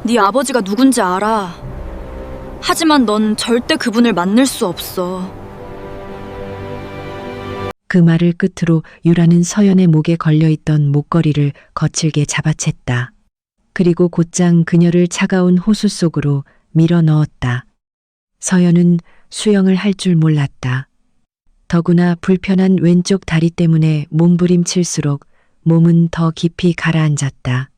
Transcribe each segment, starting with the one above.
네 아버지가 누군지 알아. 하지만 넌 절대 그분을 만날 수 없어. 그 말을 끝으로 유라는 서연의 목에 걸려있던 목걸이를 거칠게 잡아챘다. 그리고 곧장 그녀를 차가운 호수 속으로 밀어 넣었다. 서연은 수영을 할 줄 몰랐다. 더구나 불편한 왼쪽 다리 때문에 몸부림칠수록 몸은 더 깊이 가라앉았다.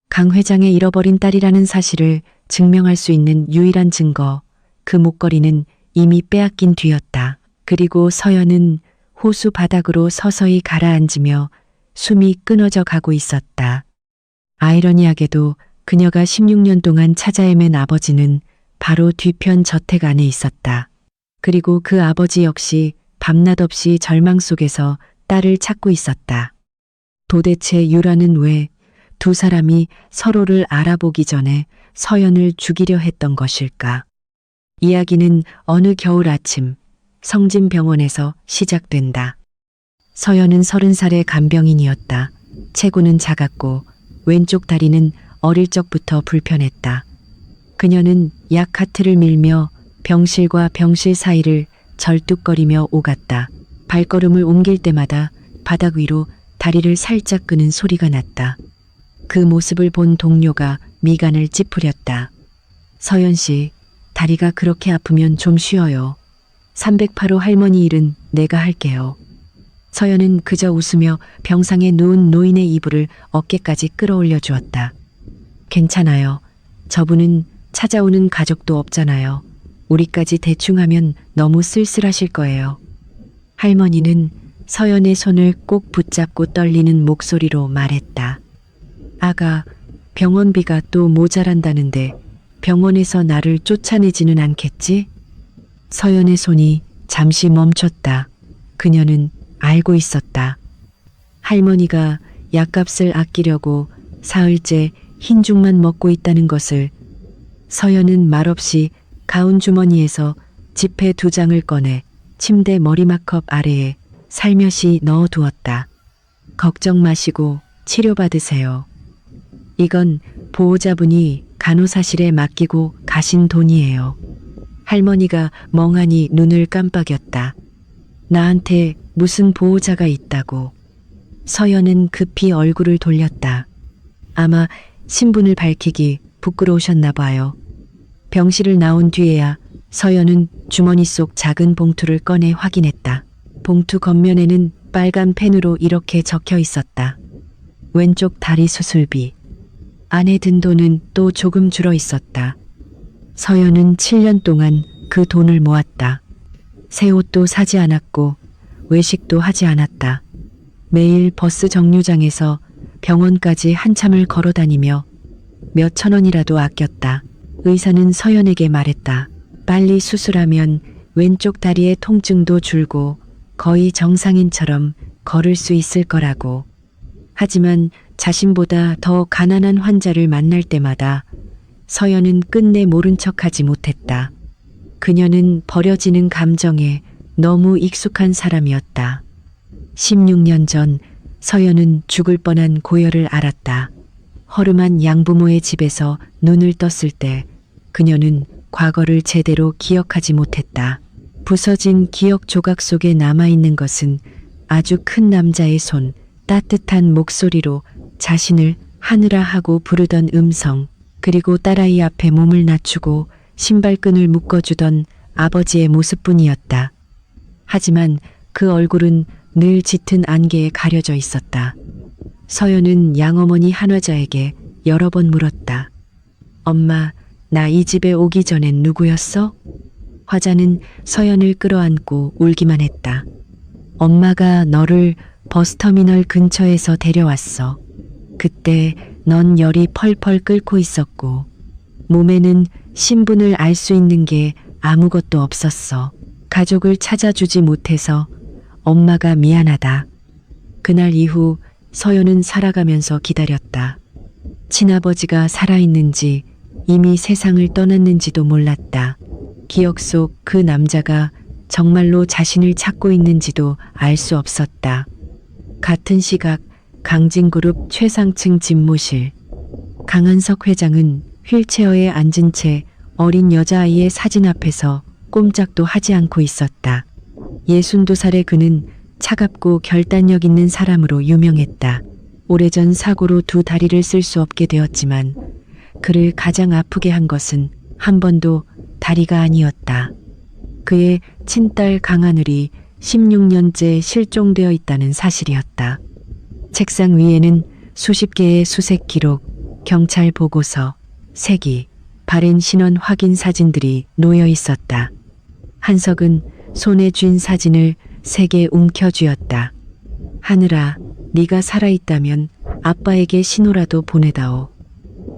강 회장의 잃어버린 딸이라는 사실을 증명할 수 있는 유일한 증거, 그 목걸이는 이미 빼앗긴 뒤였다. 그리고 서연은 호수 바닥으로 서서히 가라앉으며 숨이 끊어져 가고 있었다. 아이러니하게도 그녀가 16년 동안 찾아 헤맨 아버지는 바로 뒤편 저택 안에 있었다. 그리고 그 아버지 역시 밤낮 없이 절망 속에서 딸을 찾고 있었다. 도대체 유라는 왜 두 사람이 서로를 알아보기 전에 서연을 죽이려 했던 것일까? 이야기는 어느 겨울 아침 성진병원에서 시작된다. 서연은 30살의 간병인이었다. 체구는 작았고 왼쪽 다리는 어릴 적부터 불편했다. 그녀는 약 카트를 밀며 병실과 병실 사이를 절뚝거리며 오갔다. 발걸음을 옮길 때마다 바닥 위로 다리를 살짝 끄는 소리가 났다. 그 모습을 본 동료가 미간을 찌푸렸다. 서연 씨, 다리가 그렇게 아프면 좀 쉬어요. 308호 할머니 일은 내가 할게요. 서연은 그저 웃으며 병상에 누운 노인의 이불을 어깨까지 끌어올려 주었다. 괜찮아요. 저분은 찾아오는 가족도 없잖아요. 우리까지 대충 하면 너무 쓸쓸하실 거예요. 할머니는 서연의 손을 꼭 붙잡고 떨리는 목소리로 말했다. 아가, 병원비가 또 모자란다는데 병원에서 나를 쫓아내지는 않겠지? 서연의 손이 잠시 멈췄다. 그녀는 알고 있었다. 할머니가 약값을 아끼려고 사흘째 흰죽만 먹고 있다는 것을. 서연은 말없이 가운 주머니에서 지폐 2장을 꺼내 침대 머리맡컵 아래에 살며시 넣어두었다. 걱정 마시고 치료받으세요. 이건 보호자분이 간호사실에 맡기고 가신 돈이에요. 할머니가 멍하니 눈을 깜빡였다. 나한테 무슨 보호자가 있다고. 서연은 급히 얼굴을 돌렸다. 아마 신분을 밝히기 부끄러우셨나 봐요. 병실을 나온 뒤에야 서연은 주머니 속 작은 봉투를 꺼내 확인했다. 봉투 겉면에는 빨간 펜으로 이렇게 적혀 있었다. 왼쪽 다리 수술비. 안에 든 돈은 또 조금 줄어 있었다. 서연은 7년 동안 그 돈을 모았다. 새 옷도 사지 않았고 외식도 하지 않았다. 매일 버스 정류장에서 병원까지 한참을 걸어 다니며 몇 천 원이라도 아꼈다. 의사는 서연에게 말했다. 빨리 수술하면 왼쪽 다리의 통증도 줄고 거의 정상인처럼 걸을 수 있을 거라고. 하지만 자신보다 더 가난한 환자를 만날 때마다 서연은 끝내 모른 척하지 못했다. 그녀는 버려지는 감정에 너무 익숙한 사람이었다. 16년 전 서연은 죽을 뻔한 고열을 알았다. 허름한 양부모의 집에서 눈을 떴을 때 그녀는 과거를 제대로 기억하지 못했다. 부서진 기억 조각 속에 남아있는 것은 아주 큰 남자의 손, 따뜻한 목소리로 자신을 하늘아 하고 부르던 음성, 그리고 딸아이 앞에 몸을 낮추고 신발끈을 묶어주던 아버지의 모습뿐이었다. 하지만 그 얼굴은 늘 짙은 안개에 가려져 있었다. 서연은 양어머니 한화자에게 여러 번 물었다. 엄마, 나 이 집에 오기 전엔 누구였어? 화자는 서연을 끌어안고 울기만 했다. 엄마가 너를 버스터미널 근처에서 데려왔어. 그때 넌 열이 펄펄 끓고 있었고 몸에는 신분을 알 수 있는 게 아무것도 없었어. 가족을 찾아주지 못해서 엄마가 미안하다. 그날 이후 서연은 살아가면서 기다렸다. 친아버지가 살아있는지 이미 세상을 떠났는지도 몰랐다. 기억 속 그 남자가 정말로 자신을 찾고 있는지도 알 수 없었다. 같은 시각 강진그룹 최상층 집무실. 강한석 회장은 휠체어에 앉은 채 어린 여자아이의 사진 앞에서 꼼짝도 하지 않고 있었다. 62살의 그는 차갑고 결단력 있는 사람으로 유명했다. 오래전 사고로 두 다리를 쓸 수 없게 되었지만 그를 가장 아프게 한 것은 한 번도 다리가 아니었다. 그의 친딸 강하늘이 16년째 실종되어 있다는 사실이었다. 책상 위에는 수십 개의 수색 기록, 경찰 보고서, 세기, 발행 신원 확인 사진들이 놓여 있었다. 한석은 손에 쥔 사진을 세게 움켜쥐었다. 하늘아, 네가 살아있다면 아빠에게 신호라도 보내다오.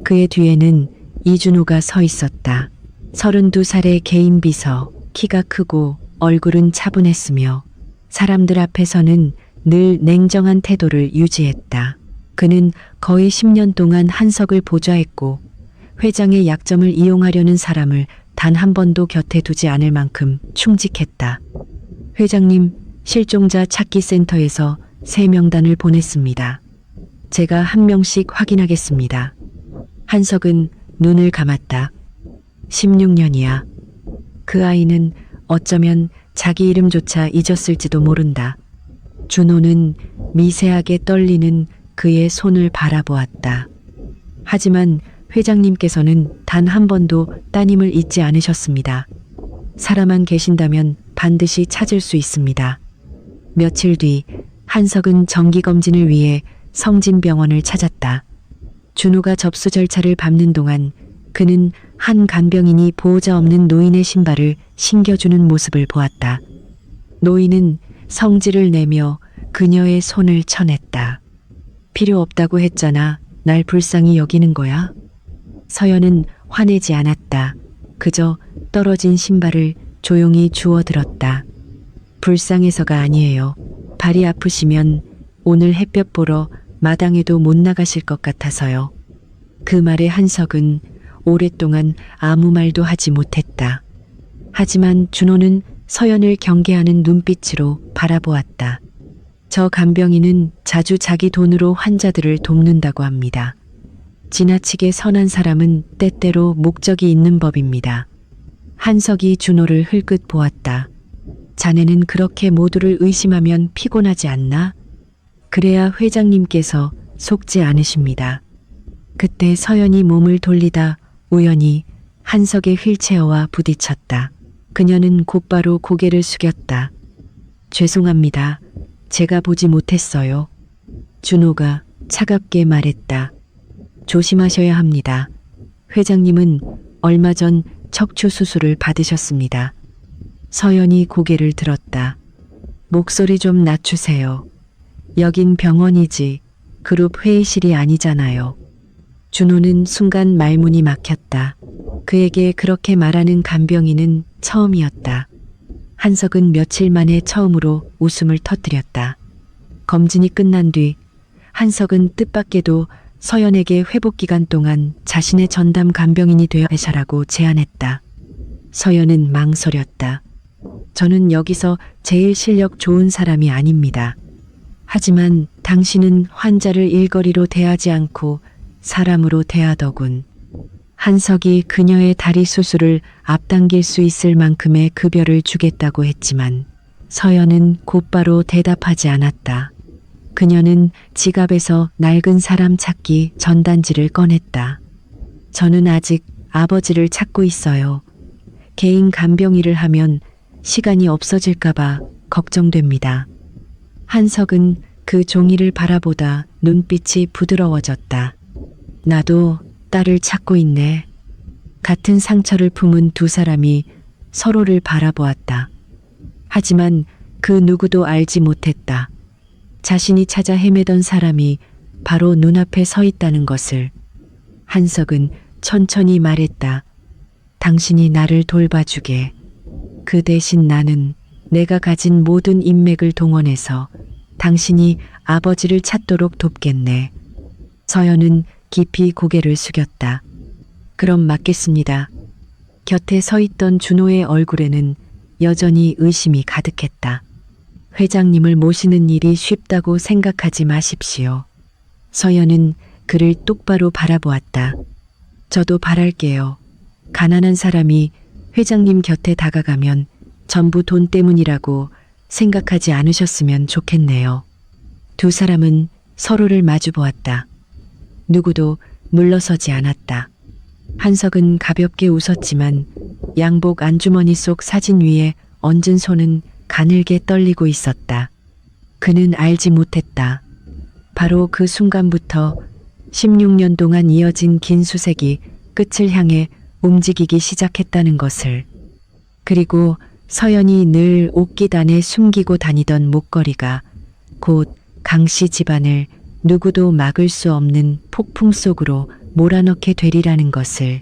그의 뒤에는 이준호가 서 있었다. 32살의 개인 비서, 키가 크고 얼굴은 차분했으며 사람들 앞에서는 늘 냉정한 태도를 유지했다. 그는 거의 10년 동안 한석을 보좌했고 회장의 약점을 이용하려는 사람을 단 한 번도 곁에 두지 않을 만큼 충직했다. 회장님, 실종자 찾기 센터에서 새 명단을 보냈습니다. 제가 한 명씩 확인하겠습니다. 한석은 눈을 감았다. 16년이야. 그 아이는 어쩌면 자기 이름조차 잊었을지도 모른다. 준호는 미세하게 떨리는 그의 손을 바라보았다. 하지만 회장님께서는 단 한 번도 따님을 잊지 않으셨습니다. 살아만 계신다면 반드시 찾을 수 있습니다. 며칠 뒤 한석은 정기검진을 위해 성진병원을 찾았다. 준호가 접수 절차를 밟는 동안 그는 한 간병인이 보호자 없는 노인의 신발을 신겨주는 모습을 보았다. 노인은 성질을 내며 그녀의 손을 쳐냈다. 필요 없다고 했잖아. 날 불쌍히 여기는 거야? 서연은 화내지 않았다. 그저 떨어진 신발을 조용히 주워들었다. 불쌍해서가 아니에요. 발이 아프시면 오늘 햇볕 보러 마당에도 못 나가실 것 같아서요. 그 말에 한석은 오랫동안 아무 말도 하지 못했다. 하지만 준호는 서연을 경계하는 눈빛으로 바라보았다. 저 간병인은 자주 자기 돈으로 환자들을 돕는다고 합니다. 지나치게 선한 사람은 때때로 목적이 있는 법입니다. 한석이 준호를 흘끗 보았다. 자네는 그렇게 모두를 의심하면 피곤하지 않나? 그래야 회장님께서 속지 않으십니다. 그때 서연이 몸을 돌리다 우연히 한석의 휠체어와 부딪혔다. 그녀는 곧바로 고개를 숙였다. 죄송합니다. 제가 보지 못했어요. 준호가 차갑게 말했다. 조심하셔야 합니다. 회장님은 얼마 전 척추 수술을 받으셨습니다. 서연이 고개를 들었다. 목소리 좀 낮추세요. 여긴 병원이지 그룹 회의실이 아니잖아요. 준호는 순간 말문이 막혔다. 그에게 그렇게 말하는 간병인은 처음이었다. 한석은 며칠 만에 처음으로 웃음을 터뜨렸다. 검진이 끝난 뒤 한석은 뜻밖에도 서연에게 회복 기간 동안 자신의 전담 간병인이 되어 해설하고 제안했다. 서연은 망설였다. 저는 여기서 제일 실력 좋은 사람이 아닙니다. 하지만 당신은 환자를 일거리로 대하지 않고 사람으로 대하더군. 한석이 그녀의 다리 수술을 앞당길 수 있을 만큼의 급여를 주겠다고 했지만 서연은 곧바로 대답하지 않았다. 그녀는 지갑에서 낡은 사람 찾기 전단지를 꺼냈다. 저는 아직 아버지를 찾고 있어요. 개인 간병일을 하면 시간이 없어질까봐 걱정됩니다. 한석은 그 종이를 바라보다 눈빛이 부드러워졌다. 나도 딸을 찾고 있네. 같은 상처를 품은 두 사람이 서로를 바라보았다. 하지만 그 누구도 알지 못했다. 자신이 찾아 헤매던 사람이 바로 눈앞에 서 있다는 것을. 한석은 천천히 말했다. 당신이 나를 돌봐주게. 그 대신 나는 내가 가진 모든 인맥을 동원해서 당신이 아버지를 찾도록 돕겠네. 서연은 깊이 고개를 숙였다. 그럼 맞겠습니다. 곁에 서 있던 준호의 얼굴에는 여전히 의심이 가득했다. 회장님을 모시는 일이 쉽다고 생각하지 마십시오. 서연은 그를 똑바로 바라보았다. 저도 바랄게요. 가난한 사람이 회장님 곁에 다가가면 전부 돈 때문이라고 생각하지 않으셨으면 좋겠네요. 두 사람은 서로를 마주 보았다. 누구도 물러서지 않았다. 한석은 가볍게 웃었지만 양복 안주머니 속 사진 위에 얹은 손은 가늘게 떨리고 있었다. 그는 알지 못했다. 바로 그 순간부터 16년 동안 이어진 긴 수색이 끝을 향해 움직이기 시작했다는 것을. 그리고 서연이 늘 옷깃 안에 숨기고 다니던 목걸이가 곧 강씨 집안을 누구도 막을 수 없는 폭풍 속으로 몰아넣게 되리라는 것을.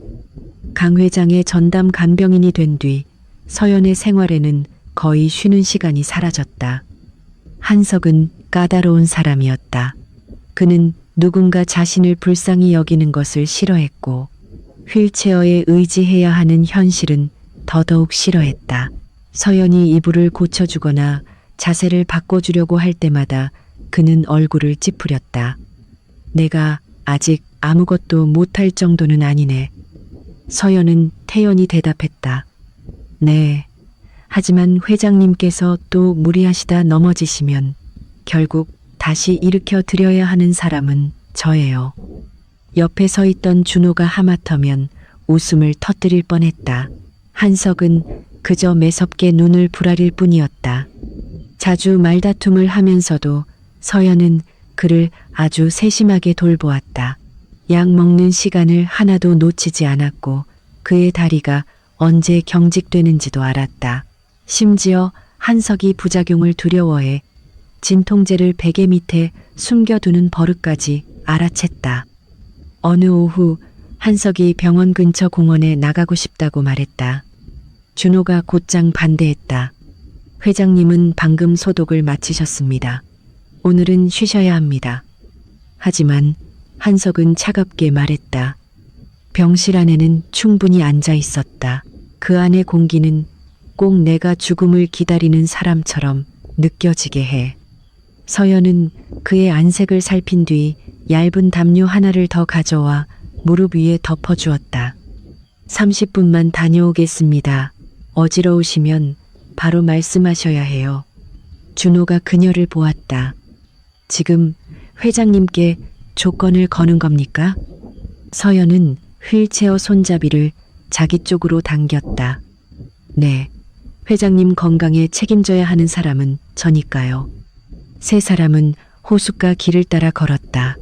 강 회장의 전담 간병인이 된 뒤 서연의 생활에는 거의 쉬는 시간이 사라졌다. 한석은 까다로운 사람이었다. 그는 누군가 자신을 불쌍히 여기는 것을 싫어했고 휠체어에 의지해야 하는 현실은 더더욱 싫어했다. 서연이 이불을 고쳐주거나 자세를 바꿔주려고 할 때마다 그는 얼굴을 찌푸렸다. 내가 아직 아무것도 못할 정도는 아니네. 서연은 태연히 대답했다. 네. 하지만 회장님께서 또 무리하시다 넘어지시면 결국 다시 일으켜 드려야 하는 사람은 저예요. 옆에 서 있던 준호가 하마터면 웃음을 터뜨릴 뻔했다. 한석은 그저 매섭게 눈을 부라릴 뿐이었다. 자주 말다툼을 하면서도 서연은 그를 아주 세심하게 돌보았다. 약 먹는 시간을 하나도 놓치지 않았고 그의 다리가 언제 경직되는지도 알았다. 심지어 한석이 부작용을 두려워해 진통제를 베개 밑에 숨겨두는 버릇까지 알아챘다. 어느 오후 한석이 병원 근처 공원에 나가고 싶다고 말했다. 준호가 곧장 반대했다. 회장님은 방금 소독을 마치셨습니다. 오늘은 쉬셔야 합니다. 하지만 한석은 차갑게 말했다. 병실 안에는 충분히 앉아 있었다. 그 안의 공기는 꼭 내가 죽음을 기다리는 사람처럼 느껴지게 해. 서연은 그의 안색을 살핀 뒤 얇은 담요 하나를 더 가져와 무릎 위에 덮어주었다. 30분만 다녀오겠습니다. 어지러우시면 바로 말씀하셔야 해요. 준호가 그녀를 보았다. 지금 회장님께 조건을 거는 겁니까? 서연은 휠체어 손잡이를 자기 쪽으로 당겼다. 네, 회장님 건강에 책임져야 하는 사람은 저니까요. 세 사람은 호숫가 길을 따라 걸었다.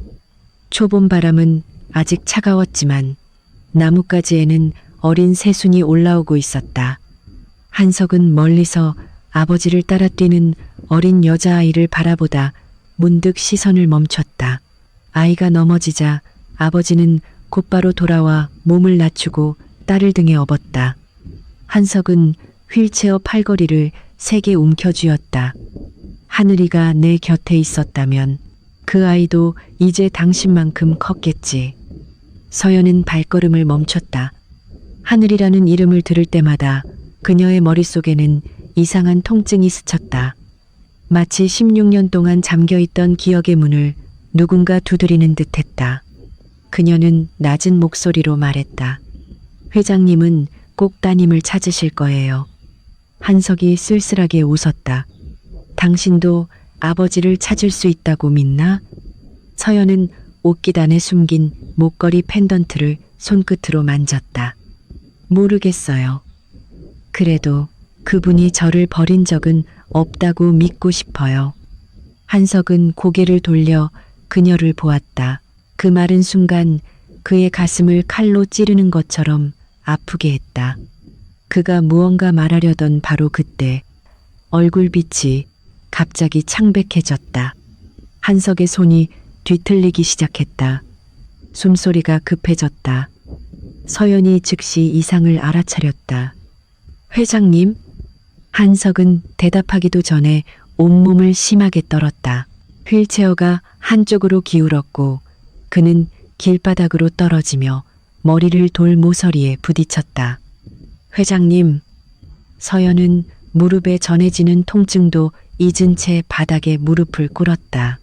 초봄 바람은 아직 차가웠지만 나뭇가지에는 어린 새순이 올라오고 있었다. 한석은 멀리서 아버지를 따라 뛰는 어린 여자아이를 바라보다 문득 시선을 멈췄다. 아이가 넘어지자 아버지는 곧바로 돌아와 몸을 낮추고 딸을 등에 업었다. 한석은 휠체어 팔걸이를 세게 움켜쥐었다. 하늘이가 내 곁에 있었다면 그 아이도 이제 당신만큼 컸겠지. 서연은 발걸음을 멈췄다. 하늘이라는 이름을 들을 때마다 그녀의 머릿속에는 이상한 통증이 스쳤다. 마치 16년 동안 잠겨있던 기억의 문을 누군가 두드리는 듯했다. 그녀는 낮은 목소리로 말했다. 회장님은 꼭 따님을 찾으실 거예요. 한석이 쓸쓸하게 웃었다. 당신도 아버지를 찾을 수 있다고 믿나? 서연은 옷깃 안에 숨긴 목걸이 펜던트를 손끝으로 만졌다. 모르겠어요. 그래도 그분이 저를 버린 적은 없다고 믿고 싶어요. 한석은 고개를 돌려 그녀를 보았다. 그 말은 순간 그의 가슴을 칼로 찌르는 것처럼 아프게 했다. 그가 무언가 말하려던 바로 그때 얼굴빛이 갑자기 창백해졌다. 한석의 손이 뒤틀리기 시작했다. 숨소리가 급해졌다. 서연이 즉시 이상을 알아차렸다. 회장님? 한석은 대답하기도 전에 온몸을 심하게 떨었다. 휠체어가 한쪽으로 기울었고 그는 길바닥으로 떨어지며 머리를 돌 모서리에 부딪혔다. 회장님. 서연은 무릎에 전해지는 통증도 잊은 채 바닥에 무릎을 꿇었다.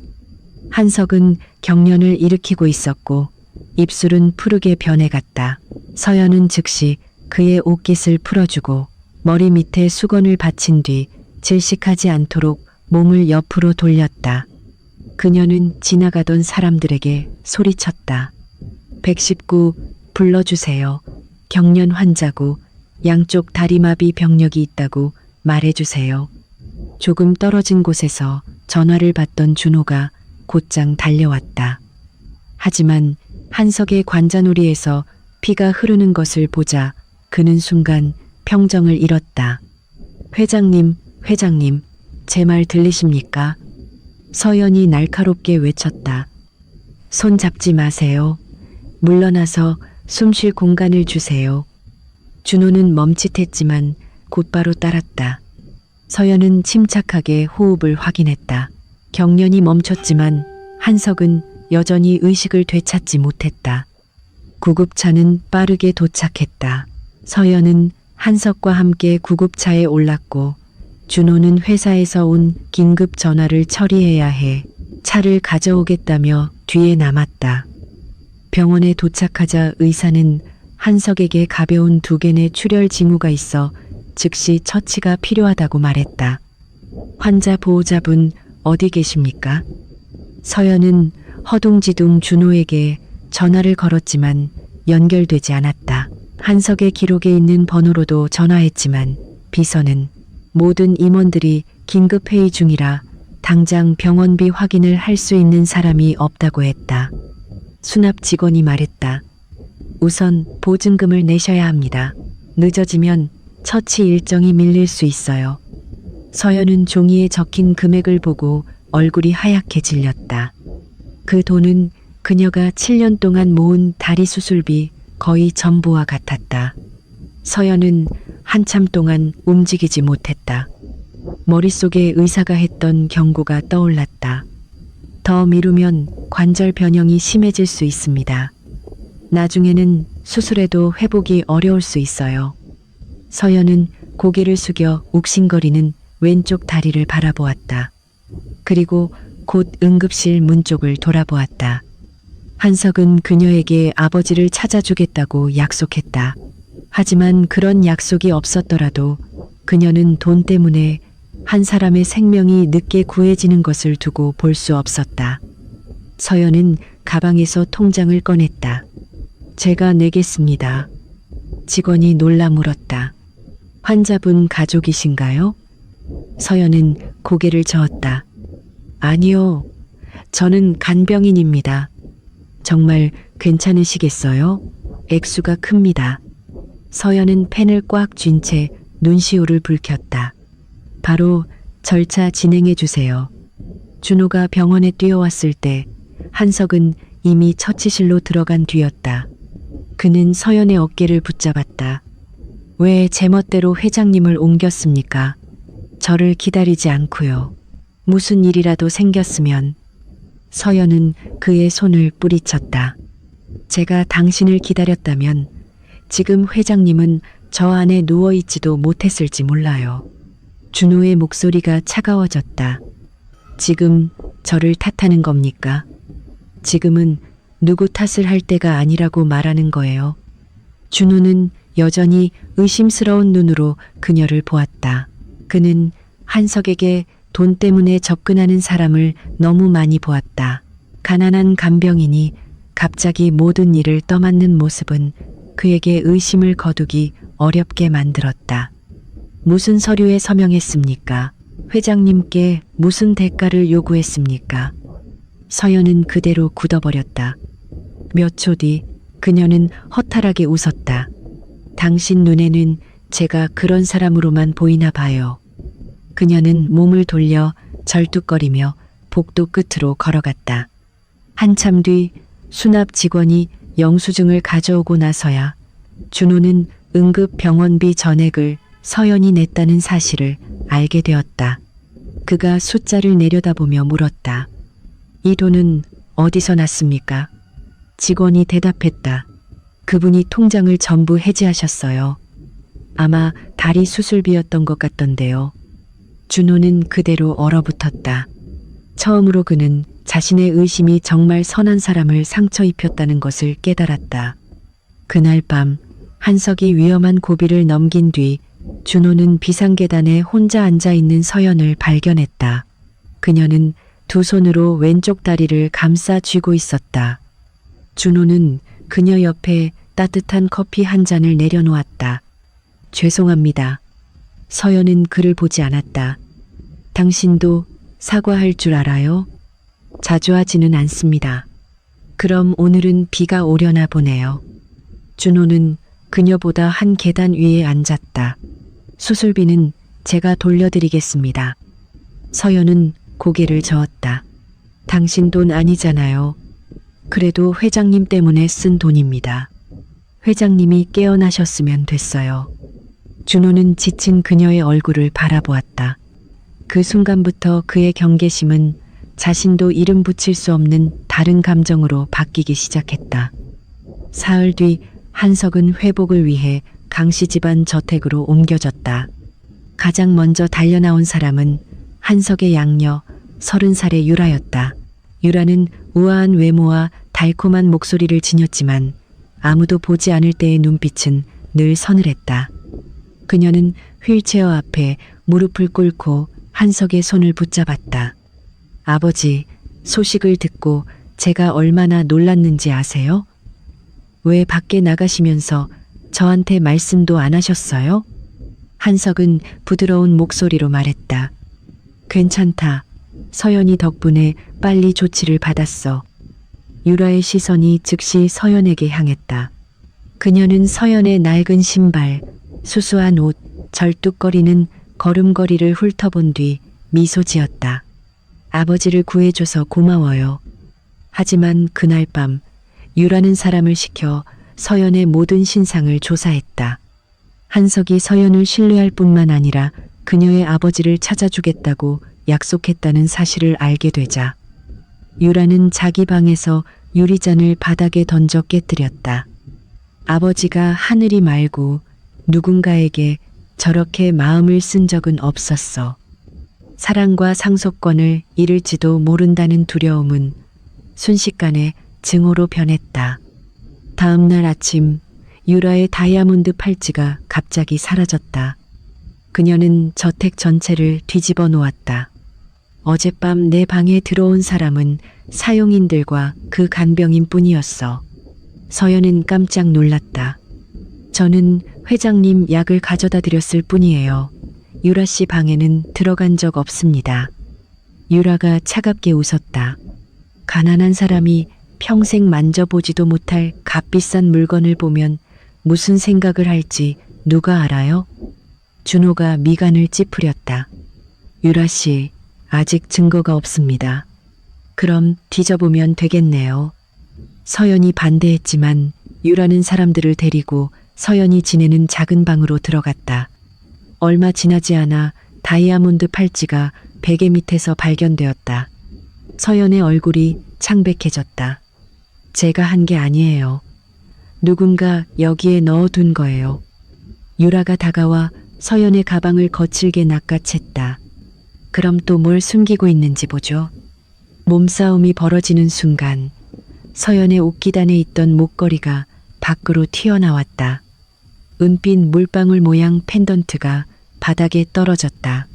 한석은 경련을 일으키고 있었고 입술은 푸르게 변해갔다. 서연은 즉시 그의 옷깃을 풀어주고 머리 밑에 수건을 받친 뒤 질식하지 않도록 몸을 옆으로 돌렸다. 그녀는 지나가던 사람들에게 소리쳤다. 119 불러주세요. 경련 환자고 양쪽 다리마비 병력이 있다고 말해주세요. 조금 떨어진 곳에서 전화를 받던 준호가 곧장 달려왔다. 하지만 한석의 관자놀이에서 피가 흐르는 것을 보자 그는 순간 평정을 잃었다. 회장님, 제 말 들리십니까? 서연이 날카롭게 외쳤다. 손 잡지 마세요. 물러나서 숨 쉴 공간을 주세요. 준호는 멈칫했지만 곧바로 따랐다. 서연은 침착하게 호흡을 확인했다. 경련이 멈췄지만 한석은 여전히 의식을 되찾지 못했다. 구급차는 빠르게 도착했다. 서연은 한석과 함께 구급차에 올랐고 준호는 회사에서 온 긴급 전화를 처리해야 해 차를 가져오겠다며 뒤에 남았다. 병원에 도착하자 의사는 한석에게 가벼운 2개의 출혈 징후가 있어 즉시 처치가 필요하다고 말했다. 환자 보호자분 어디 계십니까? 서연은 허둥지둥 준호에게 전화를 걸었지만 연결되지 않았다. 한석의 기록에 있는 번호로도 전화했지만 비서는 모든 임원들이 긴급회의 중이라 당장 병원비 확인을 할 수 있는 사람이 없다고 했다. 수납 직원이 말했다. 우선 보증금을 내셔야 합니다. 늦어지면 처치 일정이 밀릴 수 있어요. 서연은 종이에 적힌 금액을 보고 얼굴이 하얗게 질렸다. 그 돈은 그녀가 7년 동안 모은 다리 수술비 거의 전부와 같았다. 서연은 한참 동안 움직이지 못했다. 머릿속에 의사가 했던 경고가 떠올랐다. 더 미루면 관절 변형이 심해질 수 있습니다. 나중에는 수술해도 회복이 어려울 수 있어요. 서연은 고개를 숙여 욱신거리는 왼쪽 다리를 바라보았다. 그리고 곧 응급실 문 쪽을 돌아보았다. 한석은 그녀에게 아버지를 찾아주겠다고 약속했다. 하지만 그런 약속이 없었더라도 그녀는 돈 때문에 한 사람의 생명이 늦게 구해지는 것을 두고 볼 수 없었다. 서연은 가방에서 통장을 꺼냈다. 제가 내겠습니다. 직원이 놀라 물었다. 환자분 가족이신가요? 서연은 고개를 저었다. 아니요. 저는 간병인입니다. 정말 괜찮으시겠어요? 액수가 큽니다. 서연은 펜을 꽉 쥔 채 눈시울을 붉혔다. 바로 절차 진행해 주세요. 준호가 병원에 뛰어왔을 때 한석은 이미 처치실로 들어간 뒤였다. 그는 서연의 어깨를 붙잡았다. 왜 제멋대로 회장님을 옮겼습니까? 저를 기다리지 않고요. 무슨 일이라도 생겼으면. 서연은 그의 손을 뿌리쳤다. 제가 당신을 기다렸다면 지금 회장님은 저 안에 누워있지도 못했을지 몰라요. 준호의 목소리가 차가워졌다. 지금 저를 탓하는 겁니까? 지금은 누구 탓을 할 때가 아니라고 말하는 거예요. 준호는 여전히 의심스러운 눈으로 그녀를 보았다. 그는 한석에게 돈 때문에 접근하는 사람을 너무 많이 보았다. 가난한 간병인이 갑자기 모든 일을 떠맡는 모습은 그에게 의심을 거두기 어렵게 만들었다. 무슨 서류에 서명했습니까? 회장님께 무슨 대가를 요구했습니까? 서연은 그대로 굳어버렸다. 몇 초 뒤 그녀는 허탈하게 웃었다. 당신 눈에는 제가 그런 사람으로만 보이나 봐요. 그녀는 몸을 돌려 절뚝거리며 복도 끝으로 걸어갔다. 한참 뒤 수납 직원이 영수증을 가져오고 나서야 준호는 응급 병원비 전액을 서연이 냈다는 사실을 알게 되었다. 그가 숫자를 내려다보며 물었다. 이 돈은 어디서 났습니까? 직원이 대답했다. 그분이 통장을 전부 해지하셨어요. 아마 다리 수술비였던 것 같던데요. 준호는 그대로 얼어붙었다. 처음으로 그는 자신의 의심이 정말 선한 사람을 상처 입혔다는 것을 깨달았다. 그날 밤 한석이 위험한 고비를 넘긴 뒤 준호는 비상계단에 혼자 앉아 있는 서연을 발견했다. 그녀는 두 손으로 왼쪽 다리를 감싸 쥐고 있었다. 준호는 그녀 옆에 따뜻한 커피 한 잔을 내려놓았다. 죄송합니다. 서연은 그를 보지 않았다. 당신도 사과할 줄 알아요? 자주 하지는 않습니다. 그럼 오늘은 비가 오려나 보네요. 준호는 그녀보다 한 계단 위에 앉았다. 수술비는 제가 돌려드리겠습니다. 서연은 고개를 저었다. 당신 돈 아니잖아요. 그래도 회장님 때문에 쓴 돈입니다. 회장님이 깨어나셨으면 됐어요. 준호는 지친 그녀의 얼굴을 바라보았다. 그 순간부터 그의 경계심은 자신도 이름 붙일 수 없는 다른 감정으로 바뀌기 시작했다. 사흘 뒤 한석은 회복을 위해 강씨 집안 저택으로 옮겨졌다. 가장 먼저 달려나온 사람은 한석의 양녀 30살의 유라였다. 유라는 우아한 외모와 달콤한 목소리를 지녔지만 아무도 보지 않을 때의 눈빛은 늘 서늘했다. 그녀는 휠체어 앞에 무릎을 꿇고 한석의 손을 붙잡았다. 아버지, 소식을 듣고 제가 얼마나 놀랐는지 아세요? 왜 밖에 나가시면서 저한테 말씀도 안 하셨어요? 한석은 부드러운 목소리로 말했다. 괜찮다. 서연이 덕분에 빨리 조치를 받았어. 유라의 시선이 즉시 서연에게 향했다. 그녀는 서연의 낡은 신발, 수수한 옷, 절뚝거리는 걸음걸이를 훑어본 뒤 미소 지었다. 아버지를 구해줘서 고마워요. 하지만 그날 밤 유라는 사람을 시켜 서연의 모든 신상을 조사했다. 한석이 서연을 신뢰할 뿐만 아니라 그녀의 아버지를 찾아주겠다고 약속했다는 사실을 알게 되자 유라는 자기 방에서 유리잔을 바닥에 던져 깨뜨렸다. 아버지가 하늘이 맑고 누군가에게 저렇게 마음을 쓴 적은 없었어. 사랑과 상속권을 잃을지도 모른다는 두려움은 순식간에 증오로 변했다. 다음 날 아침 유라의 다이아몬드 팔찌가 갑자기 사라졌다. 그녀는 저택 전체를 뒤집어 놓았다. 어젯밤 내 방에 들어온 사람은 사용인들과 그 간병인 뿐이었어. 서연은 깜짝 놀랐다. 저는 회장님 약을 가져다 드렸을 뿐이에요. 유라 씨 방에는 들어간 적 없습니다. 유라가 차갑게 웃었다. 가난한 사람이 평생 만져보지도 못할 값비싼 물건을 보면 무슨 생각을 할지 누가 알아요? 준호가 미간을 찌푸렸다. 유라 씨, 아직 증거가 없습니다. 그럼 뒤져보면 되겠네요. 서연이 반대했지만 유라는 사람들을 데리고 서연이 지내는 작은 방으로 들어갔다. 얼마 지나지 않아 다이아몬드 팔찌가 베개 밑에서 발견되었다. 서연의 얼굴이 창백해졌다. 제가 한 게 아니에요. 누군가 여기에 넣어둔 거예요. 유라가 다가와 서연의 가방을 거칠게 낚아챘다. 그럼 또 뭘 숨기고 있는지 보죠. 몸싸움이 벌어지는 순간 서연의 옷기단에 있던 목걸이가 밖으로 튀어나왔다. 은빛 물방울 모양 펜던트가 바닥에 떨어졌다.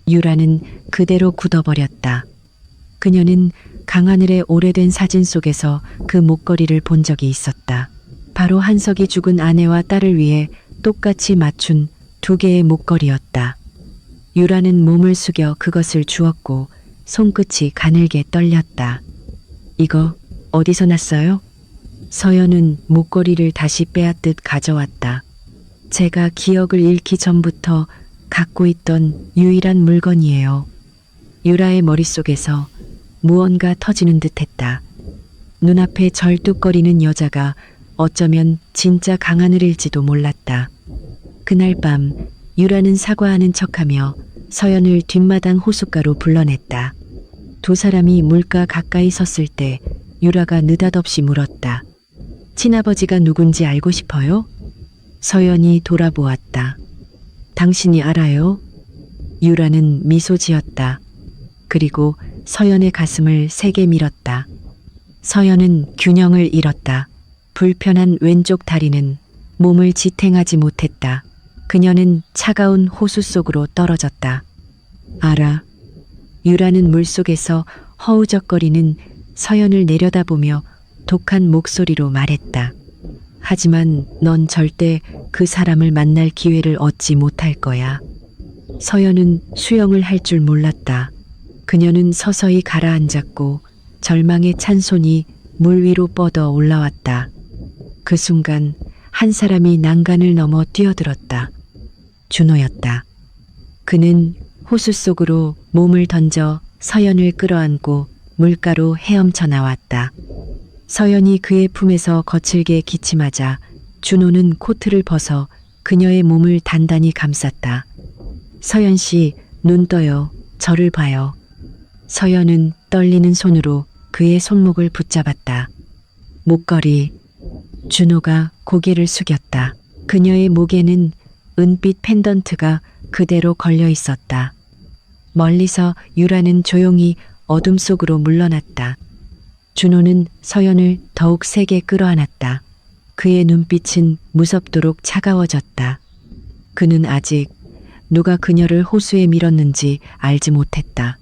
유라는 그대로 굳어버렸다. 그녀는 강하늘의 오래된 사진 속에서 그 목걸이를 본 적이 있었다. 바로 한석이 죽은 아내와 딸을 위해 똑같이 맞춘 두 개의 목걸이였다. 유라는 몸을 숙여 그것을 주었고 손끝이 가늘게 떨렸다. 이거 어디서 났어요? 서연은 목걸이를 다시 빼앗듯 가져왔다. 제가 기억을 잃기 전부터 갖고 있던 유일한 물건이에요. 유라의 머릿속에서 무언가 터지는 듯했다. 눈앞에 절뚝거리는 여자가 어쩌면 진짜 강하늘일지도 몰랐다. 그날 밤 유라는 사과하는 척하며 서연을 뒷마당 호숫가로 불러냈다. 두 사람이 물가 가까이 섰을 때 유라가 느닷없이 물었다. 친아버지가 누군지 알고 싶어요? 서연이 돌아보았다. 당신이 알아요? 유라는 미소 지었다. 그리고 서연의 가슴을 세게 밀었다. 서연은 균형을 잃었다. 불편한 왼쪽 다리는 몸을 지탱하지 못했다. 그녀는 차가운 호수 속으로 떨어졌다. 알아. 유라는 물속에서 허우적거리는 서연을 내려다보며 독한 목소리로 말했다. 하지만 넌 절대 그 사람을 만날 기회를 얻지 못할 거야. 서연은 수영을 할 줄 몰랐다. 그녀는 서서히 가라앉았고 절망의 찬 손이 물 위로 뻗어 올라왔다. 그 순간 한 사람이 난간을 넘어 뛰어들었다. 준호였다. 그는 호수 속으로 몸을 던져 서연을 끌어안고 물가로 헤엄쳐 나왔다. 서연이 그의 품에서 거칠게 기침하자 준호는 코트를 벗어 그녀의 몸을 단단히 감쌌다. 서연 씨, 눈 떠요. 저를 봐요. 서연은 떨리는 손으로 그의 손목을 붙잡았다. 목걸이. 준호가 고개를 숙였다. 그녀의 목에는 은빛 펜던트가 그대로 걸려 있었다. 멀리서 유라는 조용히 어둠 속으로 물러났다. 준호는 서연을 더욱 세게 끌어안았다. 그의 눈빛은 무섭도록 차가워졌다. 그는 아직 누가 그녀를 호수에 밀었는지 알지 못했다.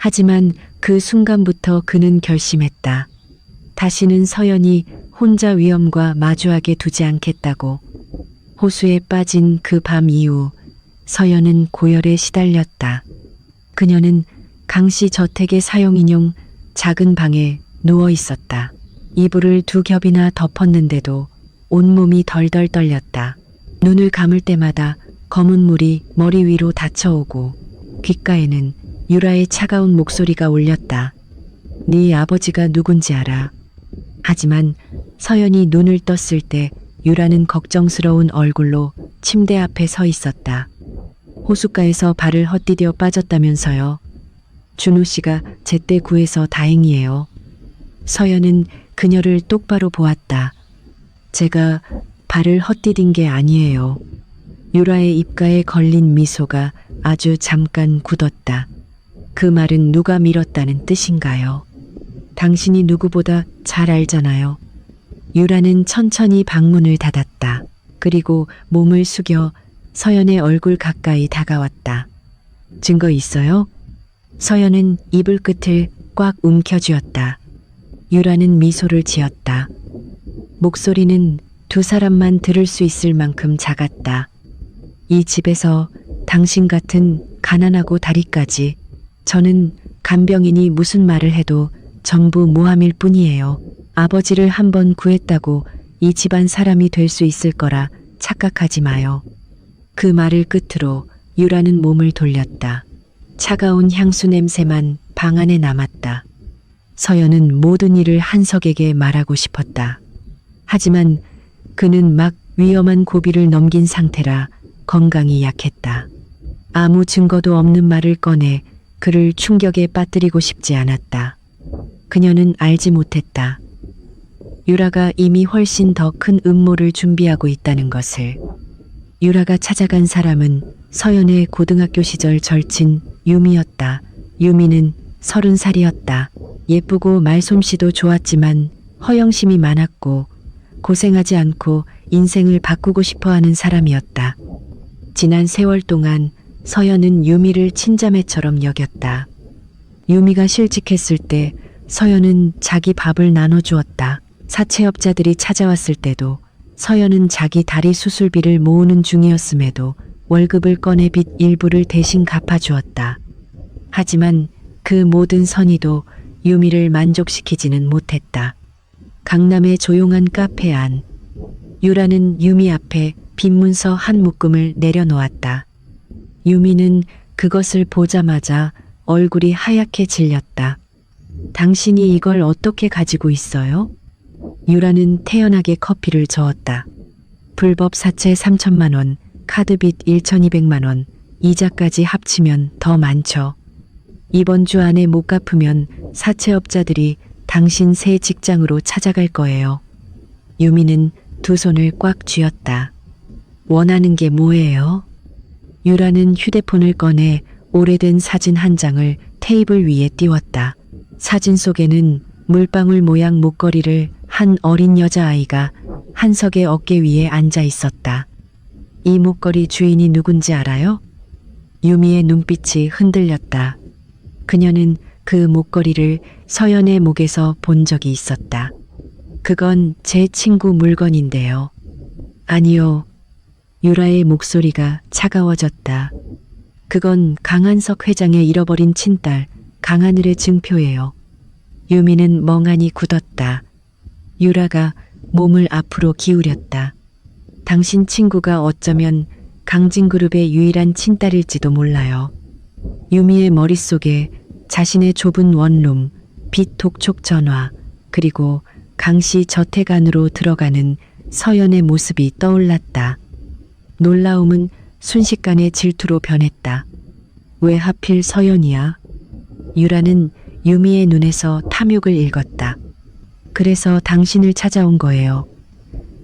하지만 그 순간부터 그는 결심했다. 다시는 서연이 혼자 위험과 마주하게 두지 않겠다고. 호수에 빠진 그 밤 이후 서연은 고열에 시달렸다. 그녀는 강씨 저택의 사용인용 작은 방에 누워 있었다. 이불을 2겹이나 덮었는데도 온몸이 덜덜 떨렸다. 눈을 감을 때마다 검은 물이 머리 위로 닫혀오고 귓가에는 유라의 차가운 목소리가 울렸다. 네 아버지가 누군지 알아. 하지만 서연이 눈을 떴을 때 유라는 걱정스러운 얼굴로 침대 앞에 서 있었다. 호숫가에서 발을 헛디뎌 빠졌다면서요. 준호 씨가 제때 구해서 다행이에요. 서연은 그녀를 똑바로 보았다. 제가 발을 헛디딘 게 아니에요. 유라의 입가에 걸린 미소가 아주 잠깐 굳었다. 그 말은 누가 밀었다는 뜻인가요? 당신이 누구보다 잘 알잖아요. 유라는 천천히 방문을 닫았다. 그리고 몸을 숙여 서연의 얼굴 가까이 다가왔다. 증거 있어요? 서연은 이불 끝을 꽉 움켜쥐었다. 유라는 미소를 지었다. 목소리는 2사람만 들을 수 있을 만큼 작았다. 이 집에서 당신 같은 가난하고 다리까지 저는 간병인이 무슨 말을 해도 전부 모함일 뿐이에요. 아버지를 한번 구했다고 이 집안 사람이 될 수 있을 거라 착각하지 마요. 그 말을 끝으로 유라는 몸을 돌렸다. 차가운 향수 냄새만 방 안에 남았다. 서연은 모든 일을 한석에게 말하고 싶었다. 하지만 그는 막 위험한 고비를 넘긴 상태라 건강이 약했다. 아무 증거도 없는 말을 꺼내 그를 충격에 빠뜨리고 싶지 않았다. 그녀는 알지 못했다. 유라가 이미 훨씬 더 큰 음모를 준비하고 있다는 것을. 유라가 찾아간 사람은 서연의 고등학교 시절 절친 유미였다. 유미는 30살이었다. 예쁘고 말솜씨도 좋았지만 허영심이 많았고 고생하지 않고 인생을 바꾸고 싶어하는 사람이었다. 지난 세월 동안 서연은 유미를 친자매처럼 여겼다. 유미가 실직했을 때 서연은 자기 밥을 나눠주었다. 사채업자들이 찾아왔을 때도 서연은 자기 다리 수술비를 모으는 중이었음에도 월급을 꺼내 빚 일부를 대신 갚아주었다. 하지만 그 모든 선의도 유미를 만족시키지는 못했다. 강남의 조용한 카페 안, 유라는 유미 앞에 빈 문서 한 묶음을 내려놓았다. 유미는 그것을 보자마자 얼굴이 하얗게 질렸다. 당신이 이걸 어떻게 가지고 있어요? 유라는 태연하게 커피를 저었다. 불법 사채 3천만 원, 카드빚 1,200만 원, 이자까지 합치면 더 많죠. 이번 주 안에 못 갚으면 사채업자들이 당신 새 직장으로 찾아갈 거예요. 유미는 2손을 꽉 쥐었다. 원하는 게 뭐예요? 유라는 휴대폰을 꺼내 오래된 사진 한 장을 테이블 위에 띄웠다. 사진 속에는 물방울 모양 목걸이를 한 어린 여자아이가 한석의 어깨 위에 앉아 있었다. 이 목걸이 주인이 누군지 알아요? 유미의 눈빛이 흔들렸다. 그녀는 그 목걸이를 서연의 목에서 본 적이 있었다. 그건 제 친구 물건인데요. 아니요. 유라의 목소리가 차가워졌다. 그건 강한석 회장의 잃어버린 친딸 강하늘의 증표예요. 유미는 멍하니 굳었다. 유라가 몸을 앞으로 기울였다. 당신 친구가 어쩌면 강진그룹의 유일한 친딸일지도 몰라요. 유미의 머릿속에 자신의 좁은 원룸, 빛 독촉 전화, 그리고 강씨 저택 안으로 들어가는 서연의 모습이 떠올랐다. 놀라움은 순식간에 질투로 변했다. 왜 하필 서연이야? 유라는 유미의 눈에서 탐욕을 읽었다. 그래서 당신을 찾아온 거예요.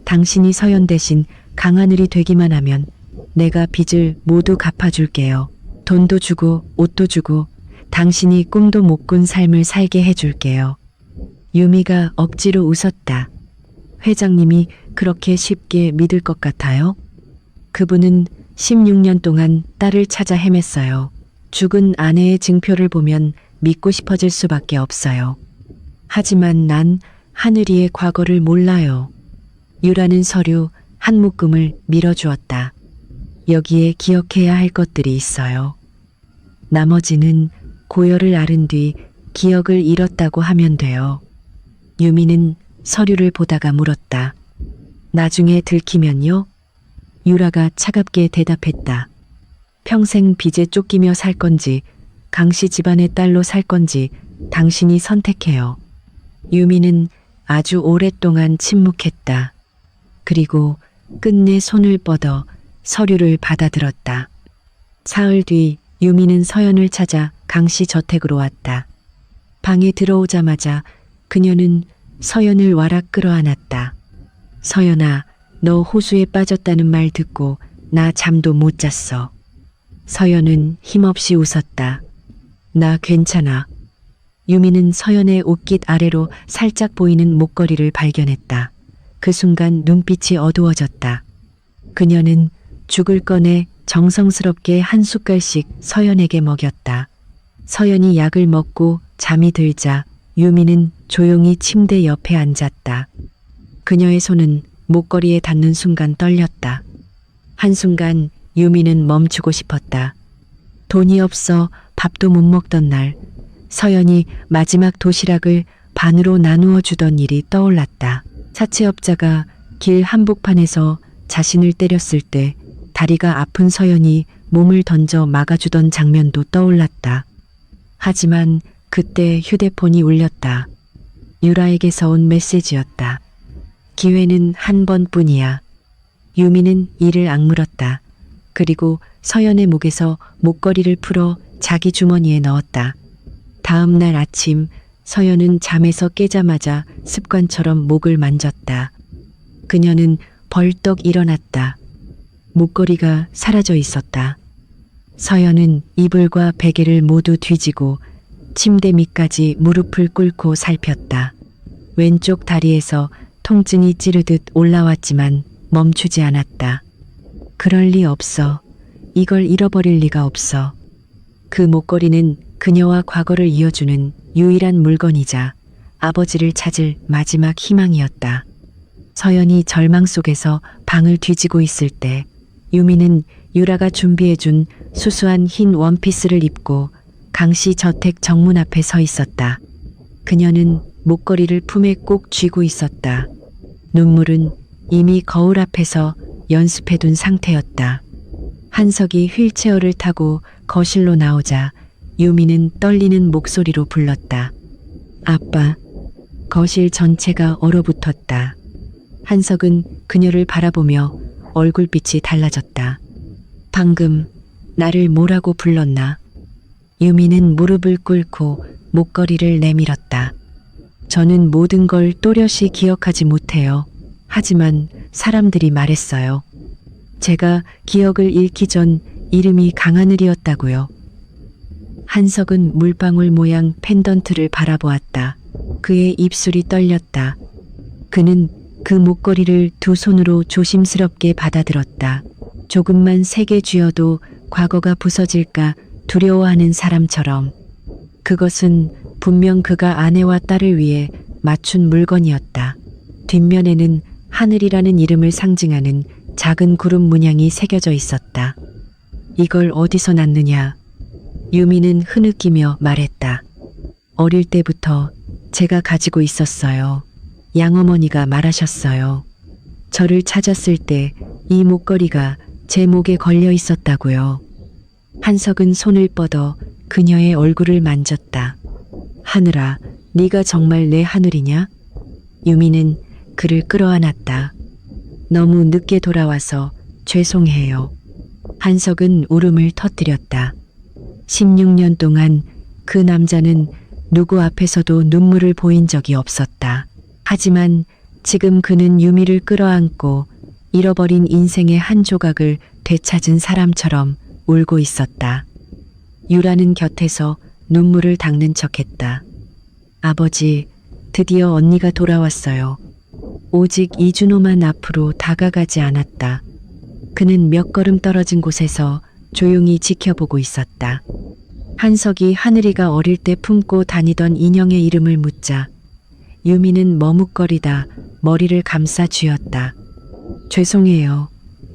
당신이 서연 대신 강하늘이 되기만 하면 내가 빚을 모두 갚아줄게요. 돈도 주고 옷도 주고 당신이 꿈도 못 꾼 삶을 살게 해줄게요. 유미가 억지로 웃었다. 회장님이 그렇게 쉽게 믿을 것 같아요? 그분은 16년 동안 딸을 찾아 헤맸어요. 죽은 아내의 증표를 보면 믿고 싶어질 수밖에 없어요. 하지만 난 하늘이의 과거를 몰라요. 유라는 서류 한 묶음을 밀어주었다. 여기에 기억해야 할 것들이 있어요. 나머지는 고열을 앓은 뒤 기억을 잃었다고 하면 돼요. 유미는 서류를 보다가 물었다. 나중에 들키면요? 유라가 차갑게 대답했다. 평생 빚에 쫓기며 살 건지 강씨 집안의 딸로 살 건지 당신이 선택해요. 유미는 아주 오랫동안 침묵했다. 그리고 끝내 손을 뻗어 서류를 받아들었다. 사흘 뒤 유미는 서연을 찾아 강씨 저택으로 왔다. 방에 들어오자마자 그녀는 서연을 와락 끌어안았다. 서연아, 너 호수에 빠졌다는 말 듣고 나 잠도 못 잤어. 서연은 힘없이 웃었다. 나 괜찮아. 유미는 서연의 옷깃 아래로 살짝 보이는 목걸이를 발견했다. 그 순간 눈빛이 어두워졌다. 그녀는 죽을 꺼내 정성스럽게 한 숟갈씩 서연에게 먹였다. 서연이 약을 먹고 잠이 들자 유미는 조용히 침대 옆에 앉았다. 그녀의 손은 목걸이에 닿는 순간 떨렸다. 한순간 유미는 멈추고 싶었다. 돈이 없어 밥도 못 먹던 날 서연이 마지막 도시락을 반으로 나누어 주던 일이 떠올랐다. 사채업자가 길 한복판에서 자신을 때렸을 때 다리가 아픈 서연이 몸을 던져 막아주던 장면도 떠올랐다. 하지만 그때 휴대폰이 울렸다. 유라에게서 온 메시지였다. 기회는 한 번뿐이야. 유미는 이를 악물었다. 그리고 서연의 목에서 목걸이를 풀어 자기 주머니에 넣었다. 다음 날 아침 서연은 잠에서 깨자마자 습관처럼 목을 만졌다. 그녀는 벌떡 일어났다. 목걸이가 사라져 있었다. 서연은 이불과 베개를 모두 뒤지고 침대 밑까지 무릎을 꿇고 살폈다. 왼쪽 다리에서 통증이 찌르듯 올라왔지만 멈추지 않았다. 그럴 리 없어. 이걸 잃어버릴 리가 없어. 그 목걸이는 그녀와 과거를 이어주는 유일한 물건이자 아버지를 찾을 마지막 희망이었다. 서연이 절망 속에서 방을 뒤지고 있을 때 유미는 유라가 준비해준 수수한 흰 원피스를 입고 강씨 저택 정문 앞에 서 있었다. 그녀는 목걸이를 품에 꼭 쥐고 있었다. 눈물은 이미 거울 앞에서 연습해둔 상태였다. 한석이 휠체어를 타고 거실로 나오자 유미는 떨리는 목소리로 불렀다. 아빠. 거실 전체가 얼어붙었다. 한석은 그녀를 바라보며 얼굴빛이 달라졌다. 방금 나를 뭐라고 불렀나? 유미는 무릎을 꿇고 목걸이를 내밀었다. 저는 모든 걸 또렷이 기억하지 못해요. 하지만 사람들이 말했어요. 제가 기억을 잃기 전 이름이 강하늘이었다고요. 한석은 물방울 모양 펜던트를 바라보았다. 그의 입술이 떨렸다. 그는 그 목걸이를 두 손으로 조심스럽게 받아들었다. 조금만 세게 쥐어도 과거가 부서질까 두려워하는 사람처럼. 그것은 분명 그가 아내와 딸을 위해 맞춘 물건이었다. 뒷면에는 하늘이라는 이름을 상징하는 작은 구름 문양이 새겨져 있었다. 이걸 어디서 났느냐? 유미는 흐느끼며 말했다. 어릴 때부터 제가 가지고 있었어요. 양어머니가 말하셨어요. 저를 찾았을 때 이 목걸이가 제 목에 걸려 있었다고요. 한석은 손을 뻗어 그녀의 얼굴을 만졌다. 하늘아, 네가 정말 내 하늘이냐? 유미는 그를 끌어안았다. 너무 늦게 돌아와서 죄송해요. 한석은 울음을 터뜨렸다. 16년 동안 그 남자는 누구 앞에서도 눈물을 보인 적이 없었다. 하지만 지금 그는 유미를 끌어안고 잃어버린 인생의 한 조각을 되찾은 사람처럼 울고 있었다. 유라는 곁에서 눈물을 닦는 척했다. 아버지, 드디어 언니가 돌아왔어요. 오직 이준호만 앞으로 다가가지 않았다. 그는 몇 걸음 떨어진 곳에서 조용히 지켜보고 있었다. 한석이 하늘이가 어릴 때 품고 다니던 인형의 이름을 묻자 유미는 머뭇거리다 머리를 감싸 쥐었다. 죄송해요.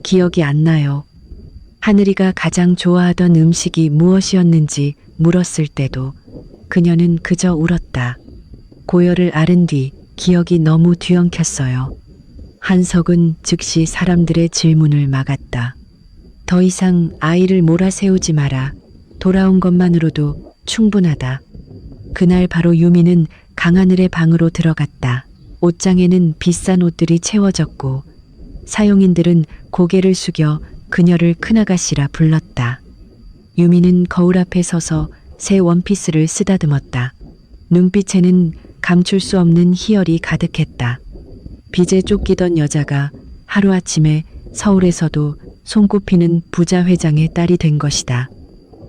기억이 안 나요. 하늘이가 가장 좋아하던 음식이 무엇이었는지 물었을 때도 그녀는 그저 울었다. 고열을 앓은 뒤 기억이 너무 뒤엉켰어요. 한석은 즉시 사람들의 질문을 막았다. 더 이상 아이를 몰아세우지 마라. 돌아온 것만으로도 충분하다. 그날 바로 유미는 강하늘의 방으로 들어갔다. 옷장에는 비싼 옷들이 채워졌고 사용인들은 고개를 숙여 그녀를 큰아가씨라 불렀다. 유미는 거울 앞에 서서 새 원피스를 쓰다듬었다. 눈빛에는 감출 수 없는 희열이 가득했다. 빚에 쫓기던 여자가 하루아침에 서울에서도 손꼽히는 부자 회장의 딸이 된 것이다.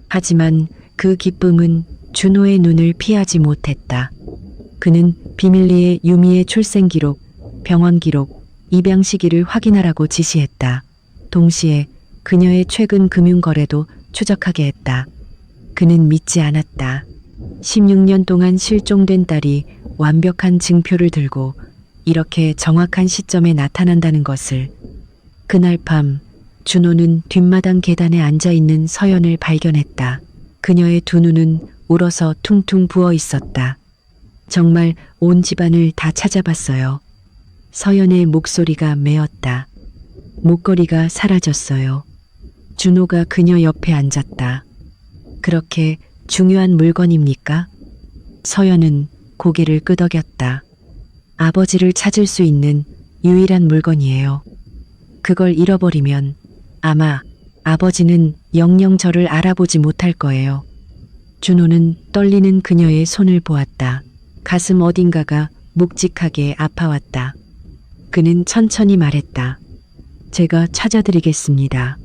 하지만 그 기쁨은 준호의 눈을 피하지 못했다. 그는 비밀리에 유미의 출생 기록, 병원 기록, 입양 시기를 확인하라고 지시했다. 동시에 그녀의 최근 금융 거래도 추적하게 했다. 그는 믿지 않았다. 16년 동안 실종된 딸이 완벽한 증표를 들고 이렇게 정확한 시점에 나타난다는 것을. 그날 밤 준호는 뒷마당 계단에 앉아있는 서연을 발견했다. 그녀의 두 눈은 울어서 퉁퉁 부어 있었다. 정말 온 집안을 다 찾아봤어요. 서연의 목소리가 메었다. 목걸이가 사라졌어요. 준호가 그녀 옆에 앉았다. 그렇게 중요한 물건입니까? 서연은 고개를 끄덕였다. 아버지를 찾을 수 있는 유일한 물건이에요. 그걸 잃어버리면 아마 아버지는 영영 저를 알아보지 못할 거예요. 준호는 떨리는 그녀의 손을 보았다. 가슴 어딘가가 묵직하게 아파왔다. 그는 천천히 말했다. 제가 찾아드리겠습니다.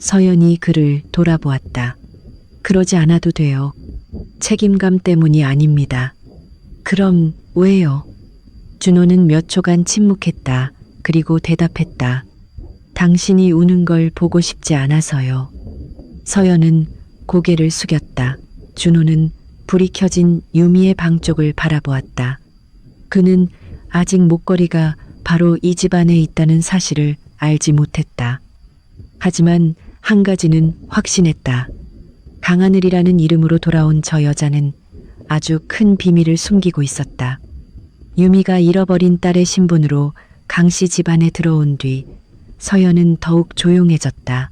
서연이 그를 돌아보았다. 그러지 않아도 돼요. 책임감 때문이 아닙니다. 그럼 왜요? 준호는 몇 초간 침묵했다. 그리고 대답했다. 당신이 우는 걸 보고 싶지 않아서요. 서연은 고개를 숙였다. 준호는 불이 켜진 유미의 방 쪽을 바라보았다. 그는 아직 목걸이가 바로 이 집 안에 있다는 사실을 알지 못했다. 하지만 한 가지는 확신했다. 강하늘이라는 이름으로 돌아온 저 여자는 아주 큰 비밀을 숨기고 있었다. 유미가 잃어버린 딸의 신분으로 강씨 집안에 들어온 뒤 서연은 더욱 조용해졌다.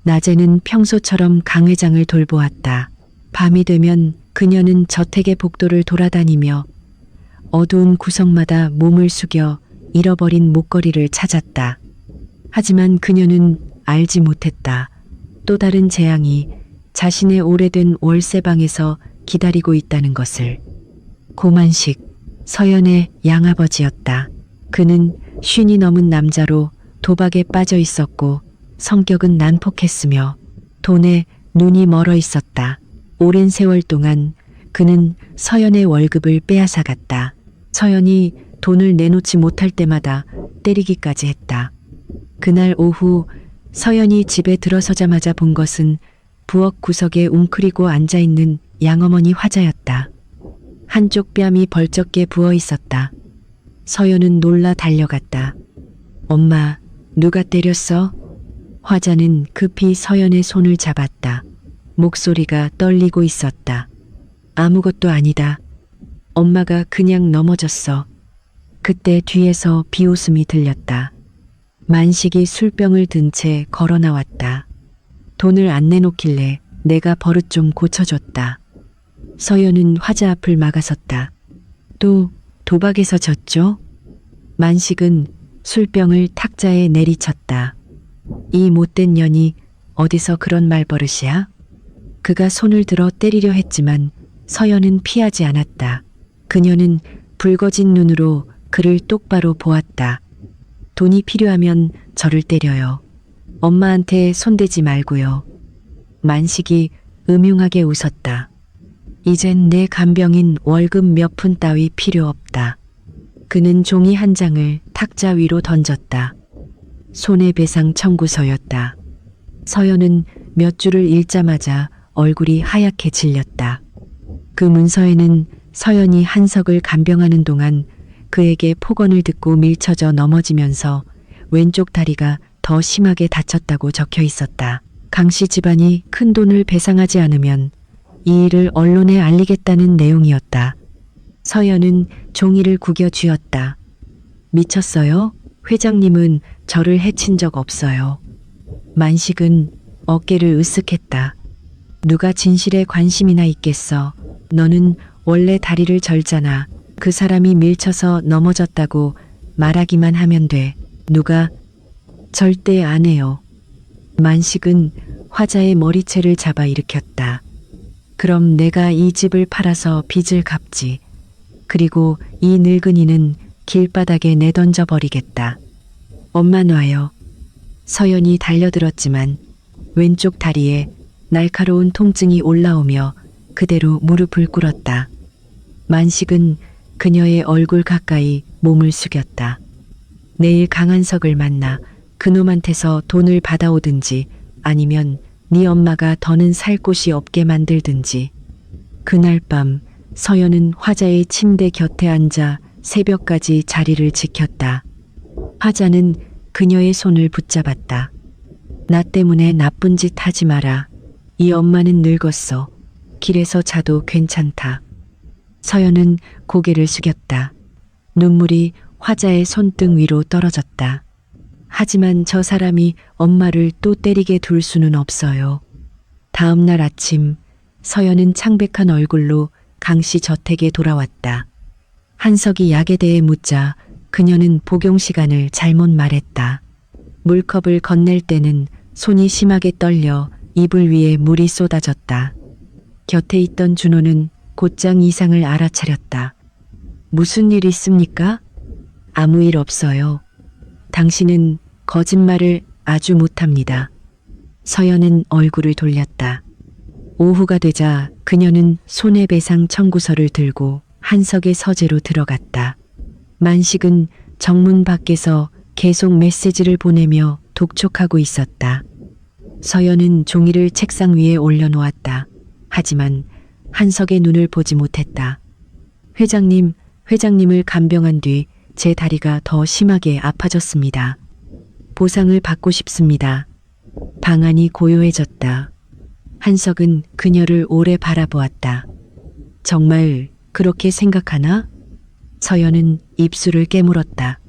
낮에는 평소처럼 강 회장을 돌보았다. 밤이 되면 그녀는 저택의 복도를 돌아다니며 어두운 구석마다 몸을 숙여 잃어버린 목걸이를 찾았다. 하지만 그녀는 알지 못했다. 또 다른 재앙이 자신의 오래된 월세방에서 기다리고 있다는 것을. 고만식, 서연의 양아버지였다. 그는 50이 넘은 남자로 도박에 빠져 있었고 성격은 난폭했으며 돈에 눈이 멀어 있었다. 오랜 세월 동안 그는 서연의 월급을 빼앗아갔다. 서연이 돈을 내놓지 못할 때마다 때리기까지 했다. 그날 오후 서연이 집에 들어서자마자 본 것은 부엌 구석에 웅크리고 앉아있는 양어머니 화자였다. 한쪽 뺨이 벌쩍게 부어 있었다. 서연은 놀라 달려갔다. 엄마, 누가 때렸어? 화자는 급히 서연의 손을 잡았다. 목소리가 떨리고 있었다. 아무것도 아니다. 엄마가 그냥 넘어졌어. 그때 뒤에서 비웃음이 들렸다. 만식이 술병을 든 채 걸어 나왔다. 돈을 안 내놓길래 내가 버릇 좀 고쳐줬다. 서연은 화자 앞을 막아섰다. 또 도박에서 졌죠? 만식은 술병을 탁자에 내리쳤다. 이 못된 년이 어디서 그런 말버릇이야? 그가 손을 들어 때리려 했지만 서연은 피하지 않았다. 그녀는 붉어진 눈으로 그를 똑바로 보았다. 돈이 필요하면 저를 때려요. 엄마한테 손대지 말고요. 만식이 음흉하게 웃었다. 이젠 내 간병인 월급 몇 푼 따위 필요 없다. 그는 종이 한 장을 탁자 위로 던졌다. 손해배상 청구서였다. 서연은 몇 줄을 읽자마자 얼굴이 하얗게 질렸다. 그 문서에는 서연이 한석을 간병하는 동안 그에게 폭언을 듣고 밀쳐져 넘어지면서 왼쪽 다리가 더 심하게 다쳤다고 적혀 있었다. 강씨 집안이 큰 돈을 배상하지 않으면 이 일을 언론에 알리겠다는 내용이었다. 서연은 종이를 구겨 쥐었다. 미쳤어요? 회장님은 저를 해친 적 없어요. 만식은 어깨를 으쓱했다. 누가 진실에 관심이나 있겠어. 너는 원래 다리를 절잖아. 그 사람이 밀쳐서 넘어졌다고 말하기만 하면 돼. 누가? 절대 안 해요. 만식은 화자의 머리채를 잡아 일으켰다. 그럼 내가 이 집을 팔아서 빚을 갚지. 그리고 이 늙은이는 길바닥에 내던져 버리겠다. 엄마 놔요. 서연이 달려들었지만 왼쪽 다리에 날카로운 통증이 올라오며 그대로 무릎을 꿇었다. 만식은 그녀의 얼굴 가까이 몸을 숙였다. 내일 강한석을 만나 그놈한테서 돈을 받아오든지 아니면 네 엄마가 더는 살 곳이 없게 만들든지. 그날 밤 서연은 화자의 침대 곁에 앉아 새벽까지 자리를 지켰다. 화자는 그녀의 손을 붙잡았다. 나 때문에 나쁜 짓 하지 마라. 이 엄마는 늙었어. 길에서 자도 괜찮다. 서연은 고개를 숙였다. 눈물이 화자의 손등 위로 떨어졌다. 하지만 저 사람이 엄마를 또 때리게 둘 수는 없어요. 다음 날 아침 서연은 창백한 얼굴로 강씨 저택에 돌아왔다. 한석이 약에 대해 묻자 그녀는 복용 시간을 잘못 말했다. 물컵을 건넬 때는 손이 심하게 떨려 이불 위에 물이 쏟아졌다. 곁에 있던 준호는 곧장 이상을 알아차렸다. 무슨 일 있습니까? 아무 일 없어요. 당신은 거짓말을 아주 못합니다. 서연은 얼굴을 돌렸다. 오후가 되자 그녀는 손해배상 청구서를 들고 한석의 서재로 들어갔다. 만식은 정문 밖에서 계속 메시지를 보내며 독촉하고 있었다. 서연은 종이를 책상 위에 올려놓았다. 하지만 한석의 눈을 보지 못했다. 회장님을 간병한 뒤 제 다리가 더 심하게 아파졌습니다. 보상을 받고 싶습니다. 방안이 고요해졌다. 한석은 그녀를 오래 바라보았다. 정말 그렇게 생각하나? 서연은 입술을 깨물었다.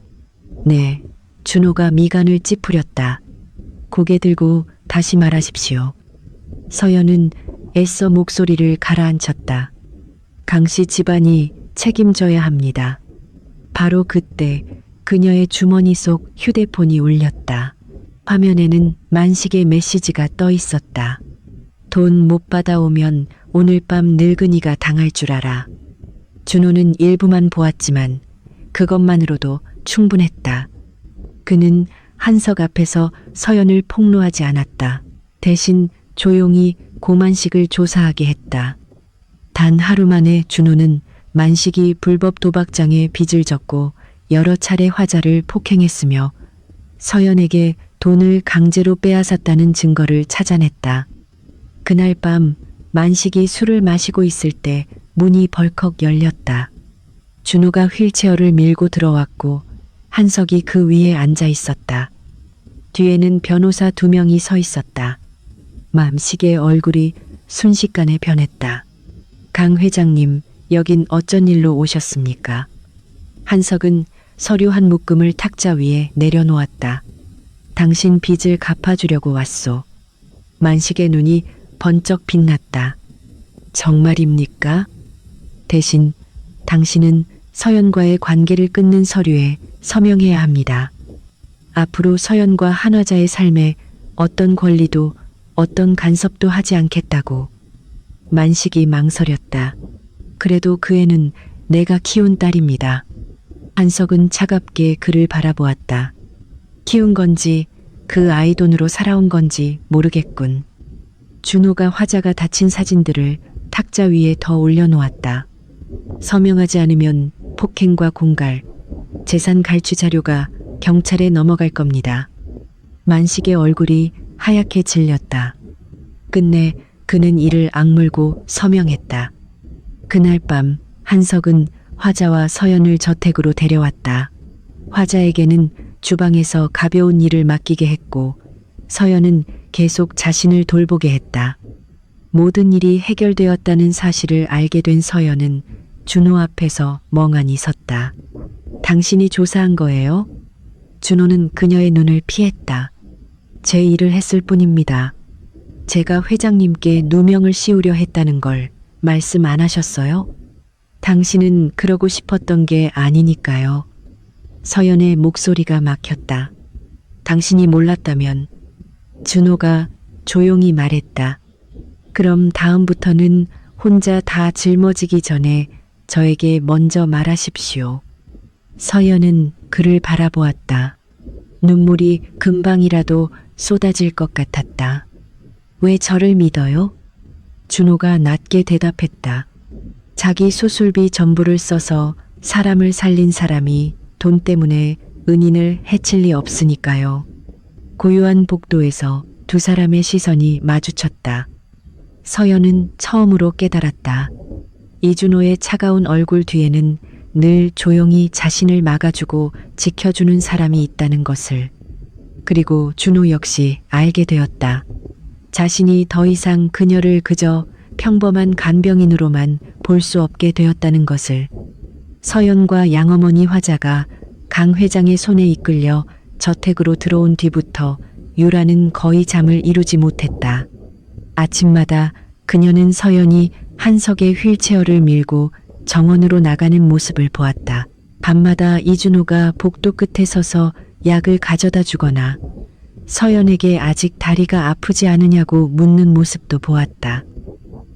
네, 준호가 미간을 찌푸렸다. 고개 들고 다시 말하십시오. 서연은 애써 목소리를 가라앉혔다. 강씨 집안이 책임져야 합니다. 바로 그때 그녀의 주머니 속 휴대폰이 울렸다. 화면에는 만식의 메시지가 떠 있었다. 돈 못 받아오면 오늘 밤 늙은이가 당할 줄 알아. 준호는 일부만 보았지만 그것만으로도 충분했다. 그는 한석 앞에서 서연을 폭로하지 않았다. 대신 조용히 고만식을 조사하게 했다. 단 하루 만에 준호는 만식이 불법 도박장에 빚을 졌고 여러 차례 화자를 폭행했으며 서연에게 돈을 강제로 빼앗았다는 증거를 찾아냈다. 그날 밤 만식이 술을 마시고 있을 때 문이 벌컥 열렸다. 준호가 휠체어를 밀고 들어왔고 한석이 그 위에 앉아 있었다. 뒤에는 변호사 2명이 서 있었다. 만식의 얼굴이 순식간에 변했다. 강 회장님, 여긴 어쩐 일로 오셨습니까? 한석은 서류 한 묶음을 탁자 위에 내려놓았다. 당신 빚을 갚아주려고 왔소. 만식의 눈이 번쩍 빛났다. 정말입니까? 대신 당신은 서연과의 관계를 끊는 서류에 서명해야 합니다. 앞으로 서연과 한화자의 삶에 어떤 권리도 어떤 간섭도 하지 않겠다고. 만식이 망설였다. 그래도 그 애는 내가 키운 딸입니다. 한석은 차갑게 그를 바라보았다. 키운 건지 그 아이 돈으로 살아온 건지 모르겠군. 준호가 화자가 다친 사진들을 탁자 위에 더 올려놓았다. 서명하지 않으면 폭행과 공갈, 재산 갈취 자료가 경찰에 넘어갈 겁니다. 만식의 얼굴이 하얗게 질렸다. 끝내 그는 이를 악물고 서명했다. 그날 밤 한석은 화자와 서연을 저택으로 데려왔다. 화자에게는 주방에서 가벼운 일을 맡기게 했고 서연은 계속 자신을 돌보게 했다. 모든 일이 해결되었다는 사실을 알게 된 서연은 준호 앞에서 멍하니 섰다. 당신이 조사한 거예요? 준호는 그녀의 눈을 피했다. 제 일을 했을 뿐입니다. 제가 회장님께 누명을 씌우려 했다는 걸 말씀 안 하셨어요? 당신은 그러고 싶었던 게 아니니까요. 서연의 목소리가 막혔다. 당신이 몰랐다면. 준호가 조용히 말했다. 그럼 다음부터는 혼자 다 짊어지기 전에 저에게 먼저 말하십시오. 서연은 그를 바라보았다. 눈물이 금방이라도 쏟아질 것 같았다. 왜 저를 믿어요? 준호가 낮게 대답했다. 자기 수술비 전부를 써서 사람을 살린 사람이 돈 때문에 은인을 해칠 리 없으니까요. 고요한 복도에서 두 사람의 시선이 마주쳤다. 서연은 처음으로 깨달았다. 이준호의 차가운 얼굴 뒤에는 늘 조용히 자신을 막아주고 지켜주는 사람이 있다는 것을. 그리고 준호 역시 알게 되었다. 자신이 더 이상 그녀를 그저 평범한 간병인으로만 볼 수 없게 되었다는 것을. 서연과 양어머니 화자가 강 회장의 손에 이끌려 저택으로 들어온 뒤부터 유라는 거의 잠을 이루지 못했다. 아침마다 그녀는 서연이 한석의 휠체어를 밀고 정원으로 나가는 모습을 보았다. 밤마다 이준호가 복도 끝에 서서 약을 가져다 주거나 서연에게 아직 다리가 아프지 않으냐고 묻는 모습도 보았다.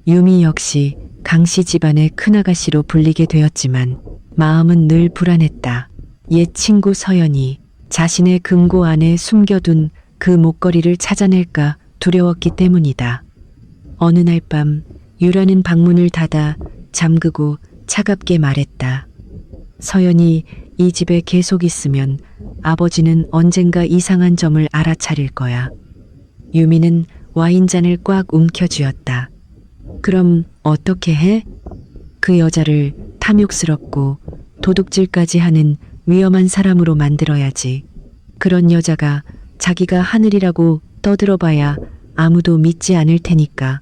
유미 역시 강씨 집안의 큰아가씨로 불리게 되었지만 마음은 늘 불안했다. 옛 친구 서연이 자신의 금고 안에 숨겨둔 그 목걸이를 찾아낼까 두려웠기 때문이다. 어느 날 밤 유라는 방문을 닫아 잠그고 차갑게 말했다. 서연이 이 집에 계속 있으면 아버지는 언젠가 이상한 점을 알아차릴 거야. 유미는 와인잔을 꽉 움켜쥐었다. 그럼 어떻게 해? 그 여자를 탐욕스럽고 도둑질까지 하는 위험한 사람으로 만들어야지. 그런 여자가 자기가 하늘이라고 떠들어봐야 아무도 믿지 않을 테니까.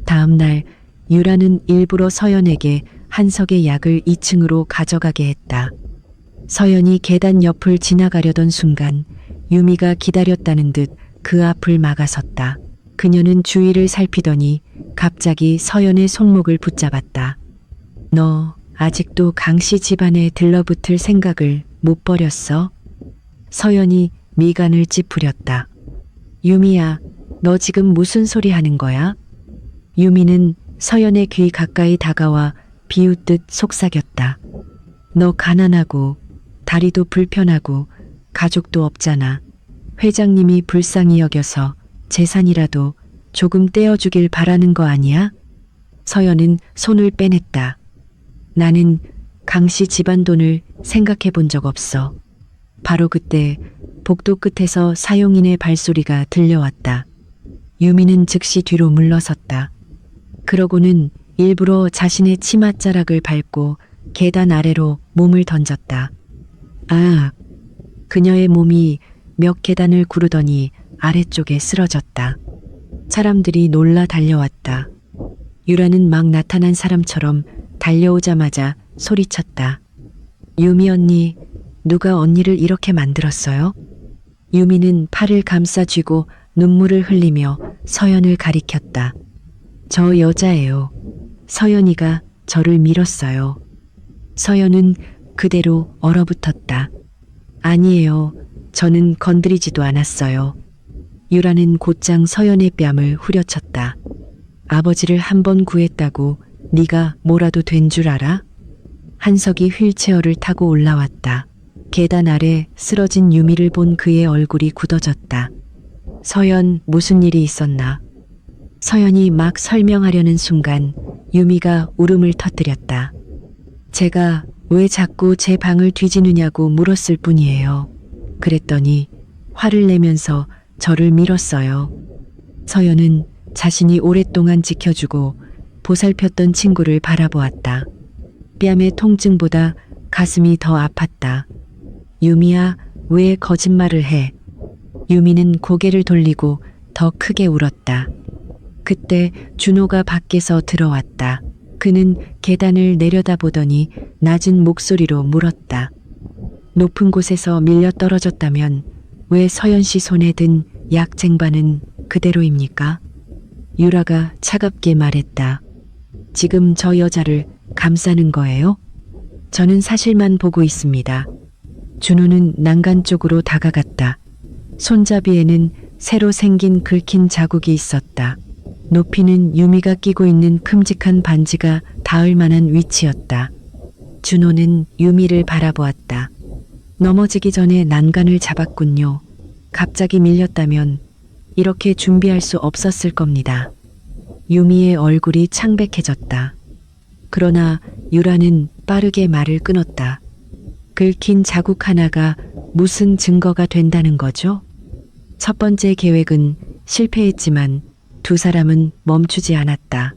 다음 날 유라는 일부러 서연에게 한석의 약을 2층으로 가져가게 했다. 서연이 계단 옆을 지나가려던 순간 유미가 기다렸다는 듯 그 앞을 막아섰다. 그녀는 주위를 살피더니 갑자기 서연의 손목을 붙잡았다. 너 아직도 강씨 집안에 들러붙을 생각을 못 버렸어? 서연이 미간을 찌푸렸다. 유미야, 너 지금 무슨 소리 하는 거야? 유미는 서연의 귀 가까이 다가와 비웃듯 속삭였다. 너 가난하고 다리도 불편하고 가족도 없잖아. 회장님이 불쌍히 여겨서 재산이라도 조금 떼어주길 바라는 거 아니야? 서연은 손을 빼냈다. 나는 강씨 집안 돈을 생각해 본 적 없어. 바로 그때 복도 끝에서 사용인의 발소리가 들려왔다. 유미는 즉시 뒤로 물러섰다. 그러고는 일부러 자신의 치맛자락을 밟고 계단 아래로 몸을 던졌다. 아, 그녀의 몸이 몇 계단을 구르더니 아래쪽에 쓰러졌다. 사람들이 놀라 달려왔다. 유라는 막 나타난 사람처럼 달려오자마자 소리쳤다. 유미 언니, 누가 언니를 이렇게 만들었어요? 유미는 팔을 감싸 쥐고 눈물을 흘리며 서연을 가리켰다. 저 여자예요. 서연이가 저를 밀었어요. 서연은 그대로 얼어붙었다. 아니에요. 저는 건드리지도 않았어요. 유라는 곧장 서연의 뺨을 후려쳤다. 아버지를 한 번 구했다고 네가 뭐라도 된 줄 알아? 한석이 휠체어를 타고 올라왔다. 계단 아래 쓰러진 유미를 본 그의 얼굴이 굳어졌다. 서연, 무슨 일이 있었나? 서연이 막 설명하려는 순간 유미가 울음을 터뜨렸다. 제가 왜 자꾸 제 방을 뒤지느냐고 물었을 뿐이에요. 그랬더니 화를 내면서 저를 밀었어요. 서연은 자신이 오랫동안 지켜주고 보살폈던 친구를 바라보았다. 뺨의 통증보다 가슴이 더 아팠다. 유미야, 왜 거짓말을 해? 유미는 고개를 돌리고 더 크게 울었다. 그때 준호가 밖에서 들어왔다. 그는 계단을 내려다보더니 낮은 목소리로 물었다. 높은 곳에서 밀려 떨어졌다면 왜 서연 씨 손에 든 약 쟁반은 그대로입니까? 유라가 차갑게 말했다. 지금 저 여자를 감싸는 거예요? 저는 사실만 보고 있습니다. 준호는 난간 쪽으로 다가갔다. 손잡이에는 새로 생긴 긁힌 자국이 있었다. 높이는 유미가 끼고 있는 큼직한 반지가 닿을 만한 위치였다. 준호는 유미를 바라보았다. 넘어지기 전에 난간을 잡았군요. 갑자기 밀렸다면 이렇게 준비할 수 없었을 겁니다. 유미의 얼굴이 창백해졌다. 그러나 유라는 빠르게 말을 끊었다. 긁힌 자국 하나가 무슨 증거가 된다는 거죠? 첫 번째 계획은 실패했지만 두 사람은 멈추지 않았다.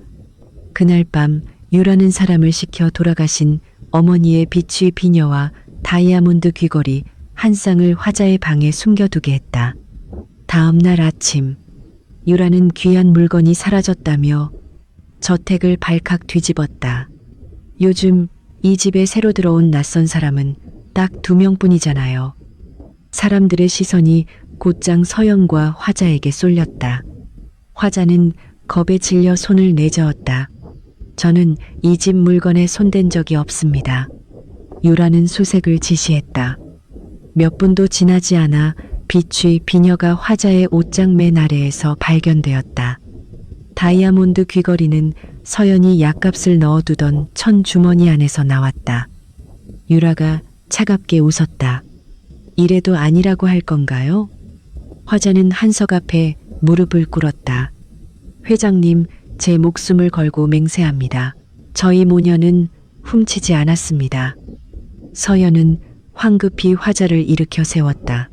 그날 밤 유라는 사람을 시켜 돌아가신 어머니의 비취 비녀와 다이아몬드 귀걸이 한 쌍을 화자의 방에 숨겨두게 했다. 다음 날 아침 유라는 귀한 물건이 사라졌다며 저택을 발칵 뒤집었다. 요즘 이 집에 새로 들어온 낯선 사람은 딱 2명뿐이잖아요. 사람들의 시선이 곧장 서연과 화자에게 쏠렸다. 화자는 겁에 질려 손을 내저었다. 저는 이 집 물건에 손댄 적이 없습니다. 유라는 수색을 지시했다. 몇 분도 지나지 않아 비취 비녀가 화자의 옷장 맨 아래에서 발견되었다. 다이아몬드 귀걸이는 서연이 약값을 넣어두던 천 주머니 안에서 나왔다. 유라가 차갑게 웃었다. 이래도 아니라고 할 건가요? 화자는 한석 앞에 무릎을 꿇었다. 회장님, 제 목숨을 걸고 맹세합니다. 저희 모녀는 훔치지 않았습니다. 서연은 황급히 화자를 일으켜 세웠다.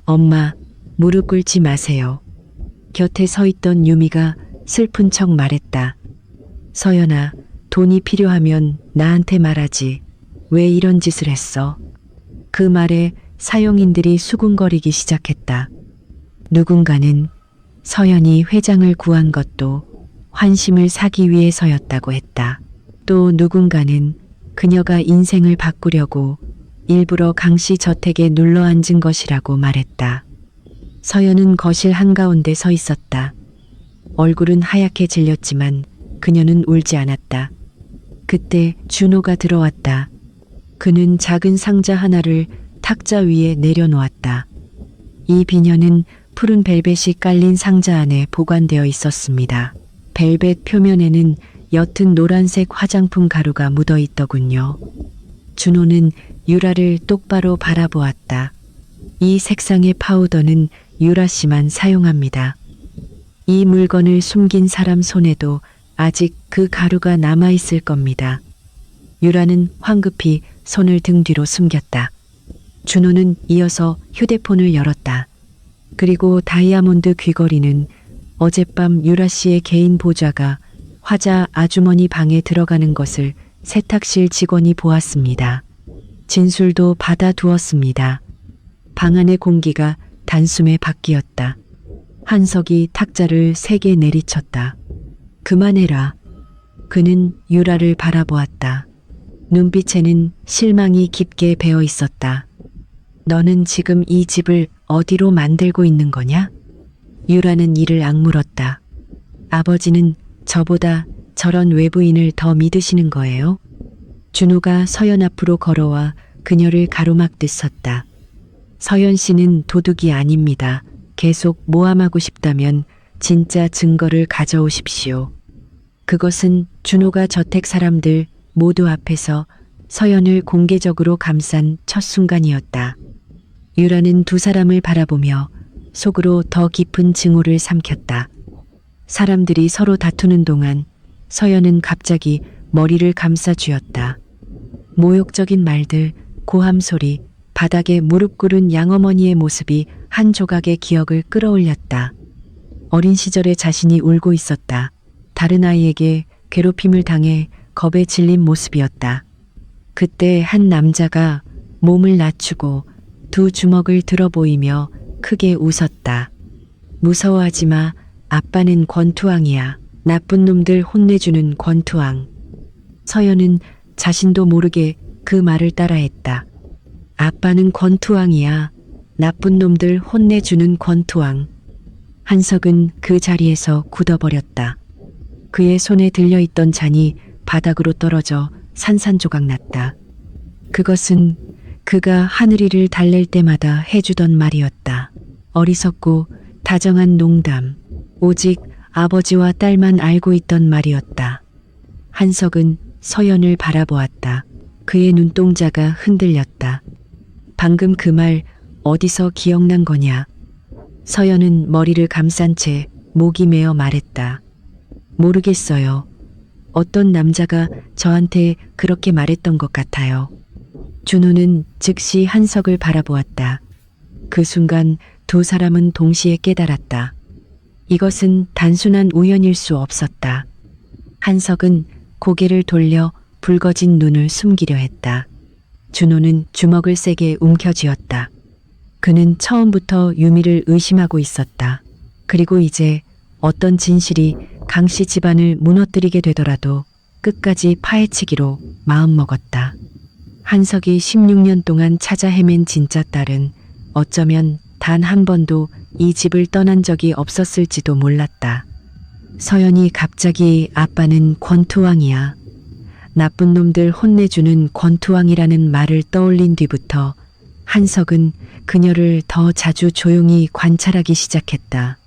엄마, 무릎 꿇지 마세요. 곁에 서 있던 유미가 슬픈 척 말했다. 서연아, 돈이 필요하면 나한테 말하지. 왜 이런 짓을 했어? 그 말에 사용인들이 수군거리기 시작했다. 누군가는 서연이 회장을 구한 것도 환심을 사기 위해서였다고 했다. 또 누군가는 그녀가 인생을 바꾸려고 일부러 강씨 저택에 눌러 앉은 것이라고 말했다. 서연은 거실 한가운데 서 있었다. 얼굴은 하얗게 질렸지만 그녀는 울지 않았다. 그때 준호가 들어왔다. 그는 작은 상자 하나를 탁자 위에 내려놓았다. 이 비녀는 푸른 벨벳이 깔린 상자 안에 보관되어 있었습니다. 벨벳 표면에는 옅은 노란색 화장품 가루가 묻어 있더군요. 준호는 유라를 똑바로 바라보았다. 이 색상의 파우더는 유라 씨만 사용합니다. 이 물건을 숨긴 사람 손에도 아직 그 가루가 남아있을 겁니다. 유라는 황급히 손을 등 뒤로 숨겼다. 준호는 이어서 휴대폰을 열었다. 그리고 다이아몬드 귀걸이는 어젯밤 유라 씨의 개인 보좌가 화자 아주머니 방에 들어가는 것을 세탁실 직원이 보았습니다. 진술도 받아두었습니다. 방 안의 공기가 단숨에 바뀌었다. 한석이 탁자를 3개 내리쳤다. 그만해라. 그는 유라를 바라보았다. 눈빛에는 실망이 깊게 배어 있었다. 너는 지금 이 집을 어디로 만들고 있는 거냐? 유라는 이를 악물었다. 아버지는 저보다 저런 외부인을 더 믿으시는 거예요? 준호가 서연 앞으로 걸어와 그녀를 가로막듯 섰다. 서연 씨는 도둑이 아닙니다. 계속 모함하고 싶다면 진짜 증거를 가져오십시오. 그것은 준호가 저택 사람들 모두 앞에서 서연을 공개적으로 감싼 첫 순간이었다. 유라는 두 사람을 바라보며 속으로 더 깊은 증오를 삼켰다. 사람들이 서로 다투는 동안 서연은 갑자기 머리를 감싸 쥐었다. 모욕적인 말들, 고함 소리, 바닥에 무릎 꿇은 양어머니의 모습이 한 조각의 기억을 끌어올렸다. 어린 시절에 자신이 울고 있었다. 다른 아이에게 괴롭힘을 당해 겁에 질린 모습이었다. 그때 한 남자가 몸을 낮추고 두 주먹을 들어 보이며 크게 웃었다. 무서워하지 마. 아빠는 권투왕이야. 나쁜 놈들 혼내주는 권투왕. 서연은 자신도 모르게 그 말을 따라했다. 아빠는 권투왕이야. 나쁜 놈들 혼내주는 권투왕. 한석은 그 자리에서 굳어버렸다. 그의 손에 들려있던 잔이 바닥으로 떨어져 산산조각 났다. 그것은 그가 하늘이를 달랠 때마다 해주던 말이었다. 어리석고 다정한 농담. 오직 아버지와 딸만 알고 있던 말이었다. 한석은 서연을 바라보았다. 그의 눈동자가 흔들렸다. 방금 그 말 어디서 기억난 거냐? 서연은 머리를 감싼 채 목이 메어 말했다. 모르겠어요. 어떤 남자가 저한테 그렇게 말했던 것 같아요. 준호는 즉시 한석을 바라보았다. 그 순간 두 사람은 동시에 깨달았다. 이것은 단순한 우연일 수 없었다. 한석은 고개를 돌려 붉어진 눈을 숨기려 했다. 준호는 주먹을 세게 움켜쥐었다. 그는 처음부터 유미를 의심하고 있었다. 그리고 이제 어떤 진실이 강씨 집안을 무너뜨리게 되더라도 끝까지 파헤치기로 마음먹었다. 한석이 16년 동안 찾아 헤맨 진짜 딸은 어쩌면 단 한 번도 이 집을 떠난 적이 없었을지도 몰랐다. 서연이 갑자기 아빠는 권투왕이야. 나쁜 놈들 혼내주는 권투왕이라는 말을 떠올린 뒤부터 한석은 그녀를 더 자주 조용히 관찰하기 시작했다.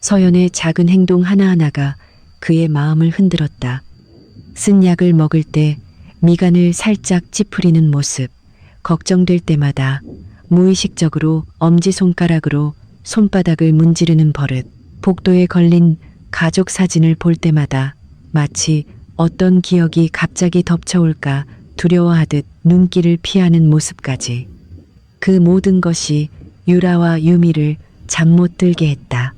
서연의 작은 행동 하나하나가 그의 마음을 흔들었다. 쓴 약을 먹을 때 미간을 살짝 찌푸리는 모습, 걱정될 때마다 무의식적으로 엄지손가락으로 손바닥을 문지르는 버릇, 복도에 걸린 가족 사진을 볼 때마다 마치 어떤 기억이 갑자기 덮쳐올까 두려워하듯 눈길을 피하는 모습까지. 그 모든 것이 유라와 유미를 잠 못 들게 했다.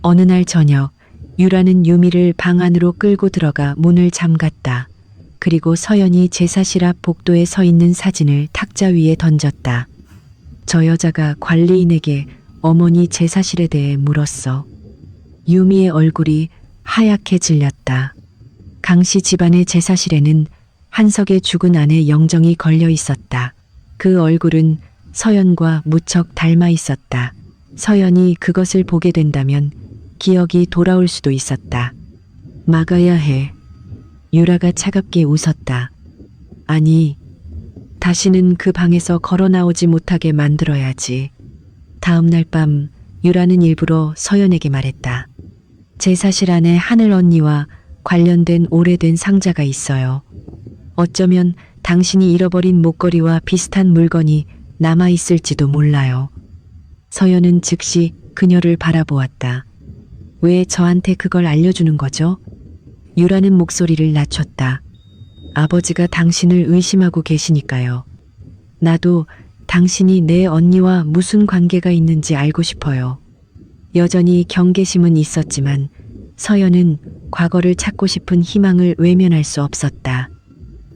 어느 날 저녁, 유라는 유미를 방 안으로 끌고 들어가 문을 잠갔다. 그리고 서연이 제사실 앞 복도에 서 있는 사진을 탁자 위에 던졌다. 저 여자가 관리인에게 어머니 제사실에 대해 물었어. 유미의 얼굴이 하얗게 질렸다. 강씨 집안의 제사실에는 한석의 죽은 아내 영정이 걸려 있었다. 그 얼굴은 서연과 무척 닮아 있었다. 서연이 그것을 보게 된다면 기억이 돌아올 수도 있었다. 막아야 해. 유라가 차갑게 웃었다. 아니, 다시는 그 방에서 걸어 나오지 못하게 만들어야지. 다음 날 밤 유라는 일부러 서연에게 말했다. 제사실 안에 하늘 언니와 관련된 오래된 상자가 있어요. 어쩌면 당신이 잃어버린 목걸이와 비슷한 물건이 남아 있을지도 몰라요. 서연은 즉시 그녀를 바라보았다. 왜 저한테 그걸 알려주는 거죠? 유라는 목소리를 낮췄다. 아버지가 당신을 의심하고 계시니까요. 나도 당신이 내 언니와 무슨 관계가 있는지 알고 싶어요. 여전히 경계심은 있었지만 서연은 과거를 찾고 싶은 희망을 외면할 수 없었다.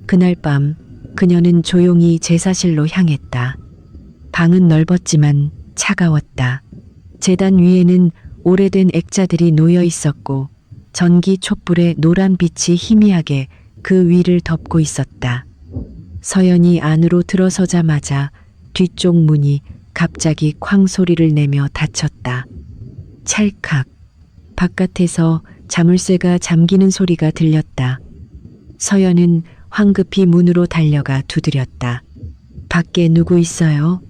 그날 밤 그녀는 조용히 제사실로 향했다. 방은 넓었지만 차가웠다. 제단 위에는 오래된 액자들이 놓여 있었고 전기 촛불의 노란 빛이 희미하게 그 위를 덮고 있었다. 서연이 안으로 들어서자마자 뒤쪽 문이 갑자기 쾅 소리를 내며 닫혔다. 찰칵. 바깥에서 자물쇠가 잠기는 소리가 들렸다. 서연은 황급히 문으로 달려가 두드렸다. 밖에 누구 있어요?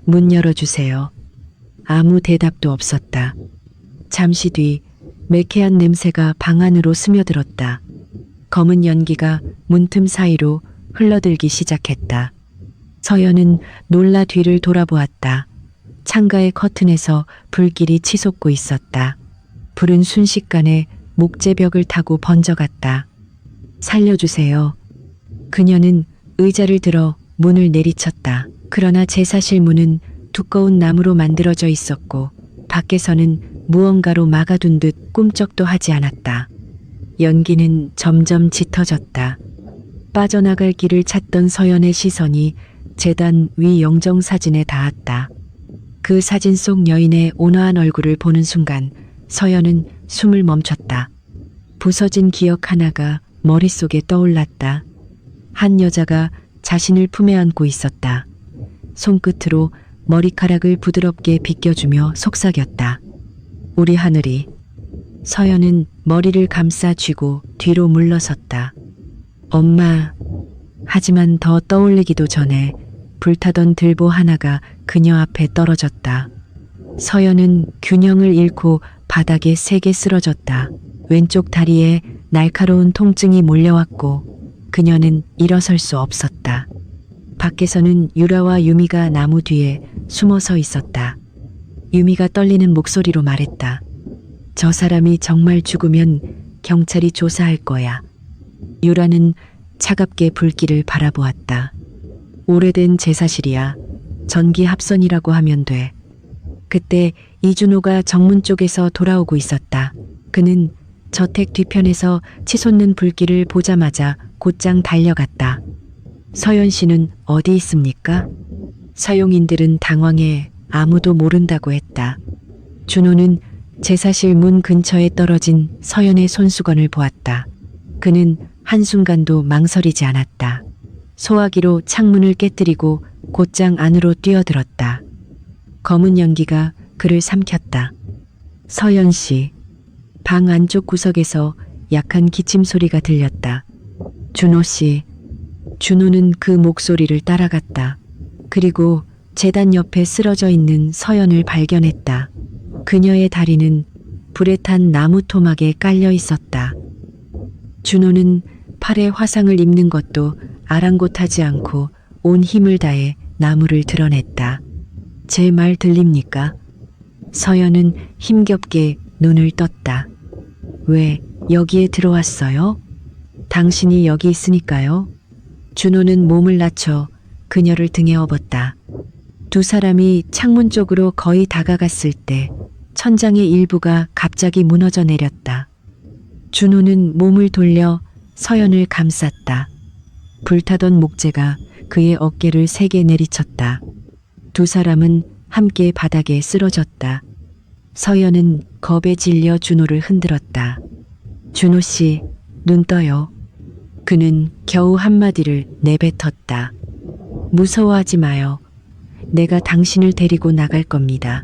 문 열어주세요. 아무 대답도 없었다. 잠시 뒤 매캐한 냄새가 방 안으로 스며들었다. 검은 연기가 문틈 사이로 흘러들기 시작했다. 서연은 놀라 뒤를 돌아보았다. 창가의 커튼에서 불길이 치솟고 있었다. 불은 순식간에 목재벽을 타고 번져갔다. 살려주세요. 그녀는 의자를 들어 문을 내리쳤다. 그러나 제사실 문은 두꺼운 나무로 만들어져 있었고 밖에서는 무언가로 막아둔 듯 꿈쩍도 하지 않았다. 연기는 점점 짙어졌다. 빠져나갈 길을 찾던 서연의 시선이 제단 위 영정사진에 닿았다. 그 사진 속 여인의 온화한 얼굴을 보는 순간 서연은 숨을 멈췄다. 부서진 기억 하나가 머릿속에 떠올랐다. 한 여자가 자신을 품에 안고 있었다. 손끝으로 머리카락을 부드럽게 빗겨주며 속삭였다. 우리 하늘이. 서연은 머리를 감싸 쥐고 뒤로 물러섰다. 엄마. 하지만 더 떠올리기도 전에 불타던 들보 하나가 그녀 앞에 떨어졌다. 서연은 균형을 잃고 바닥에 세게 쓰러졌다. 왼쪽 다리에 날카로운 통증이 몰려왔고 그녀는 일어설 수 없었다. 밖에서는 유라와 유미가 나무 뒤에 숨어서 있었다. 유미가 떨리는 목소리로 말했다. 저 사람이 정말 죽으면 경찰이 조사할 거야. 유라는 차갑게 불길을 바라보았다. 오래된 제사실이야. 전기 합선이라고 하면 돼. 그때 이준호가 정문 쪽에서 돌아오고 있었다. 그는 저택 뒤편에서 치솟는 불길을 보자마자 곧장 달려갔다. 서연 씨는 어디 있습니까? 사용인들은 당황해 아무도 모른다고 했다. 준호는 제사실 문 근처에 떨어진 서연의 손수건을 보았다. 그는 한순간도 망설이지 않았다. 소화기로 창문을 깨뜨리고 곧장 안으로 뛰어들었다. 검은 연기가 그를 삼켰다. 서연 씨. 방 안쪽 구석에서 약한 기침 소리가 들렸다. 준호 씨. 준호는 그 목소리를 따라갔다. 그리고 제단 옆에 쓰러져 있는 서연을 발견했다. 그녀의 다리는 불에 탄 나무 토막에 깔려 있었다. 준호는 팔에 화상을 입는 것도 아랑곳하지 않고 온 힘을 다해 나무를 드러냈다. 제 말 들립니까? 서연은 힘겹게 눈을 떴다. 왜 여기에 들어왔어요? 당신이 여기 있으니까요. 준호는 몸을 낮춰 그녀를 등에 업었다. 두 사람이 창문 쪽으로 거의 다가갔을 때 천장의 일부가 갑자기 무너져 내렸다. 준호는 몸을 돌려 서연을 감쌌다. 불타던 목재가 그의 어깨를 세게 내리쳤다. 두 사람은 함께 바닥에 쓰러졌다. 서연은 겁에 질려 준호를 흔들었다. 준호 씨, 눈 떠요. 그는 겨우 한마디를 내뱉었다. 무서워하지 마요. 내가 당신을 데리고 나갈 겁니다.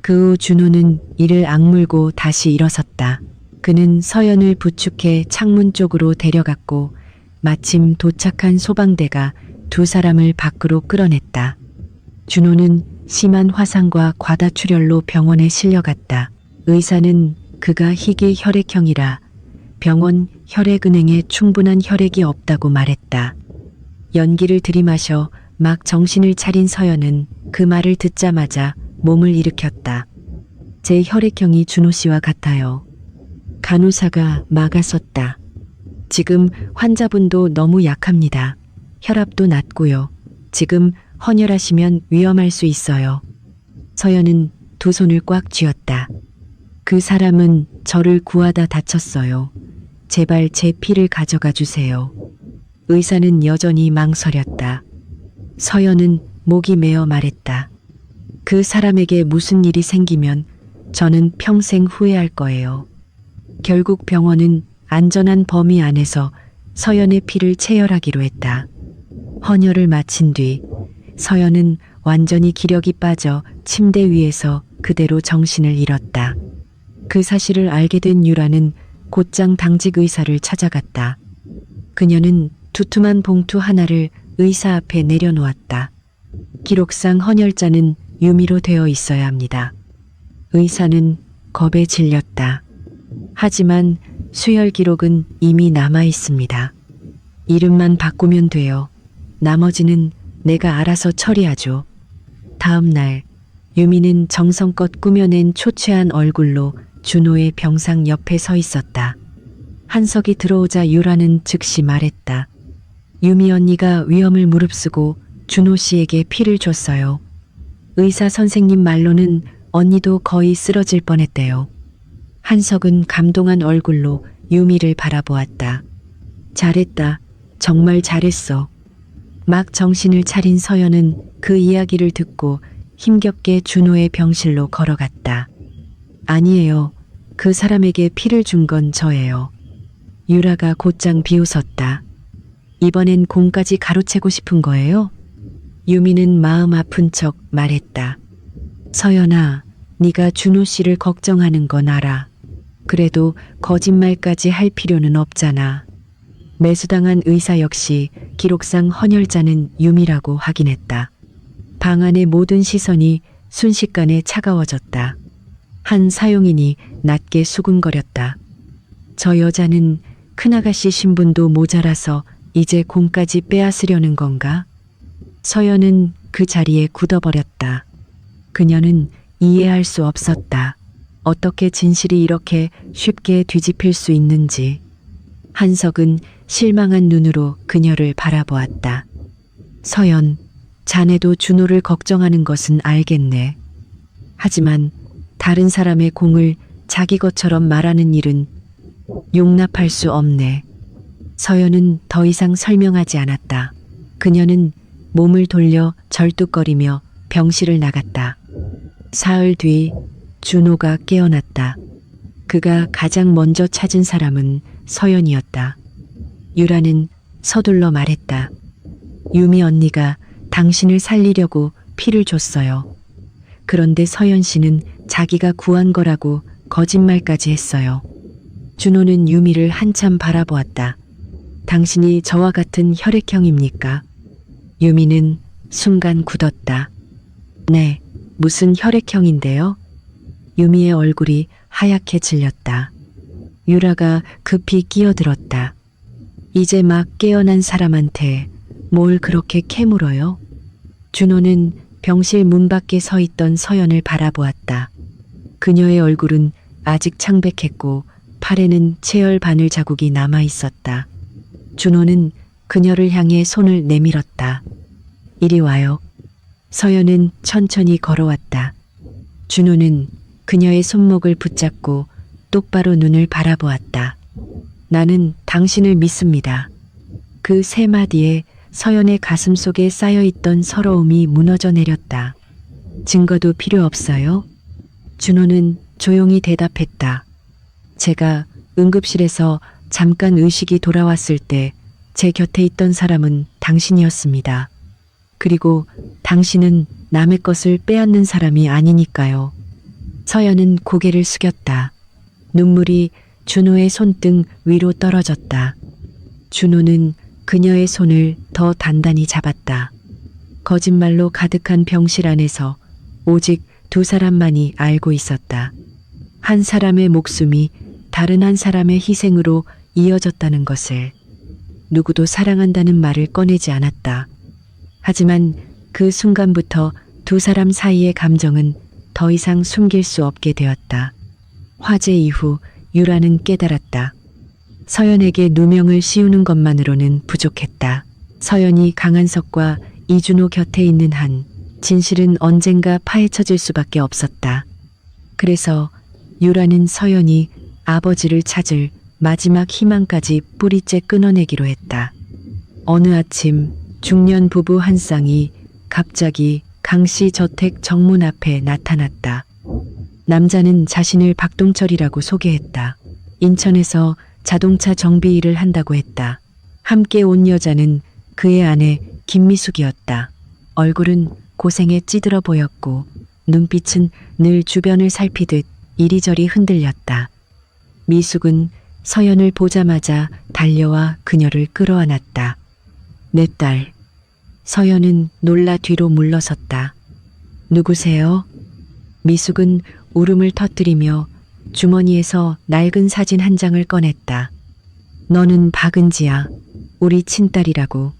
그 후 준호는 이를 악물고 다시 일어섰다. 그는 서연을 부축해 창문 쪽으로 데려갔고 마침 도착한 소방대가 두 사람을 밖으로 끌어냈다. 준호는 심한 화상과 과다출혈로 병원에 실려갔다. 의사는 그가 희귀 혈액형이라 병원 혈액은행에 충분한 혈액이 없다고 말했다. 연기를 들이마셔 막 정신을 차린 서연은 그 말을 듣자마자 몸을 일으켰다. 제 혈액형이 준호 씨와 같아요. 간호사가 막아섰다. 지금 환자분도 너무 약합니다. 혈압도 낮고요. 지금 헌혈하시면 위험할 수 있어요. 서연은 두 손을 꽉 쥐었다. 그 사람은 저를 구하다 다쳤어요. 제발 제 피를 가져가 주세요. 의사는 여전히 망설였다. 서연은 목이 메어 말했다. 그 사람에게 무슨 일이 생기면 저는 평생 후회할 거예요. 결국 병원은 안전한 범위 안에서 서연의 피를 체열하기로 했다. 헌혈을 마친 뒤 서연은 완전히 기력이 빠져 침대 위에서 그대로 정신을 잃었다. 그 사실을 알게 된 유라는 곧장 당직 의사를 찾아갔다. 그녀는 두툼한 봉투 하나를 의사 앞에 내려놓았다. 기록상 헌혈자는 유미로 되어 있어야 합니다. 의사는 겁에 질렸다. 하지만 수혈 기록은 이미 남아 있습니다. 이름만 바꾸면 돼요. 나머지는 내가 알아서 처리하죠. 다음 날 유미는 정성껏 꾸며낸 초췌한 얼굴로 준호의 병상 옆에 서 있었다. 한석이 들어오자 유라는 즉시 말했다. 유미 언니가 위험을 무릅쓰고 준호 씨에게 피를 줬어요. 의사 선생님 말로는 언니도 거의 쓰러질 뻔했대요. 한석은 감동한 얼굴로 유미를 바라보았다. 잘했다. 정말 잘했어. 막 정신을 차린 서연은 그 이야기를 듣고 힘겹게 준호의 병실로 걸어갔다. 아니에요. 그 사람에게 피를 준 건 저예요. 유라가 곧장 비웃었다. 이번엔 공까지 가로채고 싶은 거예요? 유미는 마음 아픈 척 말했다. 서연아, 네가 준호 씨를 걱정하는 건 알아. 그래도 거짓말까지 할 필요는 없잖아. 매수당한 의사 역시 기록상 헌혈자는 유미라고 확인했다. 방 안의 모든 시선이 순식간에 차가워졌다. 한 사용인이 낮게 수군거렸다. 저 여자는 큰아가씨 신분도 모자라서 이제 공까지 빼앗으려는 건가? 서연은 그 자리에 굳어버렸다. 그녀는 이해할 수 없었다. 어떻게 진실이 이렇게 쉽게 뒤집힐 수 있는지. 한석은 실망한 눈으로 그녀를 바라보았다. 서연, 자네도 준호를 걱정하는 것은 알겠네. 하지만 다른 사람의 공을 자기 것처럼 말하는 일은 용납할 수 없네. 서연은 더 이상 설명하지 않았다. 그녀는 몸을 돌려 절뚝거리며 병실을 나갔다. 사흘 뒤 준호가 깨어났다. 그가 가장 먼저 찾은 사람은 서연이었다. 유라는 서둘러 말했다. 유미 언니가 당신을 살리려고 피를 줬어요. 그런데 서연 씨는 자기가 구한 거라고 거짓말까지 했어요. 준호는 유미를 한참 바라보았다. 당신이 저와 같은 혈액형입니까? 유미는 순간 굳었다. 네, 무슨 혈액형인데요? 유미의 얼굴이 하얗게 질렸다. 유라가 급히 끼어들었다. 이제 막 깨어난 사람한테 뭘 그렇게 캐물어요? 준호는 병실 문 밖에 서 있던 서연을 바라보았다. 그녀의 얼굴은 아직 창백했고 팔에는 체열 바늘 자국이 남아 있었다. 준호는 그녀를 향해 손을 내밀었다. 이리 와요. 서연은 천천히 걸어왔다. 준호는 그녀의 손목을 붙잡고 똑바로 눈을 바라보았다. 나는 당신을 믿습니다. 그 세 마디에 서연의 가슴 속에 쌓여있던 서러움이 무너져 내렸다. 증거도 필요 없어요? 준호는 조용히 대답했다. 제가 응급실에서 잠깐 의식이 돌아왔을 때 제 곁에 있던 사람은 당신이었습니다. 그리고 당신은 남의 것을 빼앗는 사람이 아니니까요. 서연은 고개를 숙였다. 눈물이 준호의 손등 위로 떨어졌다. 준호는 그녀의 손을 더 단단히 잡았다. 거짓말로 가득한 병실 안에서 오직 두 사람만이 알고 있었다. 한 사람의 목숨이 다른 한 사람의 희생으로 이어졌다는 것을. 누구도 사랑한다는 말을 꺼내지 않았다. 하지만 그 순간부터 두 사람 사이의 감정은 더 이상 숨길 수 없게 되었다. 화재 이후 유라는 깨달았다. 서연에게 누명을 씌우는 것만으로는 부족했다. 서연이 강한석과 이준호 곁에 있는 한 진실은 언젠가 파헤쳐질 수밖에 없었다. 그래서 유라는 서연이 아버지를 찾을 마지막 희망까지 뿌리째 끊어내기로 했다. 어느 아침 중년 부부 한 쌍이 갑자기 강씨 저택 정문 앞에 나타났다. 남자는 자신을 박동철이라고 소개했다. 인천에서 자동차 정비 일을 한다고 했다. 함께 온 여자는 그의 아내 김미숙이었다. 얼굴은 고생에 찌들어 보였고 눈빛은 늘 주변을 살피듯 이리저리 흔들렸다. 미숙은 서연을 보자마자 달려와 그녀를 끌어안았다. 내 딸. 서연은 놀라 뒤로 물러섰다. 누구세요? 미숙은 울음을 터뜨리며 주머니에서 낡은 사진 한 장을 꺼냈다. 너는 박은지야. 우리 친딸이라고.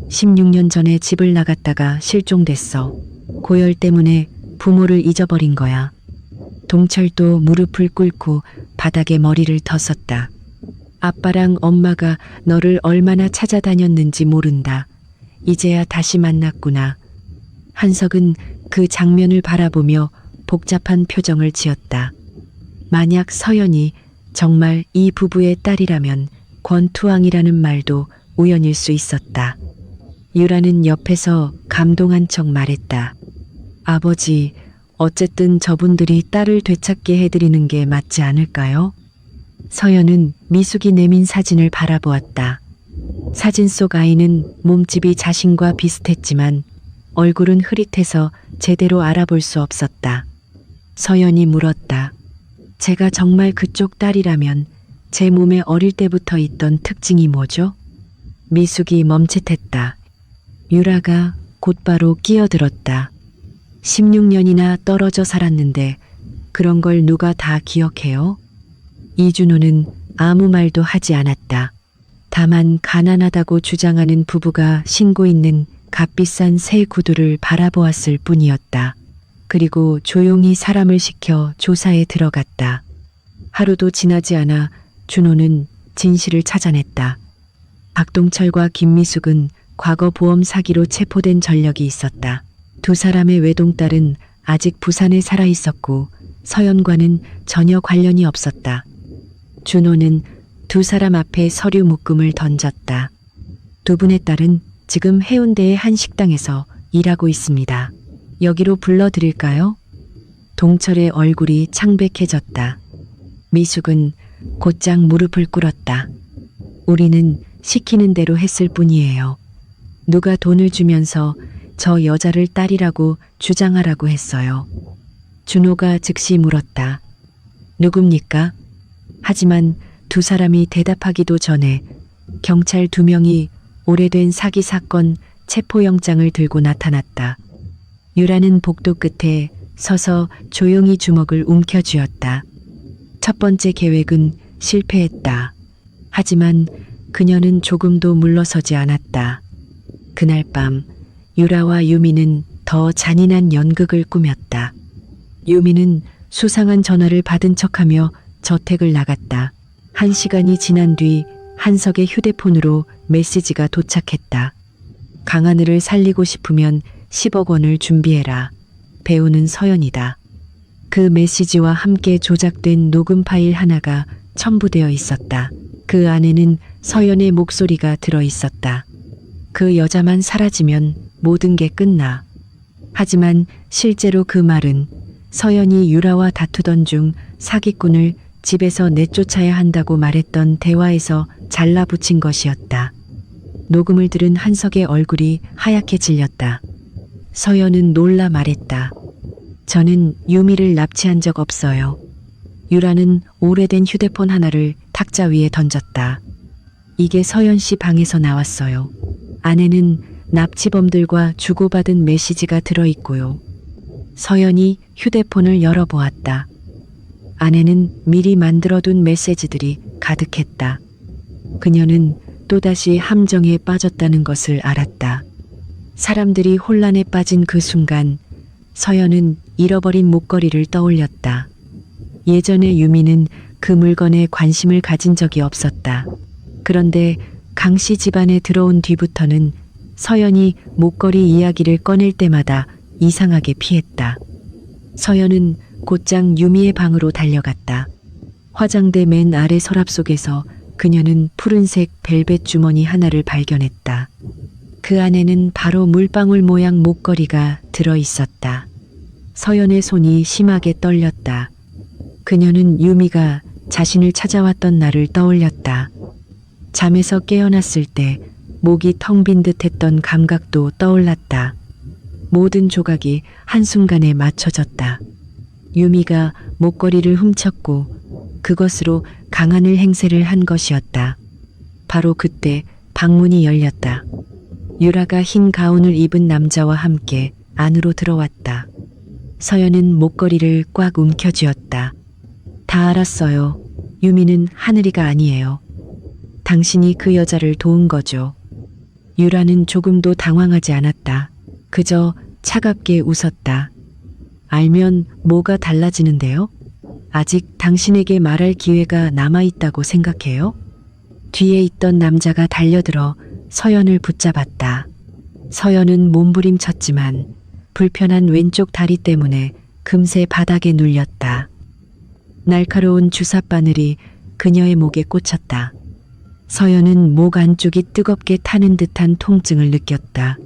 16년 전에 집을 나갔다가 실종됐어. 고열 때문에 부모를 잊어버린 거야. 동철도 무릎을 꿇고 바닥에 머리를 덧었다. 아빠랑 엄마가 너를 얼마나 찾아다녔는지 모른다. 이제야 다시 만났구나. 한석은 그 장면을 바라보며 복잡한 표정을 지었다. 만약 서연이 정말 이 부부의 딸이라면 권투왕이라는 말도 우연일 수 있었다. 유라는 옆에서 감동한 척 말했다. 아버지, 어쨌든 저분들이 딸을 되찾게 해드리는 게 맞지 않을까요? 서연은 미숙이 내민 사진을 바라보았다. 사진 속 아이는 몸집이 자신과 비슷했지만 얼굴은 흐릿해서 제대로 알아볼 수 없었다. 서연이 물었다. 제가 정말 그쪽 딸이라면 제 몸에 어릴 때부터 있던 특징이 뭐죠? 미숙이 멈칫했다. 유라가 곧바로 끼어들었다. 16년이나 떨어져 살았는데 그런 걸 누가 다 기억해요? 이준호는 아무 말도 하지 않았다. 다만 가난하다고 주장하는 부부가 신고 있는 값비싼 새 구두를 바라보았을 뿐이었다. 그리고 조용히 사람을 시켜 조사에 들어갔다. 하루도 지나지 않아 준호는 진실을 찾아냈다. 박동철과 김미숙은 과거 보험 사기로 체포된 전력이 있었다. 두 사람의 외동딸은 아직 부산에 살아 있었고 서연과는 전혀 관련이 없었다. 준호는 두 사람 앞에 서류 묶음을 던졌다. 두 분의 딸은 지금 해운대의 한 식당에서 일하고 있습니다. 여기로 불러드릴까요? 동철의 얼굴이 창백해졌다. 미숙은 곧장 무릎을 꿇었다. 우리는 시키는 대로 했을 뿐이에요. 누가 돈을 주면서 저 여자를 딸이라고 주장하라고 했어요. 준호가 즉시 물었다. 누굽니까? 하지만 두 사람이 대답하기도 전에 경찰 2명이 오래된 사기 사건 체포영장을 들고 나타났다. 유라는 복도 끝에 서서 조용히 주먹을 움켜쥐었다. 첫 번째 계획은 실패했다. 하지만 그녀는 조금도 물러서지 않았다. 그날 밤 유라와 유미는 더 잔인한 연극을 꾸몄다. 유미는 수상한 전화를 받은 척하며 저택을 나갔다. 1시간이 지난 뒤 한석의 휴대폰으로 메시지가 도착했다. 강하늘을 살리고 싶으면 10억 원을 준비해라. 배우는 서연이다. 그 메시지와 함께 조작된 녹음 파일 하나가 첨부되어 있었다. 그 안에는 서연의 목소리가 들어 있었다. 그 여자만 사라지면 모든 게 끝나. 하지만 실제로 그 말은 서연이 유라와 다투던 중 사기꾼을 집에서 내쫓아야 한다고 말했던 대화에서 잘라붙인 것이었다. 녹음을 들은 한석의 얼굴이 하얗게 질렸다. 서연은 놀라 말했다. 저는 유미를 납치한 적 없어요. 유라는 오래된 휴대폰 하나를 탁자 위에 던졌다. 이게 서연 씨 방에서 나왔어요. 안에는 납치범들과 주고받은 메시지가 들어있고요. 서연이 휴대폰을 열어보았다. 안에는 미리 만들어둔 메시지들이 가득했다. 그녀는 또다시 함정에 빠졌다는 것을 알았다. 사람들이 혼란에 빠진 그 순간 서연은 잃어버린 목걸이를 떠올렸다. 예전에 유미는 그 물건에 관심을 가진 적이 없었다. 그런데 강씨 집안에 들어온 뒤부터는 서연이 목걸이 이야기를 꺼낼 때마다 이상하게 피했다. 서연은 곧장 유미의 방으로 달려갔다. 화장대 맨 아래 서랍 속에서 그녀는 푸른색 벨벳 주머니 하나를 발견했다. 그 안에는 바로 물방울 모양 목걸이가 들어 있었다. 서연의 손이 심하게 떨렸다. 그녀는 유미가 자신을 찾아왔던 날을 떠올렸다. 잠에서 깨어났을 때 목이 텅 빈 듯했던 감각도 떠올랐다. 모든 조각이 한순간에 맞춰졌다. 유미가 목걸이를 훔쳤고 그것으로 강한을 행세를 한 것이었다. 바로 그때 방문이 열렸다. 유라가 흰 가운을 입은 남자와 함께 안으로 들어왔다. 서연은 목걸이를 꽉 움켜쥐었다. 다 알았어요. 유미는 하늘이가 아니에요. 당신이 그 여자를 도운 거죠. 유라는 조금도 당황하지 않았다. 그저 차갑게 웃었다. 알면 뭐가 달라지는데요? 아직 당신에게 말할 기회가 남아있다고 생각해요? 뒤에 있던 남자가 달려들어 서연을 붙잡았다. 서연은 몸부림쳤지만 불편한 왼쪽 다리 때문에 금세 바닥에 눌렸다. 날카로운 주삿바늘이 그녀의 목에 꽂혔다. 서연은 목 안쪽이 뜨겁게 타는 듯한 통증을 느꼈다.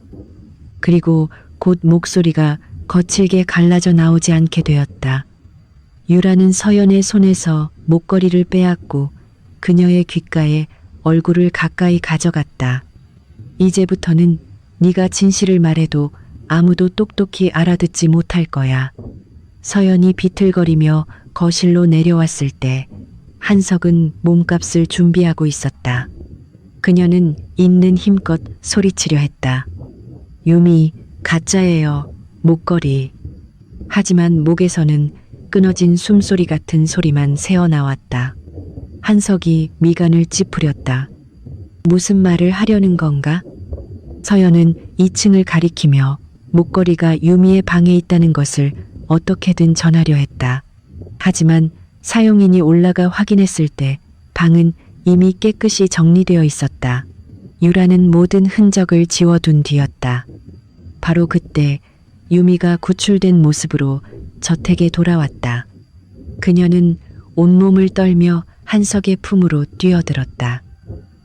그리고 곧 목소리가 거칠게 갈라져 나오지 않게 되었다. 유라는 서연의 손에서 목걸이를 빼앗고 그녀의 귓가에 얼굴을 가까이 가져갔다. 이제부터는 네가 진실을 말해도 아무도 똑똑히 알아듣지 못할 거야. 서연이 비틀거리며 거실로 내려왔을 때 한석은 몸값을 준비하고 있었다. 그녀는 있는 힘껏 소리치려 했다. 유미, 가짜예요. 목걸이. 하지만 목에서는 끊어진 숨소리 같은 소리만 새어나왔다. 한석이 미간을 찌푸렸다. 무슨 말을 하려는 건가? 서연은 2층을 가리키며 목걸이가 유미의 방에 있다는 것을 어떻게든 전하려 했다. 하지만 사용인이 올라가 확인했을 때 방은 이미 깨끗이 정리되어 있었다. 유라는 모든 흔적을 지워둔 뒤였다. 바로 그때 유미가 구출된 모습으로 저택에 돌아왔다. 그녀는 온몸을 떨며 한석의 품으로 뛰어들었다.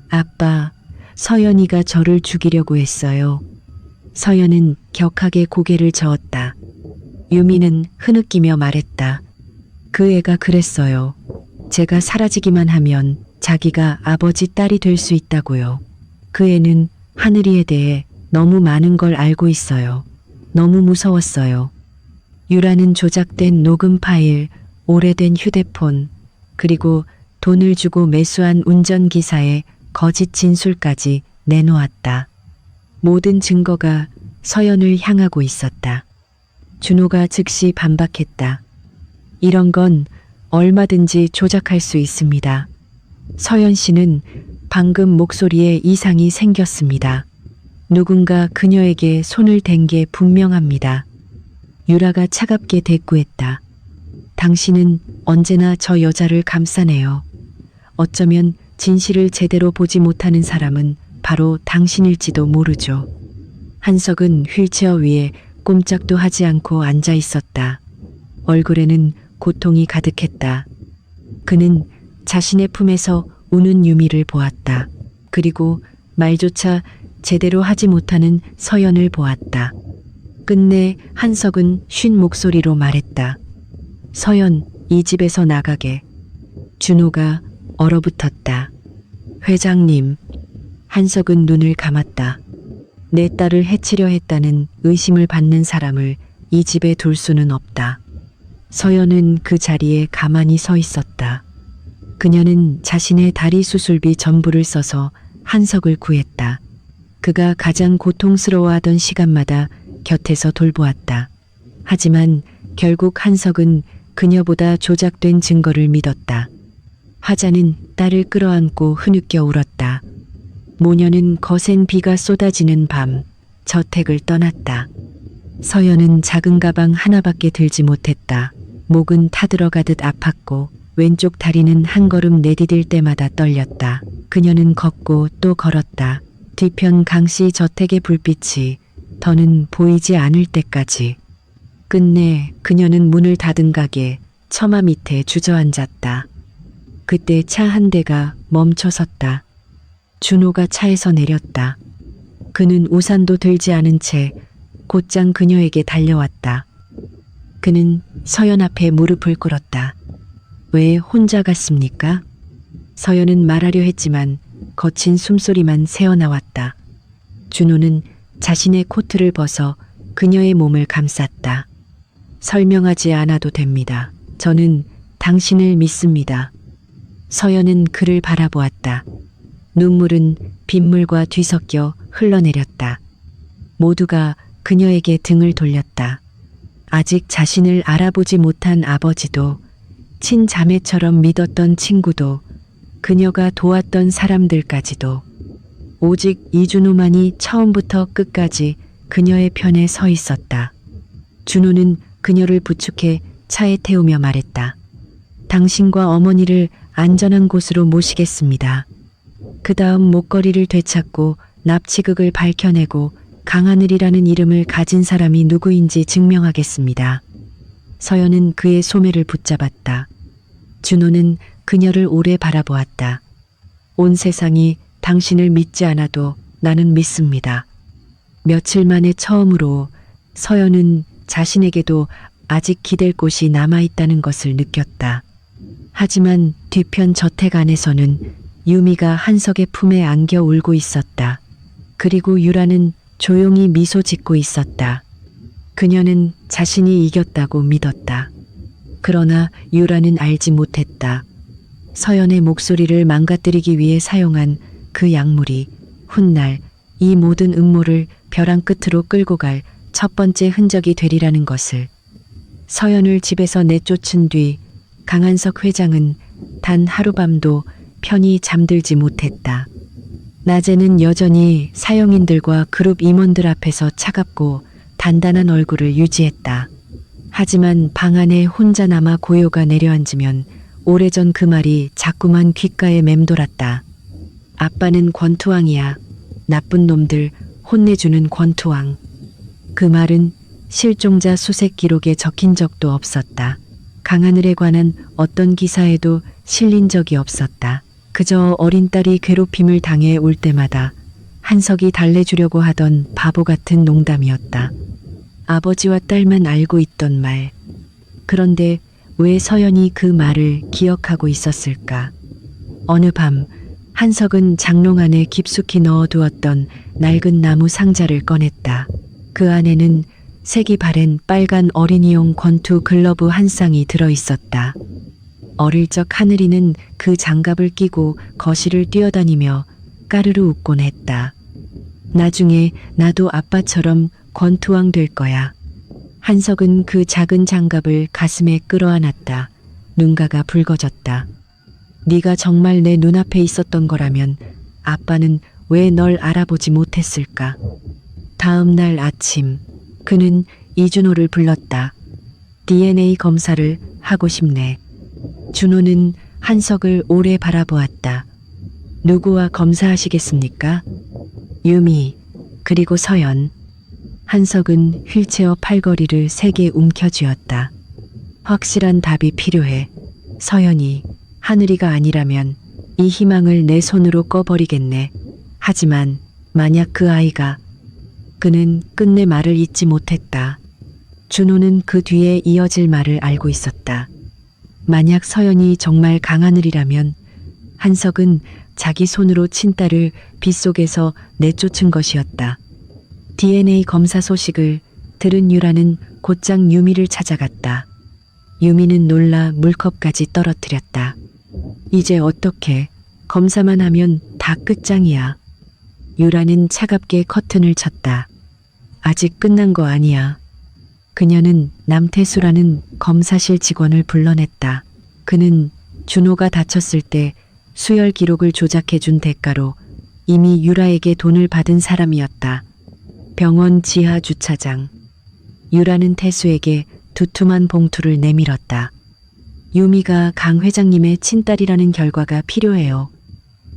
아빠, 서연이가 저를 죽이려고 했어요. 서연은 격하게 고개를 저었다. 유미는 흐느끼며 말했다. 그 애가 그랬어요. 제가 사라지기만 하면 자기가 아버지 딸이 될 수 있다고요. 그 애는 하늘이에 대해 너무 많은 걸 알고 있어요. 너무 무서웠어요. 유라는 조작된 녹음 파일, 오래된 휴대폰, 그리고 돈을 주고 매수한 운전기사의 거짓 진술까지 내놓았다. 모든 증거가 서연을 향하고 있었다. 준호가 즉시 반박했다. 이런 건 얼마든지 조작할 수 있습니다. 서연 씨는 방금 목소리에 이상이 생겼습니다. 누군가 그녀에게 손을 댄 게 분명합니다. 유라가 차갑게 대꾸했다. 당신은 언제나 저 여자를 감싸네요. 어쩌면 진실을 제대로 보지 못하는 사람은 바로 당신일지도 모르죠. 한석은 휠체어 위에 꼼짝도 하지 않고 앉아 있었다. 얼굴에는 고통이 가득했다. 그는 자신의 품에서 우는 유미를 보았다. 그리고 말조차 제대로 하지 못하는 서연을 보았다. 끝내 한석은 쉰 목소리로 말했다. 서연, 이 집에서 나가게. 준호가 얼어붙었다. 회장님. 한석은 눈을 감았다. 내 딸을 해치려 했다는 의심을 받는 사람을 이 집에 둘 수는 없다. 서연은 그 자리에 가만히 서 있었다. 그녀는 자신의 다리 수술비 전부를 써서 한석을 구했다. 그가 가장 고통스러워하던 시간마다 곁에서 돌보았다. 하지만 결국 한석은 그녀보다 조작된 증거를 믿었다. 화자는 딸을 끌어안고 흐느껴 울었다. 모녀는 거센 비가 쏟아지는 밤 저택을 떠났다. 서연은 작은 가방 하나밖에 들지 못했다. 목은 타들어가듯 아팠고 왼쪽 다리는 한 걸음 내디딜 때마다 떨렸다. 그녀는 걷고 또 걸었다. 뒤편 강씨 저택의 불빛이 더는 보이지 않을 때까지. 끝내 그녀는 문을 닫은 가게 처마 밑에 주저앉았다. 그때 차 한 대가 멈춰 섰다. 준호가 차에서 내렸다. 그는 우산도 들지 않은 채 곧장 그녀에게 달려왔다. 그는 서연 앞에 무릎을 꿇었다. 왜 혼자 갔습니까? 서연은 말하려 했지만 거친 숨소리만 새어나왔다. 준호는 자신의 코트를 벗어 그녀의 몸을 감쌌다. 설명하지 않아도 됩니다. 저는 당신을 믿습니다. 서연은 그를 바라보았다. 눈물은 빗물과 뒤섞여 흘러내렸다. 모두가 그녀에게 등을 돌렸다. 아직 자신을 알아보지 못한 아버지도, 친자매처럼 믿었던 친구도, 그녀가 도왔던 사람들까지도. 오직 이준호만이 처음부터 끝까지 그녀의 편에 서 있었다. 준호는 그녀를 부축해 차에 태우며 말했다. 당신과 어머니를 안전한 곳으로 모시겠습니다. 그 다음 목걸이를 되찾고 납치극을 밝혀내고 강하늘이라는 이름을 가진 사람이 누구인지 증명하겠습니다. 서연은 그의 소매를 붙잡았다. 준호는 그녀를 오래 바라보았다. 온 세상이 당신을 믿지 않아도 나는 믿습니다. 며칠 만에 처음으로 서연은 자신에게도 아직 기댈 곳이 남아있다는 것을 느꼈다. 하지만 뒤편 저택 안에서는 유미가 한석의 품에 안겨 울고 있었다. 그리고 유라는 조용히 미소 짓고 있었다. 그녀는 자신이 이겼다고 믿었다. 그러나 유라는 알지 못했다. 서연의 목소리를 망가뜨리기 위해 사용한 그 약물이 훗날 이 모든 음모를 벼랑 끝으로 끌고 갈 첫 번째 흔적이 되리라는 것을. 서연을 집에서 내쫓은 뒤 강한석 회장은 단 하루밤도 편히 잠들지 못했다. 낮에는 여전히 사형인들과 그룹 임원들 앞에서 차갑고 단단한 얼굴을 유지했다. 하지만 방 안에 혼자 남아 고요가 내려앉으면 오래전 그 말이 자꾸만 귓가에 맴돌았다. 아빠는 권투왕이야. 나쁜 놈들 혼내주는 권투왕. 그 말은 실종자 수색 기록에 적힌 적도 없었다. 강하늘에 관한 어떤 기사에도 실린 적이 없었다. 그저 어린 딸이 괴롭힘을 당해 울 때마다 한석이 달래주려고 하던 바보 같은 농담이었다. 아버지와 딸만 알고 있던 말. 그런데 왜 서연이 그 말을 기억하고 있었을까? 어느 밤 한석은 장롱 안에 깊숙이 넣어두었던 낡은 나무 상자를 꺼냈다. 그 안에는 색이 바랜 빨간 어린이용 권투 글러브 한 쌍이 들어있었다. 어릴 적 하늘이는 그 장갑을 끼고 거실을 뛰어다니며 까르르 웃곤 했다. 나중에 나도 아빠처럼 권투왕 될 거야. 한석은 그 작은 장갑을 가슴에 끌어안았다. 눈가가 붉어졌다. 네가 정말 내 눈앞에 있었던 거라면 아빠는 왜 널 알아보지 못했을까? 다음 날 아침 그는 이준호를 불렀다. DNA 검사를 하고 싶네. 준호는 한석을 오래 바라보았다. 누구와 검사하시겠습니까? 유미, 그리고 서연. 한석은 휠체어 팔걸이를 세게 움켜쥐었다. 확실한 답이 필요해. 서연이 하늘이가 아니라면 이 희망을 내 손으로 꺼버리겠네. 하지만 만약 그 아이가. 그는 끝내 말을 잇지 못했다. 준호는 그 뒤에 이어질 말을 알고 있었다. 만약 서연이 정말 강하늘이라면 한석은 자기 손으로 친딸을 빗속에서 내쫓은 것이었다. DNA 검사 소식을 들은 유라는 곧장 유미를 찾아갔다. 유미는 놀라 물컵까지 떨어뜨렸다. 이제 어떻게? 검사만 하면 다 끝장이야. 유라는 차갑게 커튼을 쳤다. 아직 끝난 거 아니야. 그녀는 남태수라는 검사실 직원을 불러냈다. 그는 준호가 다쳤을 때 수혈 기록을 조작해준 대가로 이미 유라에게 돈을 받은 사람이었다. 병원 지하 주차장. 유라는 태수에게 두툼한 봉투를 내밀었다. 유미가 강 회장님의 친딸이라는 결과가 필요해요.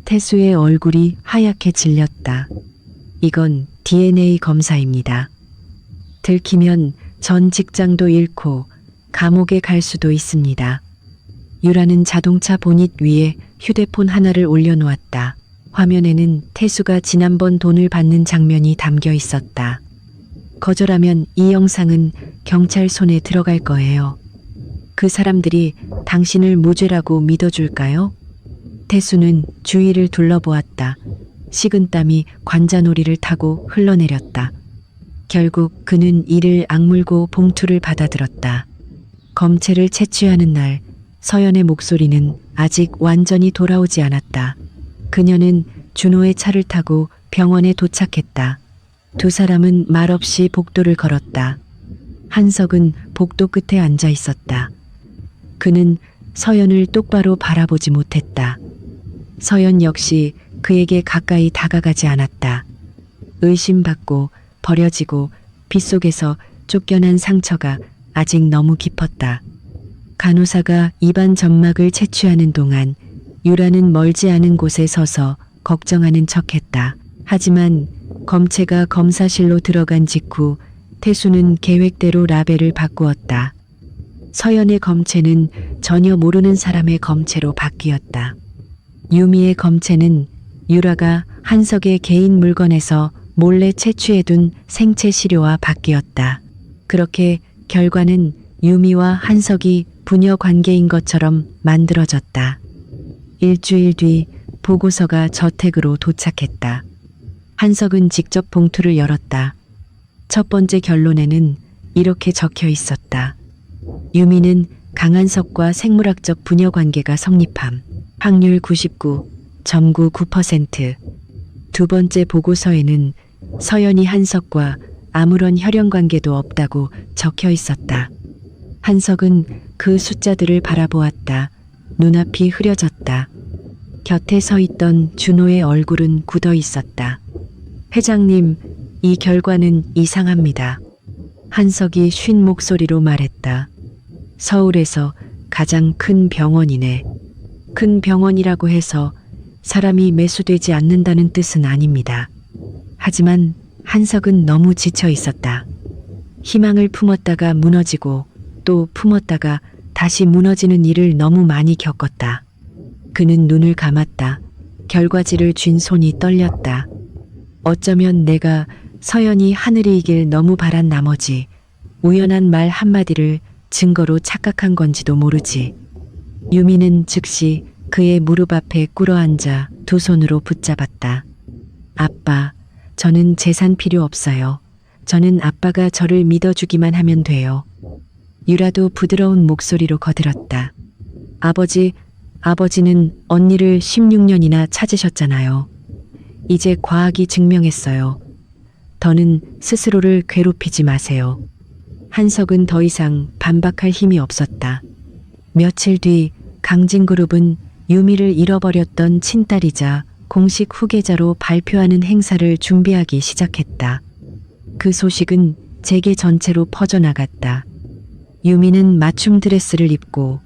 태수의 얼굴이 하얗게 질렸다. 이건 DNA 검사입니다. 들키면 전 직장도 잃고 감옥에 갈 수도 있습니다. 유라는 자동차 보닛 위에 휴대폰 하나를 올려놓았다. 화면에는 태수가 지난번 돈을 받는 장면이 담겨 있었다. 거절하면 이 영상은 경찰 손에 들어갈 거예요. 그 사람들이 당신을 무죄라고 믿어줄까요? 태수는 주위를 둘러보았다. 식은땀이 관자놀이를 타고 흘러내렸다. 결국 그는 이를 악물고 봉투를 받아들었다. 검체를 채취하는 날 서연의 목소리는 아직 완전히 돌아오지 않았다. 그녀는 준호의 차를 타고 병원에 도착했다. 두 사람은 말없이 복도를 걸었다. 한석은 복도 끝에 앉아 있었다. 그는 서연을 똑바로 바라보지 못했다. 서연 역시 그에게 가까이 다가가지 않았다. 의심받고 버려지고 빗속에서 쫓겨난 상처가 아직 너무 깊었다. 간호사가 입안 점막을 채취하는 동안 유라는 멀지 않은 곳에 서서 걱정하는 척했다. 하지만 검체가 검사실로 들어간 직후 태수는 계획대로 라벨을 바꾸었다. 서연의 검체는 전혀 모르는 사람의 검체로 바뀌었다. 유미의 검체는 유라가 한석의 개인 물건에서 몰래 채취해둔 생체 시료와 바뀌었다. 그렇게 결과는 유미와 한석이 부녀 관계인 것처럼 만들어졌다. 일주일 뒤 보고서가 저택으로 도착했다. 한석은 직접 봉투를 열었다. 첫 번째 결론에는 이렇게 적혀 있었다. 유미는 강한석과 생물학적 부녀 관계가 성립함. 확률 99.99%. 두 번째 보고서에는 서연이 한석과 아무런 혈연 관계도 없다고 적혀 있었다. 한석은 그 숫자들을 바라보았다. 눈앞이 흐려졌다. 곁에 서 있던 준호의 얼굴은 굳어 있었다. 회장님, 이 결과는 이상합니다. 한석이 쉰 목소리로 말했다. 서울에서 가장 큰 병원이네. 큰 병원이라고 해서 사람이 매수되지 않는다는 뜻은 아닙니다. 하지만 한석은 너무 지쳐 있었다. 희망을 품었다가 무너지고 또 품었다가 다시 무너지는 일을 너무 많이 겪었다. 그는 눈을 감았다. 결과지를 쥔 손이 떨렸다. 어쩌면 내가 서연이 하늘이 이길 너무 바란 나머지 우연한 말 한마디를 증거로 착각한 건지도 모르지. 유미는 즉시 그의 무릎 앞에 꿇어앉아 두 손으로 붙잡았다. 아빠, 저는 재산 필요 없어요. 저는 아빠가 저를 믿어주기만 하면 돼요. 유라도 부드러운 목소리로 거들었다. 아버지는 언니를 16년이나 찾으셨잖아요. 이제 과학이 증명했어요. 더는 스스로를 괴롭히지 마세요. 한석은 더 이상 반박할 힘이 없었다. 며칠 뒤 강진그룹은 유미를 잃어버렸던 친딸이자 공식 후계자로 발표하는 행사를 준비하기 시작했다. 그 소식은 재계 전체로 퍼져나갔다. 유미는 맞춤 드레스를 입고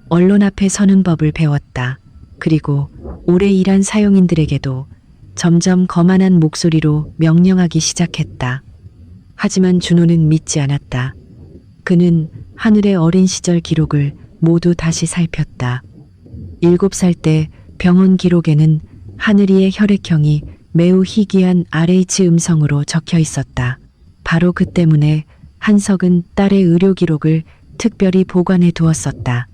언론 앞에 서는 법을 배웠다. 그리고 오래 일한 사용인들에게도 점점 거만한 목소리로 명령하기 시작했다. 하지만 준호는 믿지 않았다. 그는 하늘의 어린 시절 기록을 모두 다시 살폈다. 7살 때 병원 기록에는 하늘이의 혈액형이 매우 희귀한 RH 음성으로 적혀 있었다. 바로 그 때문에 한석은 딸의 의료 기록을 특별히 보관해 두었었다.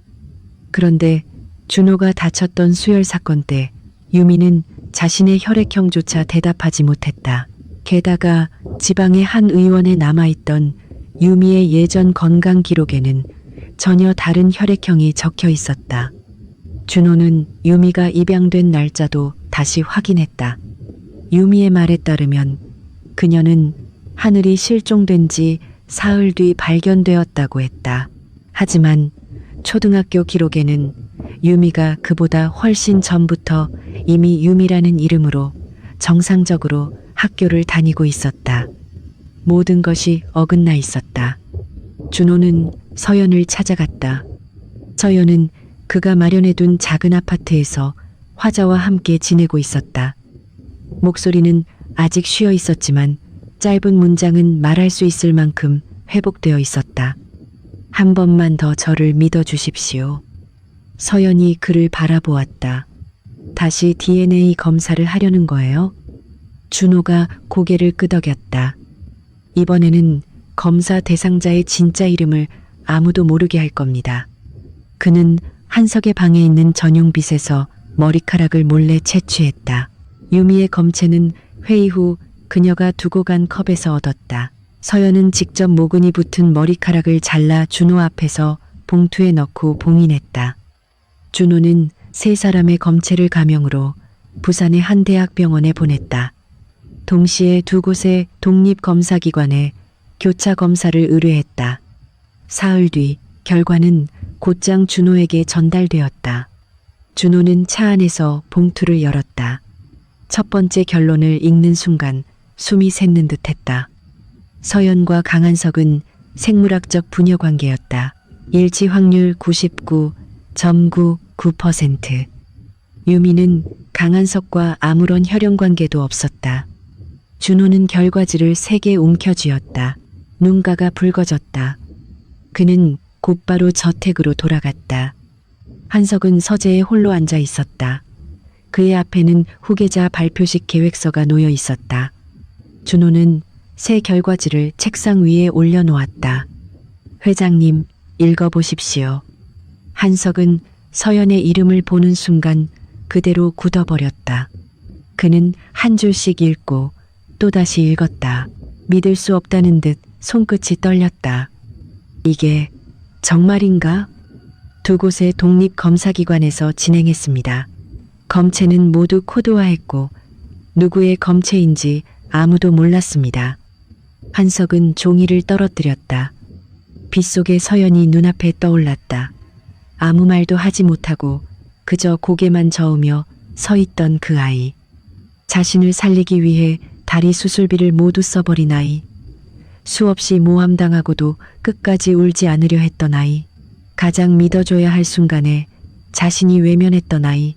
그런데 준호가 다쳤던 수혈 사건 때 유미는 자신의 혈액형조차 대답하지 못했다. 게다가 지방의 한 의원에 남아있던 유미의 예전 건강 기록에는 전혀 다른 혈액형이 적혀 있었다. 준호는 유미가 입양된 날짜도 다시 확인했다. 유미의 말에 따르면 그녀는 하늘이 실종된 지 사흘 뒤 발견되었다고 했다. 하지만 초등학교 기록에는 유미가 그보다 훨씬 전부터 이미 유미라는 이름으로 정상적으로 학교를 다니고 있었다. 모든 것이 어긋나 있었다. 준호는 서연을 찾아갔다. 서연은 그가 마련해둔 작은 아파트에서 화자와 함께 지내고 있었다. 목소리는 아직 쉬어 있었지만 짧은 문장은 말할 수 있을 만큼 회복되어 있었다. 한 번만 더 저를 믿어주십시오. 서연이 그를 바라보았다. 다시 DNA 검사를 하려는 거예요? 준호가 고개를 끄덕였다. 이번에는 검사 대상자의 진짜 이름을 아무도 모르게 할 겁니다. 그는 한석의 방에 있는 전용빗에서 머리카락을 몰래 채취했다. 유미의 검체는 회의 후 그녀가 두고 간 컵에서 얻었다. 서연은 직접 모근이 붙은 머리카락을 잘라 준호 앞에서 봉투에 넣고 봉인했다. 준호는 세 사람의 검체를 가명으로 부산의 한 대학병원에 보냈다. 동시에 두 곳의 독립검사기관에 교차 검사를 의뢰했다. 사흘 뒤 결과는 곧장 준호에게 전달되었다. 준호는 차 안에서 봉투를 열었다. 첫 번째 결론을 읽는 순간 숨이 샜는 듯했다. 서연과 강한석은 생물학적 부녀 관계였다. 일치 확률 99.99%. 유미는 강한석과 아무런 혈연 관계도 없었다. 준호는 결과지를 3개 움켜쥐었다. 눈가가 붉어졌다. 그는 곧바로 저택으로 돌아갔다. 한석은 서재에 홀로 앉아 있었다. 그의 앞에는 후계자 발표식 계획서가 놓여 있었다. 준호는 새 결과지를 책상 위에 올려놓았다. 회장님, 읽어보십시오. 한석은 서연의 이름을 보는 순간 그대로 굳어버렸다. 그는 한 줄씩 읽고 또다시 읽었다. 믿을 수 없다는 듯 손끝이 떨렸다. 이게 정말인가? 두 곳의 독립검사기관에서 진행했습니다. 검체는 모두 코드화했고 누구의 검체인지 아무도 몰랐습니다. 한석은 종이를 떨어뜨렸다. 빗속의 서연이 눈앞에 떠올랐다. 아무 말도 하지 못하고 그저 고개만 저으며 서 있던 그 아이. 자신을 살리기 위해 다리 수술비를 모두 써버린 아이. 수없이 모함당하고도 끝까지 울지 않으려 했던 아이. 가장 믿어줘야 할 순간에 자신이 외면했던 아이.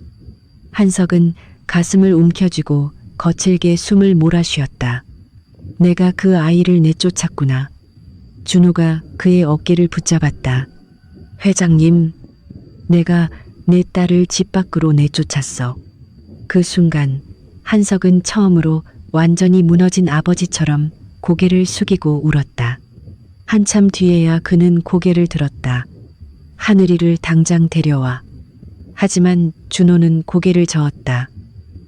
한석은 가슴을 움켜쥐고 거칠게 숨을 몰아쉬었다. 내가 그 아이를 내쫓았구나. 준호가 그의 어깨를 붙잡았다. 회장님, 내가 내 딸을 집 밖으로 내쫓았어. 그 순간 한석은 처음으로 완전히 무너진 아버지처럼 고개를 숙이고 울었다. 한참 뒤에야 그는 고개를 들었다. 하늘이를 당장 데려와. 하지만 준호는 고개를 저었다.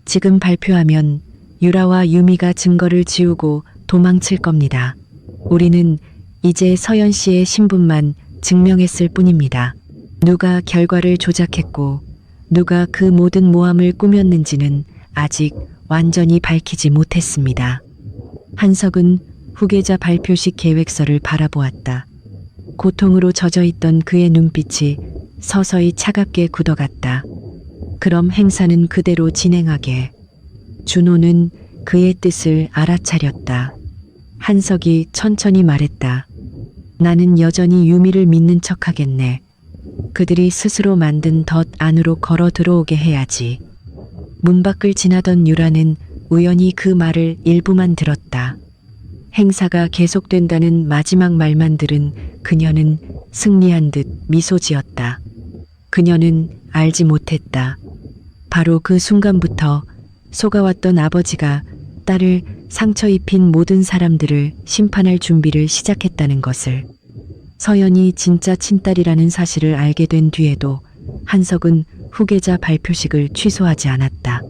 지금 발표하면 유라와 유미가 증거를 지우고 도망칠 겁니다. 우리는 이제 서연 씨의 신분만 증명했을 뿐입니다. 누가 결과를 조작했고 누가 그 모든 모함을 꾸몄는지는 아직 완전히 밝히지 못했습니다. 한석은 후계자 발표식 계획서를 바라보았다. 고통으로 젖어있던 그의 눈빛이 서서히 차갑게 굳어갔다. 그럼 행사는 그대로 진행하게. 준호는 그의 뜻을 알아차렸다. 한석이 천천히 말했다. 나는 여전히 유미를 믿는 척하겠네. 그들이 스스로 만든 덫 안으로 걸어 들어오게 해야지. 문 밖을 지나던 유라는 우연히 그 말을 일부만 들었다. 행사가 계속된다는 마지막 말만 들은 그녀는 승리한 듯 미소 지었다. 그녀는 알지 못했다. 바로 그 순간부터 속아왔던 아버지가 딸을 상처 입힌 모든 사람들을 심판할 준비를 시작했다는 것을. 서연이 진짜 친딸이라는 사실을 알게 된 뒤에도 한석은 후계자 발표식을 취소하지 않았다.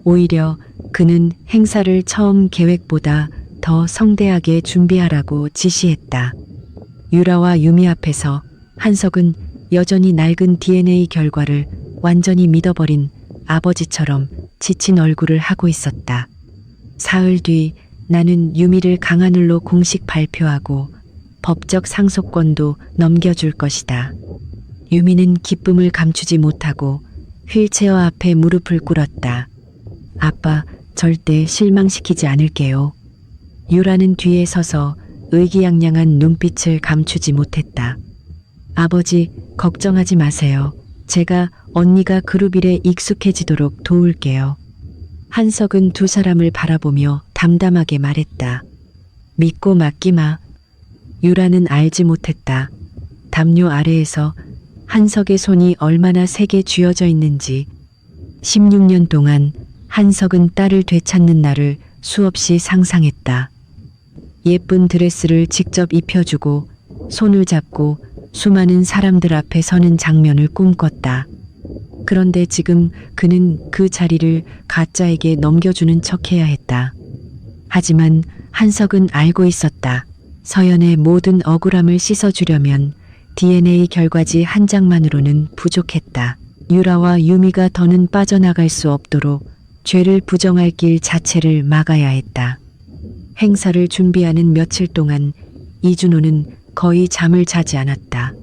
오히려 그는 행사를 처음 계획보다 더 성대하게 준비하라고 지시했다. 유라와 유미 앞에서 한석은 여전히 낡은 DNA 결과를 완전히 믿어버린 아버지처럼 지친 얼굴을 하고 있었다. 사흘 뒤 나는 유미를 강하늘로 공식 발표하고 법적 상속권도 넘겨줄 것이다. 유미는 기쁨을 감추지 못하고 휠체어 앞에 무릎을 꿇었다. 아빠, 절대 실망시키지 않을게요. 유라는 뒤에 서서 의기양양한 눈빛을 감추지 못했다. 아버지, 걱정하지 마세요. 제가 언니가 그룹 일에 익숙해지도록 도울게요. 한석은 두 사람을 바라보며 담담하게 말했다. 믿고 맡기마. 유라는 알지 못했다. 담요 아래에서 한석의 손이 얼마나 세게 쥐어져 있는지. 16년 동안 한석은 딸을 되찾는 날을 수없이 상상했다. 예쁜 드레스를 직접 입혀주고 손을 잡고 수많은 사람들 앞에 서는 장면을 꿈꿨다. 그런데 지금 그는 그 자리를 가짜에게 넘겨주는 척해야 했다. 하지만 한석은 알고 있었다. 서연의 모든 억울함을 씻어주려면 DNA 결과지 한 장만으로는 부족했다. 유라와 유미가 더는 빠져나갈 수 없도록 죄를 부정할 길 자체를 막아야 했다. 행사를 준비하는 며칠 동안 이준호는 거의 잠을 자지 않았다.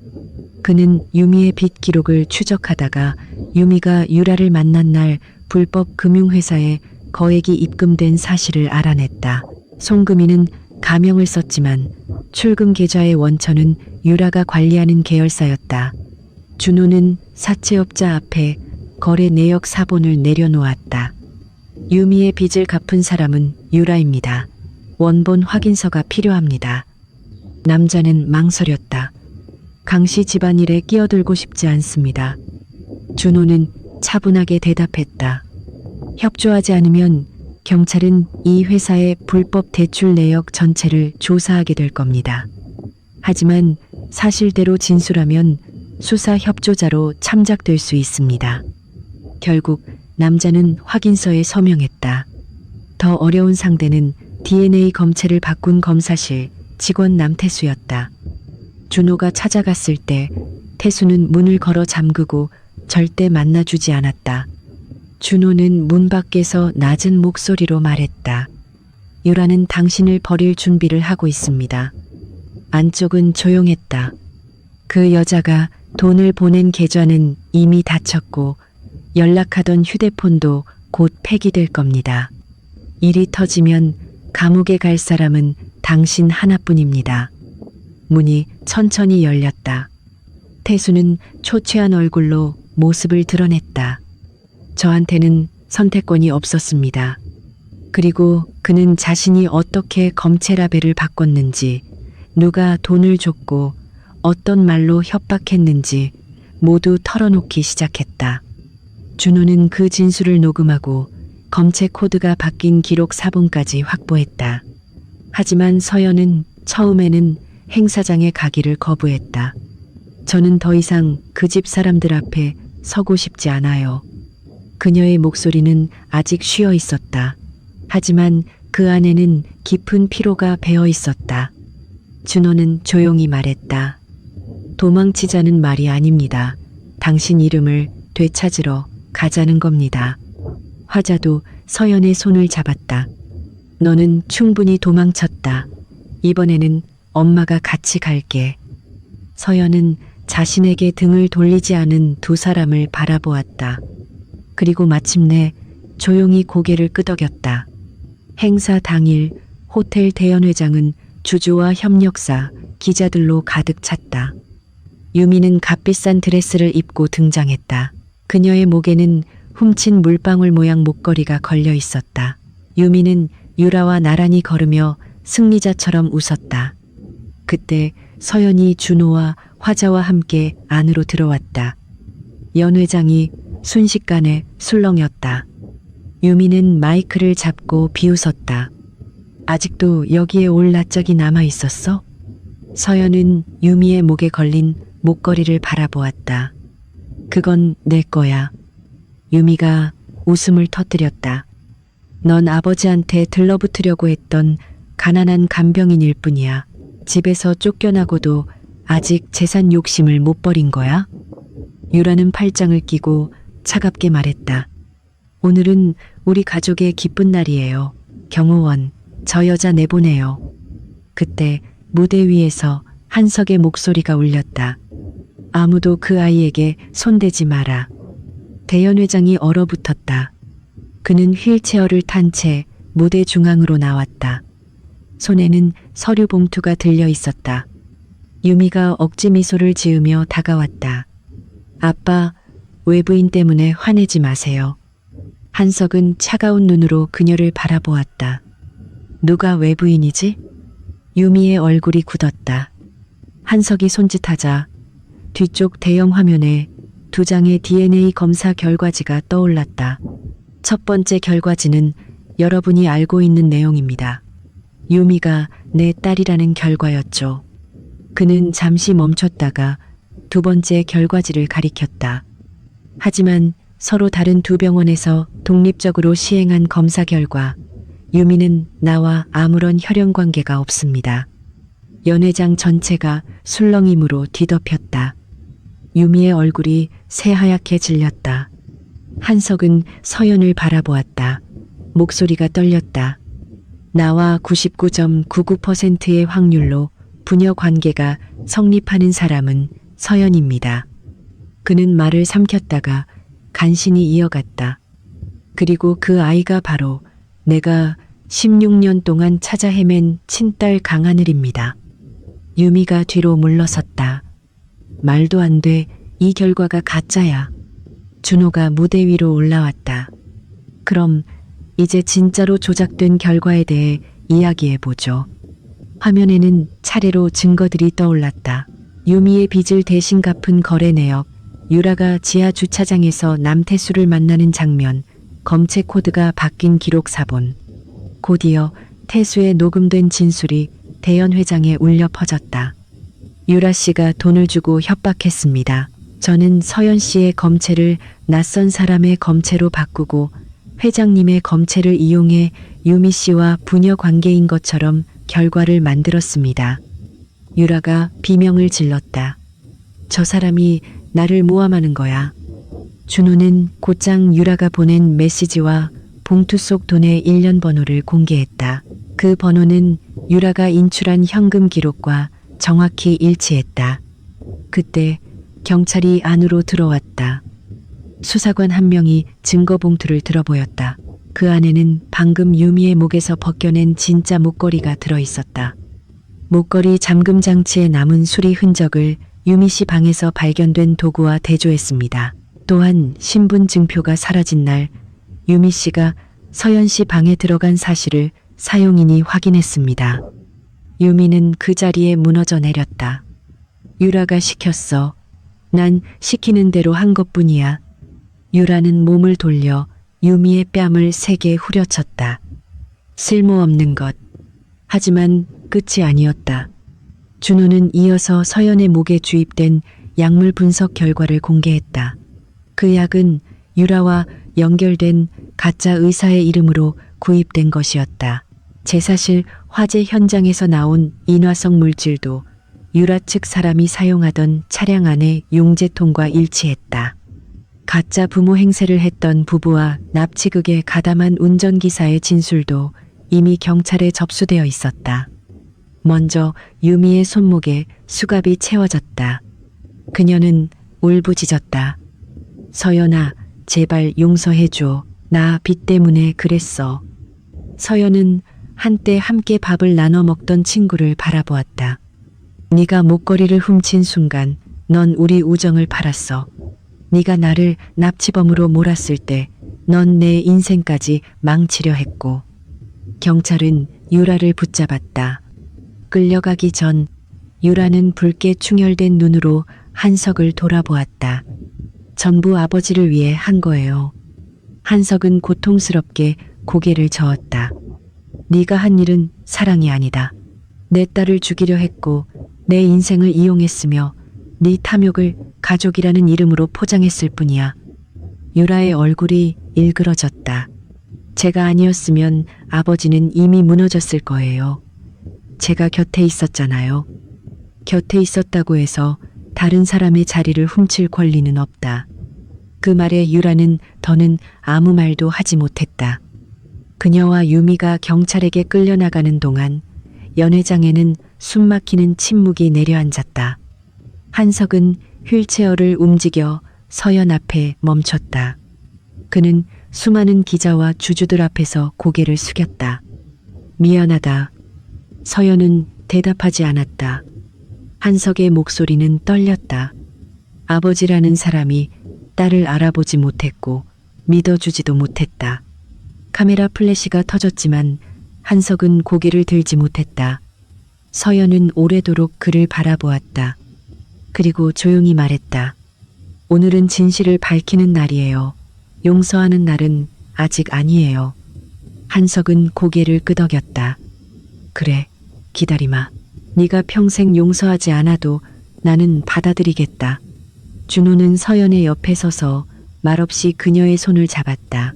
그는 유미의 빚 기록을 추적하다가 유미가 유라를 만난 날 불법 금융회사에 거액이 입금된 사실을 알아냈다. 송금이는 가명을 썼지만 출금 계좌의 원천은 유라가 관리하는 계열사였다. 준호는 사채업자 앞에 거래 내역 사본을 내려놓았다. 유미의 빚을 갚은 사람은 유라입니다. 원본 확인서가 필요합니다. 남자는 망설였다. 강씨 집안일에 끼어들고 싶지 않습니다. 준호는 차분하게 대답했다. 협조하지 않으면 경찰은 이 회사의 불법 대출 내역 전체를 조사하게 될 겁니다. 하지만 사실대로 진술하면 수사 협조자로 참작될 수 있습니다. 결국 남자는 확인서에 서명했다. 더 어려운 상대는 DNA 검체를 바꾼 검사실 직원 남태수였다. 준호가 찾아갔을 때 태수는 문을 걸어 잠그고 절대 만나주지 않았다. 준호는 문 밖에서 낮은 목소리로 말했다. 유라는 당신을 버릴 준비를 하고 있습니다. 안쪽은 조용했다. 그 여자가 돈을 보낸 계좌는 이미 닫혔고 연락하던 휴대폰도 곧 폐기될 겁니다. 일이 터지면 감옥에 갈 사람은 당신 하나뿐입니다. 문이 천천히 열렸다. 태수는 초췌한 얼굴로 모습을 드러냈다. 저한테는 선택권이 없었습니다. 그리고 그는 자신이 어떻게 검체 라벨을 바꿨는지, 누가 돈을 줬고 어떤 말로 협박했는지 모두 털어놓기 시작했다. 준호는 그 진술을 녹음하고 검체 코드가 바뀐 기록 사본까지 확보했다. 하지만 서연은 처음에는 행사장에 가기를 거부했다. 저는 더 이상 그 집 사람들 앞에 서고 싶지 않아요. 그녀의 목소리는 아직 쉬어 있었다. 하지만 그 안에는 깊은 피로가 배어 있었다. 준호는 조용히 말했다. 도망치자는 말이 아닙니다. 당신 이름을 되찾으러 가자는 겁니다. 화자도 서연의 손을 잡았다. 너는 충분히 도망쳤다. 이번에는 엄마가 같이 갈게. 서연은 자신에게 등을 돌리지 않은 두 사람을 바라보았다. 그리고 마침내 조용히 고개를 끄덕였다. 행사 당일 호텔 대연회장은 주주와 협력사, 기자들로 가득 찼다. 유미는 값비싼 드레스를 입고 등장했다. 그녀의 목에는 훔친 물방울 모양 목걸이가 걸려 있었다. 유미는 유라와 나란히 걸으며 승리자처럼 웃었다. 그때 서연이 준호와 화자와 함께 안으로 들어왔다. 연 회장이 순식간에 술렁였다. 유미는 마이크를 잡고 비웃었다. 아직도 여기에 올 낯짝이 남아 있었어? 서연은 유미의 목에 걸린 목걸이를 바라보았다. 그건 내 거야. 유미가 웃음을 터뜨렸다. 넌 아버지한테 들러붙으려고 했던 가난한 간병인일 뿐이야. 집에서 쫓겨나고도 아직 재산 욕심을 못 버린 거야? 유라는 팔짱을 끼고 차갑게 말했다. 오늘은 우리 가족의 기쁜 날이에요. 경호원, 저 여자 내보내요. 그때 무대 위에서 한석의 목소리가 울렸다. 아무도 그 아이에게 손대지 마라. 대연 회장이 얼어붙었다. 그는 휠체어를 탄 채 무대 중앙으로 나왔다. 손에는 서류 봉투가 들려 있었다. 유미가 억지 미소를 지으며 다가왔다. 아빠, 외부인 때문에 화내지 마세요. 한석은 차가운 눈으로 그녀를 바라보았다. 누가 외부인이지? 유미의 얼굴이 굳었다. 한석이 손짓하자 뒤쪽 대형 화면에 2장의 DNA 검사 결과지가 떠올랐다. 첫 번째 결과지는 여러분이 알고 있는 내용입니다. 유미가 내 딸이라는 결과였죠. 그는 잠시 멈췄다가 두 번째 결과지를 가리켰다. 하지만 서로 다른 두 병원에서 독립적으로 시행한 검사 결과 유미는 나와 아무런 혈연 관계가 없습니다. 연회장 전체가 술렁임으로 뒤덮였다. 유미의 얼굴이 새하얗게 질렸다. 한석은 서연을 바라보았다. 목소리가 떨렸다. 나와 99.99%의 확률로 부녀 관계가 성립하는 사람은 서연입니다. 그는 말을 삼켰다가 간신히 이어갔다. 그리고 그 아이가 바로 내가 16년 동안 찾아 헤맨 친딸 강하늘입니다. 유미가 뒤로 물러섰다. 말도 안 돼. 이 결과가 가짜야. 준호가 무대 위로 올라왔다. 그럼 이제 진짜로 조작된 결과에 대해 이야기해보죠. 화면에는 차례로 증거들이 떠올랐다. 유미의 빚을 대신 갚은 거래 내역, 유라가 지하 주차장에서 남태수를 만나는 장면, 검체 코드가 바뀐 기록 사본. 곧이어 태수의 녹음된 진술이 대연 회장에 울려 퍼졌다. 유라 씨가 돈을 주고 협박했습니다. 저는 서연 씨의 검체를 낯선 사람의 검체로 바꾸고 회장님의 검체를 이용해 유미 씨와 부녀 관계인 것처럼 결과를 만들었습니다. 유라가 비명을 질렀다. 저 사람이 나를 모함하는 거야. 준호는 곧장 유라가 보낸 메시지와 봉투 속 돈의 일련 번호를 공개했다. 그 번호는 유라가 인출한 현금 기록과 정확히 일치했다. 그때 경찰이 안으로 들어왔다. 수사관 한 명이 증거 봉투를 들어보였다. 그 안에는 방금 유미의 목에서 벗겨낸 진짜 목걸이가 들어있었다. 목걸이 잠금 장치에 남은 수리 흔적을 유미 씨 방에서 발견된 도구와 대조했습니다. 또한 신분증표가 사라진 날 유미 씨가 서연 씨 방에 들어간 사실을 사용인이 확인했습니다. 유미는 그 자리에 무너져 내렸다. 유라가 시켰어. 난 시키는 대로 한 것뿐이야. 유라는 몸을 돌려 유미의 뺨을 세게 후려쳤다. 쓸모없는 것. 하지만 끝이 아니었다. 준호는 이어서 서연의 목에 주입된 약물 분석 결과를 공개했다. 그 약은 유라와 연결된 가짜 의사의 이름으로 구입된 것이었다. 제사실 화재 현장에서 나온 인화성 물질도 유라 측 사람이 사용하던 차량 안의 용제통과 일치했다. 가짜 부모 행세를 했던 부부와 납치극에 가담한 운전기사의 진술도 이미 경찰에 접수되어 있었다. 먼저 유미의 손목에 수갑이 채워졌다. 그녀는 울부짖었다. 서연아, 제발 용서해줘. 나 빚 때문에 그랬어. 서연은 한때 함께 밥을 나눠 먹던 친구를 바라보았다. 네가 목걸이를 훔친 순간 넌 우리 우정을 팔았어. 네가 나를 납치범으로 몰았을 때 넌 내 인생까지 망치려 했고. 경찰은 유라를 붙잡았다. 끌려가기 전 유라는 붉게 충혈된 눈으로 한석을 돌아보았다. 전부 아버지를 위해 한 거예요. 한석은 고통스럽게 고개를 저었다. 네가 한 일은 사랑이 아니다. 내 딸을 죽이려 했고 내 인생을 이용했으며 네 탐욕을 가족이라는 이름으로 포장했을 뿐이야. 유라의 얼굴이 일그러졌다. 제가 아니었으면 아버지는 이미 무너졌을 거예요. 제가 곁에 있었잖아요. 곁에 있었다고 해서 다른 사람의 자리를 훔칠 권리는 없다. 그 말에 유라는 더는 아무 말도 하지 못했다. 그녀와 유미가 경찰에게 끌려나가는 동안 연회장에는 숨막히는 침묵이 내려앉았다. 한석은 휠체어를 움직여 서연 앞에 멈췄다. 그는 수많은 기자와 주주들 앞에서 고개를 숙였다. 미안하다. 서연은 대답하지 않았다. 한석의 목소리는 떨렸다. 아버지라는 사람이 딸을 알아보지 못했고 믿어주지도 못했다. 카메라 플래시가 터졌지만 한석은 고개를 들지 못했다. 서연은 오래도록 그를 바라보았다. 그리고 조용히 말했다. 오늘은 진실을 밝히는 날이에요. 용서하는 날은 아직 아니에요. 한석은 고개를 끄덕였다. 그래, 기다리마. 네가 평생 용서하지 않아도 나는 받아들이겠다. 준호는 서연의 옆에 서서 말없이 그녀의 손을 잡았다.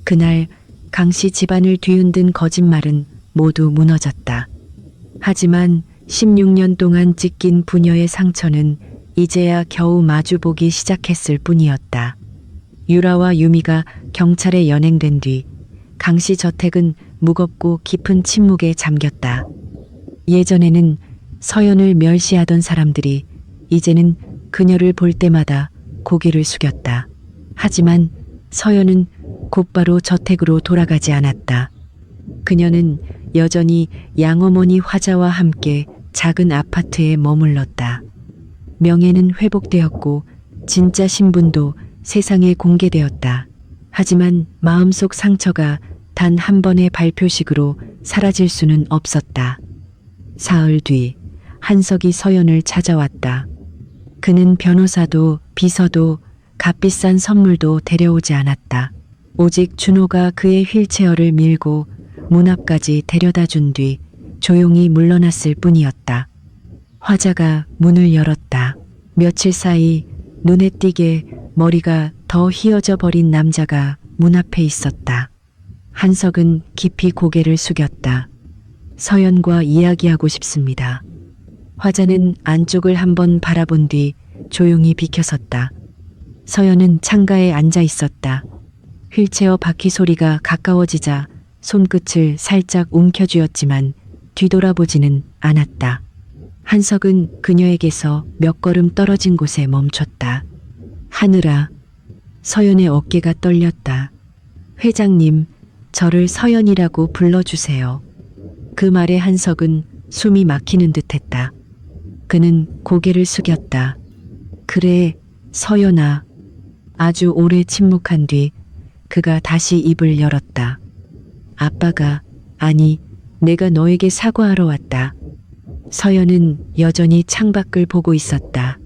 그날 강씨 집안을 뒤흔든 거짓말은 모두 무너졌다. 하지만 16년 동안 찢긴 부녀의 상처는 이제야 겨우 마주보기 시작했을 뿐이었다. 유라와 유미가 경찰에 연행된 뒤 강씨 저택은 무겁고 깊은 침묵에 잠겼다. 예전에는 서연을 멸시하던 사람들이 이제는 그녀를 볼 때마다 고개를 숙였다. 하지만 서연은 곧바로 저택으로 돌아가지 않았다. 그녀는 여전히 양어머니 화자와 함께 작은 아파트에 머물렀다. 명예는 회복되었고 진짜 신분도 세상에 공개되었다. 하지만 마음속 상처가 단 한 번의 발표식으로 사라질 수는 없었다. 사흘 뒤 한석이 서연을 찾아왔다. 그는 변호사도 비서도 값비싼 선물도 데려오지 않았다. 오직 준호가 그의 휠체어를 밀고 문 앞까지 데려다 준 뒤 조용히 물러났을 뿐이었다. 화자가 문을 열었다. 며칠 사이 눈에 띄게 머리가 더 휘어져 버린 남자가 문 앞에 있었다. 한석은 깊이 고개를 숙였다. 서연과 이야기하고 싶습니다. 화자는 안쪽을 한번 바라본 뒤 조용히 비켜섰다. 서연은 창가에 앉아 있었다. 휠체어 바퀴 소리가 가까워지자 손끝을 살짝 움켜쥐었지만 뒤돌아보지는 않았다. 한석은 그녀에게서 몇 걸음 떨어진 곳에 멈췄다. 하늘아. 서연의 어깨가 떨렸다. 회장님, 저를 서연이라고 불러주세요. 그 말에 한석은 숨이 막히는 듯했다. 그는 고개를 숙였다. 그래, 서연아. 아주 오래 침묵한 뒤 그가 다시 입을 열었다. 아빠가, 아니, 내가 너에게 사과하러 왔다. 서연은 여전히 창밖을 보고 있었다.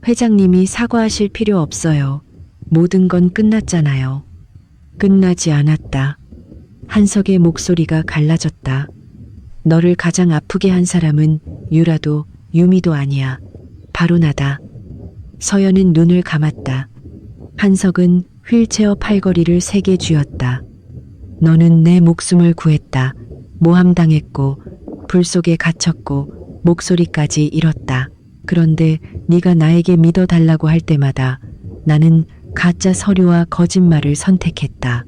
회장님이 사과하실 필요 없어요. 모든 건 끝났잖아요. 끝나지 않았다. 한석의 목소리가 갈라졌다. 너를 가장 아프게 한 사람은 유라도 유미도 아니야. 바로 나다. 서연은 눈을 감았다. 한석은 휠체어 팔걸이를 세게 쥐었다. 너는 내 목숨을 구했다. 모함당했고 불 속에 갇혔고 목소리까지 잃었다. 그런데 네가 나에게 믿어달라고 할 때마다 나는 가짜 서류와 거짓말을 선택했다.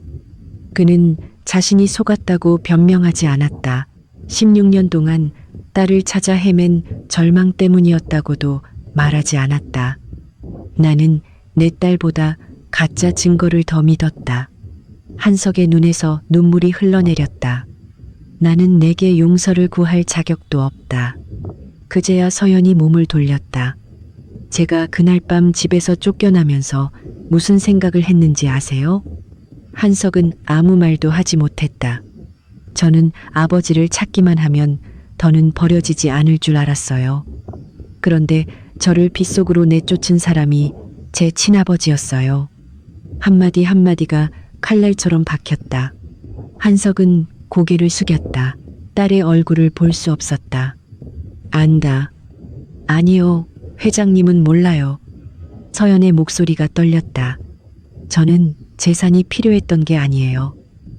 그는 자신이 속았다고 변명하지 않았다. 16년 동안 딸을 찾아 헤맨 절망 때문이었다고도 말하지 않았다. 나는 내 딸보다 가짜 증거를 더 믿었다. 한석의 눈에서 눈물이 흘러내렸다. 나는 내게 용서를 구할 자격도 없다. 그제야 서연이 몸을 돌렸다. 제가 그날 밤 집에서 쫓겨나면서 무슨 생각을 했는지 아세요? 한석은 아무 말도 하지 못했다. 저는 아버지를 찾기만 하면 더는 버려지지 않을 줄 알았어요. 그런데 저를 빗속으로 내쫓은 사람이 제 친아버지였어요. 한마디 한마디가 칼날처럼 박혔다. 한석은 고개를 숙였다. 딸의 얼굴을 볼 수 없었다. 안다. 아니요, 회장님은 몰라요. 서연의 목소리가 떨렸다. 저는 재산이 필요했던 게 아니에요.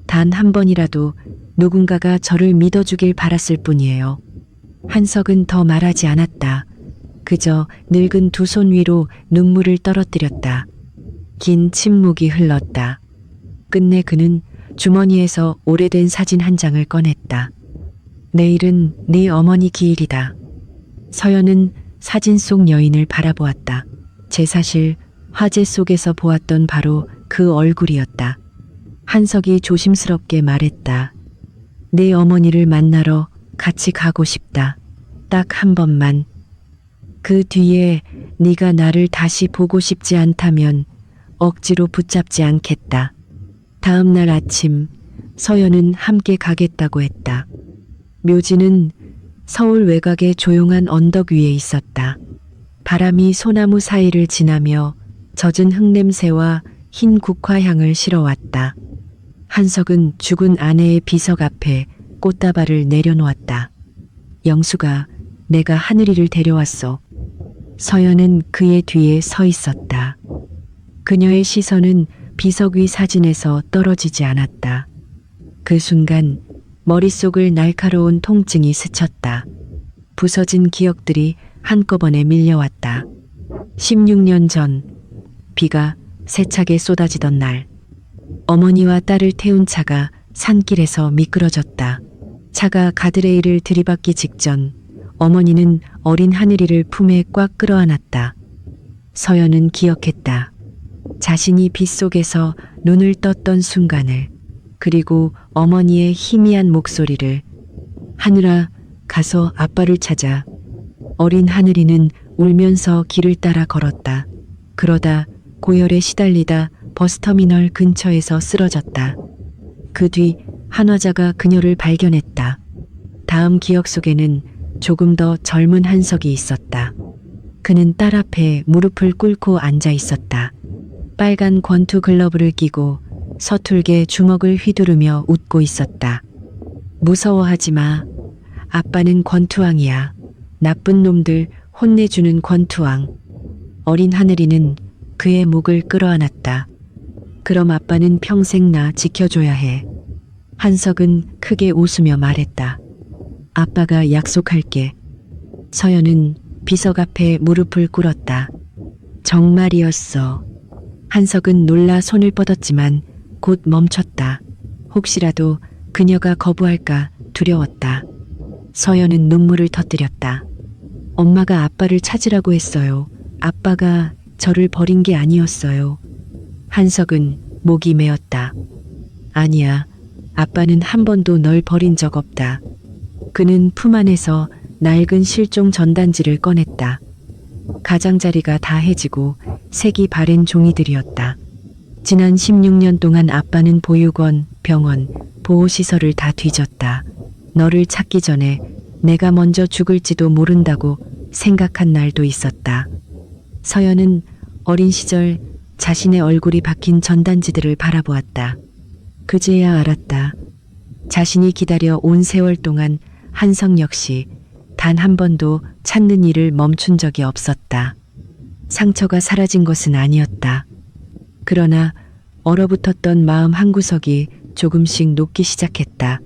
단 한 번이라도 누군가가 저를 믿어주길 바랐을 뿐이에요. 한석은 더 말하지 않았다. 그저 늙은 두 손 위로 눈물을 떨어뜨렸다. 긴 침묵이 흘렀다. 끝내 그는 주머니에서 오래된 사진 한 장을 꺼냈다. 내일은 네 어머니 기일이다. 서연은 사진 속 여인을 바라보았다. 제사실 화재 속에서 보았던 바로 그 얼굴이었다. 한석이 조심스럽게 말했다. 내 어머니를 만나러 같이 가고 싶다. 딱 한 번만. 그 뒤에 네가 나를 다시 보고 싶지 않다면 억지로 붙잡지 않겠다. 다음 날 아침 서연은 함께 가겠다고 했다. 묘지는 서울 외곽의 조용한 언덕 위에 있었다. 바람이 소나무 사이를 지나며 젖은 흙냄새와 흰 국화향을 실어왔다. 한석은 죽은 아내의 비석 앞에 꽃다발을 내려놓았다. 영수가 내가 하늘이를 데려왔어. 서연은 그의 뒤에 서 있었다. 그녀의 시선은 비석 위 사진에서 떨어지지 않았다. 그 순간 머릿속을 날카로운 통증이 스쳤다. 부서진 기억들이 한꺼번에 밀려왔다. 16년 전 비가 세차게 쏟아지던 날 어머니와 딸을 태운 차가 산길에서 미끄러졌다. 차가 가드레일을 들이받기 직전 어머니는 어린 하늘이를 품에 꽉 끌어안았다. 서연은 기억했다. 자신이 빗속에서 눈을 떴던 순간을, 그리고 어머니의 희미한 목소리를. 하늘아, 가서 아빠를 찾아. 어린 하늘이는 울면서 길을 따라 걸었다. 그러다 고열에 시달리다 버스터미널 근처에서 쓰러졌다. 그 뒤 한화자가 그녀를 발견했다. 다음 기억 속에는 조금 더 젊은 한석이 있었다. 그는 딸 앞에 무릎을 꿇고 앉아 있었다. 빨간 권투 글러브를 끼고 서툴게 주먹을 휘두르며 웃고 있었다. 무서워하지 마. 아빠는 권투왕이야. 나쁜 놈들 혼내주는 권투왕. 어린 하늘이는 그의 목을 끌어안았다. 그럼 아빠는 평생 나 지켜줘야 해. 한석은 크게 웃으며 말했다. 아빠가 약속할게. 서연은 비석 앞에 무릎을 꿇었다. 정말이었어. 한석은 놀라 손을 뻗었지만 곧 멈췄다. 혹시라도 그녀가 거부할까 두려웠다. 서연은 눈물을 터뜨렸다. 엄마가 아빠를 찾으라고 했어요. 아빠가 저를 버린 게 아니었어요. 한석은 목이 메었다. 아니야. 아빠는 한 번도 널 버린 적 없다. 그는 품 안에서 낡은 실종 전단지를 꺼냈다. 가장자리가 다 해지고 색이 바랜 종이들이었다. 지난 16년 동안 아빠는 보육원, 병원, 보호시설을 다 뒤졌다. 너를 찾기 전에 내가 먼저 죽을지도 모른다고 생각한 날도 있었다. 서연은 어린 시절 자신의 얼굴이 박힌 전단지들을 바라보았다. 그제야 알았다. 자신이 기다려 온 세월 동안 한석 역시 단 한 번도 찾는 일을 멈춘 적이 없었다. 상처가 사라진 것은 아니었다. 그러나 얼어붙었던 마음 한구석이 조금씩 녹기 시작했다.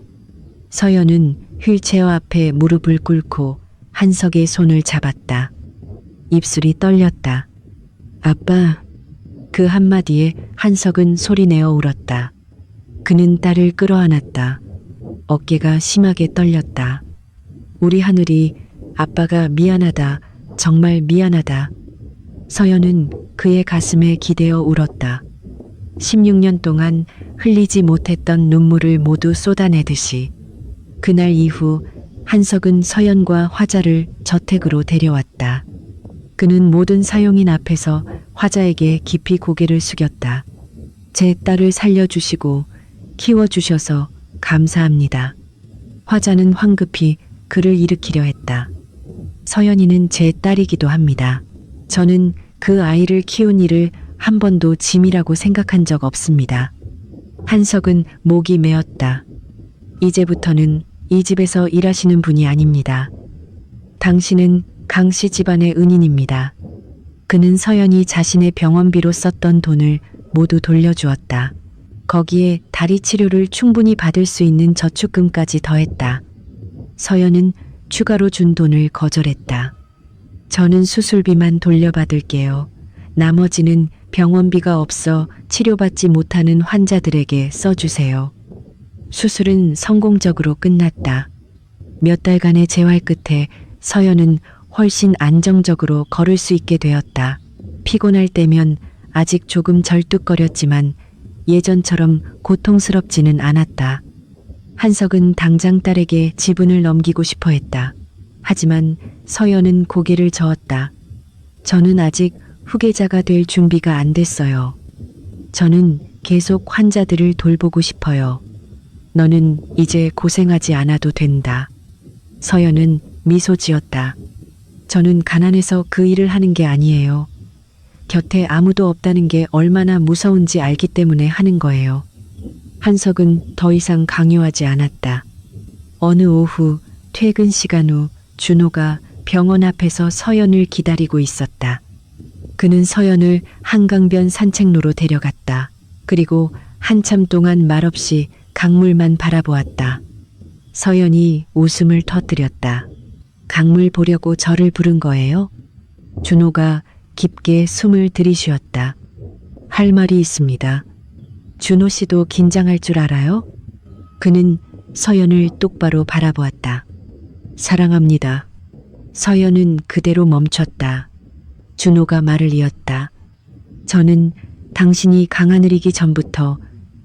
서연은 휠체어 앞에 무릎을 꿇고 한석의 손을 잡았다. 입술이 떨렸다. 아빠. 그 한마디에 한석은 소리내어 울었다. 그는 딸을 끌어안았다. 어깨가 심하게 떨렸다. 우리 하늘이, 아빠가 미안하다. 정말 미안하다. 서연은 그의 가슴에 기대어 울었다. 16년 동안 흘리지 못했던 눈물을 모두 쏟아내듯이. 그날 이후 한석은 서연과 화자를 저택으로 데려왔다. 그는 모든 사용인 앞에서 화자에게 깊이 고개를 숙였다. 제 딸을 살려주시고 키워주셔서 감사합니다. 화자는 황급히 그를 일으키려 했다. 서연이는 제 딸이기도 합니다. 저는 그 아이를 키운 일을 한 번도 짐이라고 생각한 적 없습니다. 한석은 목이 메었다. 이제부터는 이 집에서 일하시는 분이 아닙니다. 당신은 강씨 집안의 은인입니다. 그는 서연이 자신의 병원비로 썼던 돈을 모두 돌려주었다. 거기에 다리 치료를 충분히 받을 수 있는 저축금까지 더했다. 서연은 추가로 준 돈을 거절했다. 저는 수술비만 돌려받을게요. 나머지는 병원비가 없어 치료받지 못하는 환자들에게 써주세요. 수술은 성공적으로 끝났다. 몇 달간의 재활 끝에 서연은 훨씬 안정적으로 걸을 수 있게 되었다. 피곤할 때면 아직 조금 절뚝거렸지만 예전처럼 고통스럽지는 않았다. 한석은 당장 딸에게 지분을 넘기고 싶어 했다. 하지만 서연은 고개를 저었다. 저는 아직 후계자가 될 준비가 안 됐어요. 저는 계속 환자들을 돌보고 싶어요. 너는 이제 고생하지 않아도 된다. 서연은 미소 지었다. 저는 가난해서 그 일을 하는 게 아니에요. 곁에 아무도 없다는 게 얼마나 무서운지 알기 때문에 하는 거예요. 한석은 더 이상 강요하지 않았다. 어느 오후 퇴근 시간 후 준호가 병원 앞에서 서연을 기다리고 있었다. 그는 서연을 한강변 산책로로 데려갔다. 그리고 한참 동안 말없이 강물만 바라보았다. 서연이 웃음을 터뜨렸다. 강물 보려고 저를 부른 거예요? 준호가 깊게 숨을 들이쉬었다. 할 말이 있습니다. 준호 씨도 긴장할 줄 알아요? 그는 서연을 똑바로 바라보았다. 사랑합니다. 서연은 그대로 멈췄다. 준호가 말을 이었다. 저는 당신이 강하늘이기 전부터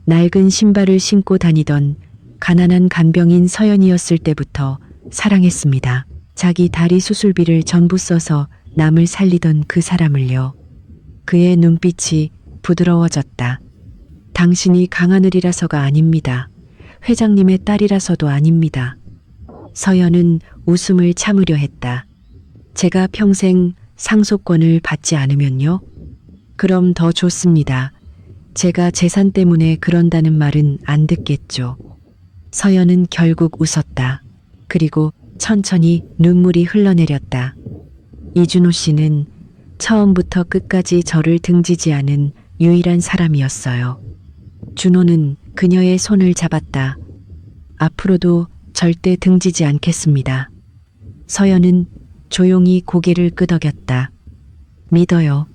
낡은 신발을 신고 다니던 가난한 간병인 서연이었을 때부터 사랑했습니다. 자기 다리 수술비를 전부 써서 남을 살리던 그 사람을요. 그의 눈빛이 부드러워졌다. 당신이 강하늘이라서가 아닙니다. 회장님의 딸이라서도 아닙니다. 서연은 웃음을 참으려 했다. 제가 평생 상속권을 받지 않으면요? 그럼 더 좋습니다. 제가 재산 때문에 그런다는 말은 안 듣겠죠. 서연은 결국 웃었다. 그리고 천천히 눈물이 흘러내렸다. 이준호 씨는 처음부터 끝까지 저를 등지지 않은 유일한 사람이었어요. 준호는 그녀의 손을 잡았다. 앞으로도 절대 등지지 않겠습니다. 서연은 조용히 고개를 끄덕였다. 믿어요.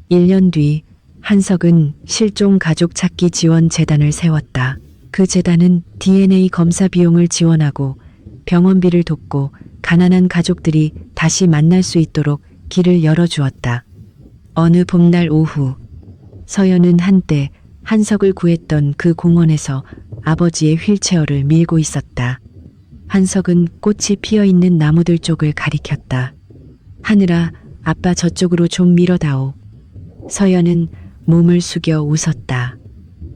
1년 뒤 한석은 실종 가족 찾기 지원 재단을 세웠다. 그 재단은 DNA 검사 비용을 지원하고 병원비를 돕고 가난한 가족들이 다시 만날 수 있도록 길을 열어주었다. 어느 봄날 오후 서연은 한때 한석을 구했던 그 공원에서 아버지의 휠체어를 밀고 있었다. 한석은 꽃이 피어있는 나무들 쪽을 가리켰다. 하늘아, 아빠 저쪽으로 좀 밀어다오. 서연은 몸을 숙여 웃었다.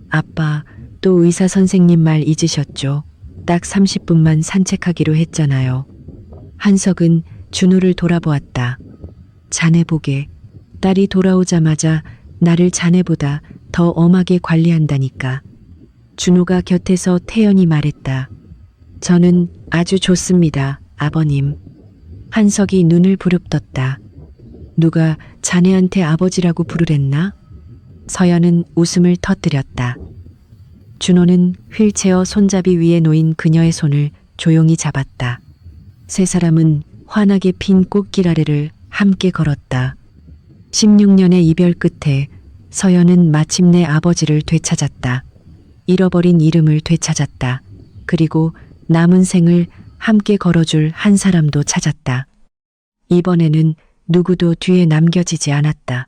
아빠, 또 의사 선생님 말 잊으셨죠? 딱 30분만 산책하기로 했잖아요. 한석은 준호를 돌아보았다. 자네 보게. 딸이 돌아오자마자 나를 자네보다 더 엄하게 관리한다니까. 준호가 곁에서 태연히 말했다. 저는 아주 좋습니다, 아버님. 한석이 눈을 부릅떴다. 누가 자네한테 아버지라고 부르랬나? 서연은 웃음을 터뜨렸다. 준호는 휠체어 손잡이 위에 놓인 그녀의 손을 조용히 잡았다. 세 사람은 환하게 핀 꽃길 아래를 함께 걸었다. 16년의 이별 끝에 서연은 마침내 아버지를 되찾았다. 잃어버린 이름을 되찾았다. 그리고 남은 생을 함께 걸어줄 한 사람도 찾았다. 이번에는 누구도 뒤에 남겨지지 않았다.